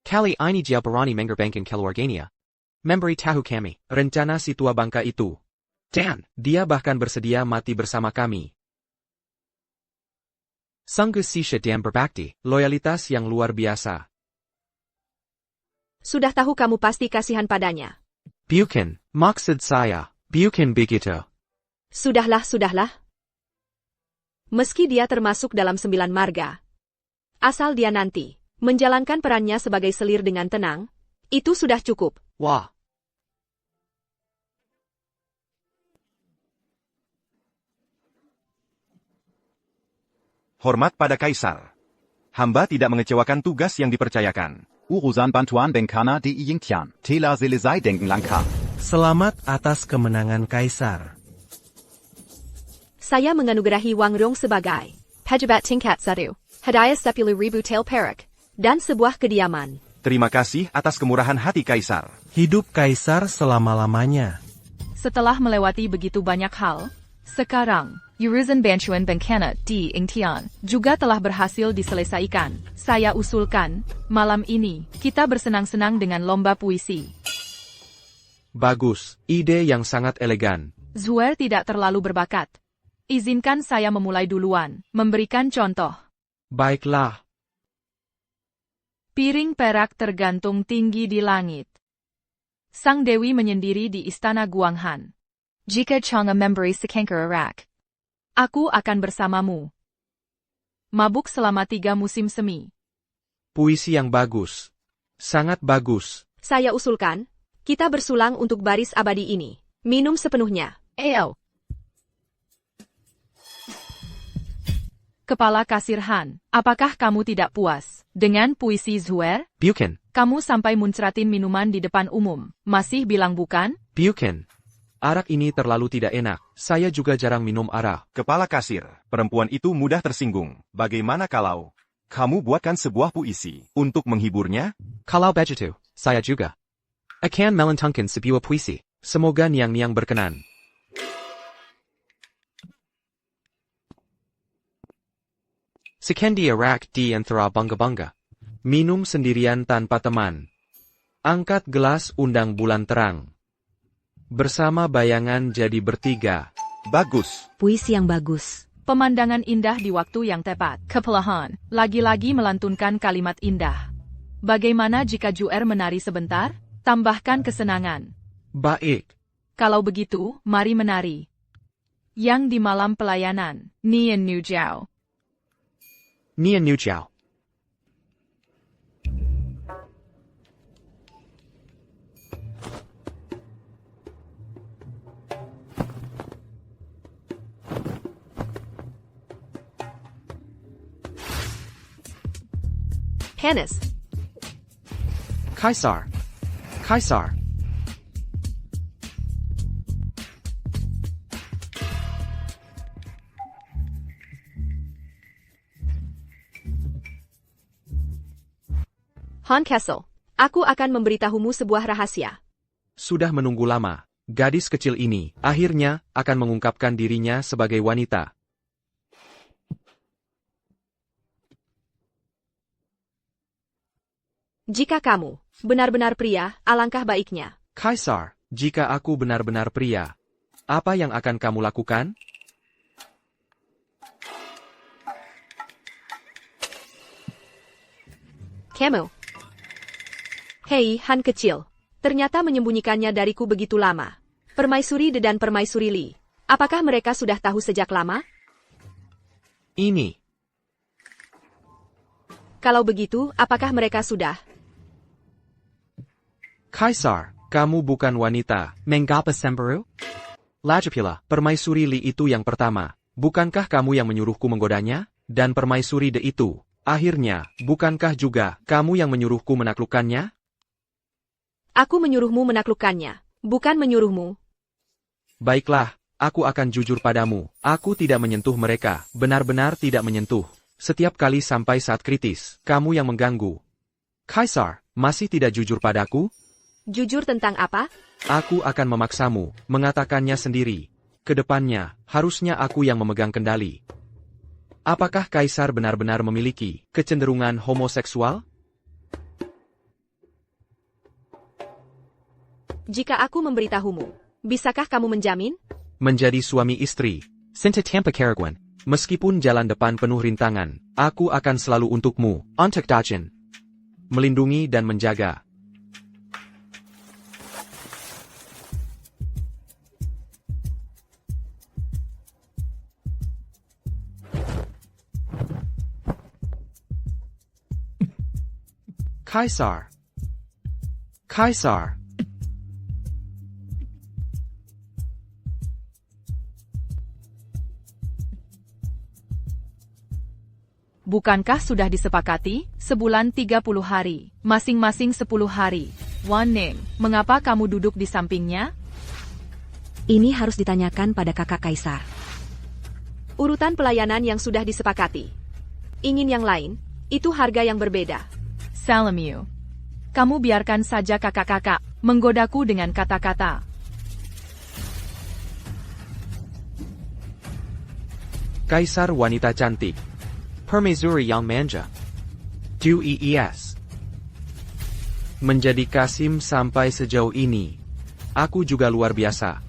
Kali ini dia berani menggerbangkan keluarganya. Memberi tahu kami, rencana si tua bangka itu. Dan, dia bahkan bersedia mati bersama kami. Sungguh sisya dan berbakti, loyalitas yang luar biasa. Sudah tahu kamu pasti kasihan padanya. Bukan, maksud saya, bukan begitu. Sudahlah. Meski dia termasuk dalam 9 marga. Asal dia nanti menjalankan perannya sebagai selir dengan tenang, itu sudah cukup. Wah. Hormat pada Kaisar. Hamba tidak mengecewakan tugas yang dipercayakan. Urusan bantuan bencana di Yingtian. Telah selesai dengan langkah. Selamat atas kemenangan Kaisar. Saya menganugerahi Wang Rong sebagai pejabat tingkat 1, hadiah 10.000 tael perak, dan sebuah kediaman. Terima kasih atas kemurahan hati Kaisar. Hidup Kaisar selama-lamanya. Setelah melewati begitu banyak hal, sekarang, urusan bantuan bencana di Yingtian juga telah berhasil diselesaikan. Saya usulkan, malam ini, kita bersenang-senang dengan lomba puisi. Bagus, ide yang sangat elegan. Zuer tidak terlalu berbakat. Izinkan saya memulai duluan, memberikan contoh. Baiklah. Piring perak tergantung tinggi di langit. Sang Dewi menyendiri di istana Guanghan. Jika Chang'e memberi sekengker erak, aku akan bersamamu. Mabuk selama 3 musim semi. Puisi yang bagus. Sangat bagus. Saya usulkan, kita bersulang untuk baris abadi ini. Minum sepenuhnya. Eo. Kepala Kasir Han, apakah kamu tidak puas dengan puisi Zuer? Bukan. Kamu sampai muncratin minuman di depan umum. Masih bilang bukan? Bukan. Arak ini terlalu tidak enak. Saya juga jarang minum arak. Kepala kasir, perempuan itu mudah tersinggung. Bagaimana kalau kamu buatkan sebuah puisi untuk menghiburnya? Kalau begitu, saya juga akan melantunkan sebuah puisi. Semoga Niang-Niang berkenan. Sekendi arak di antara bangga-bangga. Minum sendirian tanpa teman. Angkat gelas undang bulan terang. Bersama bayangan jadi bertiga. Bagus. Puisi yang bagus. Pemandangan indah di waktu yang tepat. Kepelahan, lagi-lagi melantunkan kalimat indah. Bagaimana jika Juer menari sebentar? Tambahkan kesenangan. Baik. Kalau begitu, mari menari. Yang di malam pelayanan, Nian Nu Jiao. Nian Nu Jiao. Hannes. Kaisar. Kaisar. Han Kessel. Aku akan memberitahumu sebuah rahasia. Sudah menunggu lama. Gadis kecil ini, akhirnya, akan mengungkapkan dirinya sebagai wanita. Jika kamu benar-benar pria, alangkah baiknya. Kaisar, jika aku benar-benar pria, apa yang akan kamu lakukan? Kamu. Hei, Han kecil. Ternyata menyembunyikannya dariku begitu lama. Permaisuri De dan Permaisuri Li. Apakah mereka sudah tahu sejak lama? Ini. Kalau begitu, apakah mereka sudah? Kaisar, kamu bukan wanita. Mengapa Semperu? Lajapila, Permaisuri Li itu yang pertama. Bukankah kamu yang menyuruhku menggodanya? Dan Permaisuri De itu, akhirnya, bukankah juga kamu yang menyuruhku menaklukkannya? Aku menyuruhmu menaklukkannya, bukan menyuruhmu. Baiklah, aku akan jujur padamu. Aku tidak menyentuh mereka, benar-benar tidak menyentuh. Setiap kali sampai saat kritis, kamu yang mengganggu. Kaisar, masih tidak jujur padaku? Jujur tentang apa? Aku akan memaksamu, mengatakannya sendiri. Kedepannya, harusnya aku yang memegang kendali. Apakah Kaisar benar-benar memiliki kecenderungan homoseksual? Jika aku memberitahumu, bisakah kamu menjamin? Menjadi suami istri. Sinta Tampa Karagwan. Meskipun jalan depan penuh rintangan, aku akan selalu untukmu, untuk Dajin. Melindungi dan menjaga. Kaisar. Kaisar. Bukankah sudah disepakati? Sebulan 30 hari, masing-masing 10 hari. Wan Ning, mengapa kamu duduk di sampingnya? Ini harus ditanyakan pada kakak Kaisar. Urutan pelayanan yang sudah disepakati. Ingin yang lain, itu harga yang berbeda. Salamiu. Kamu biarkan saja kakak-kakak menggodaku dengan kata-kata. Kaisar wanita cantik. Permaisuri yang manja. Dues. Menjadi Kasim sampai sejauh ini. Aku juga luar biasa.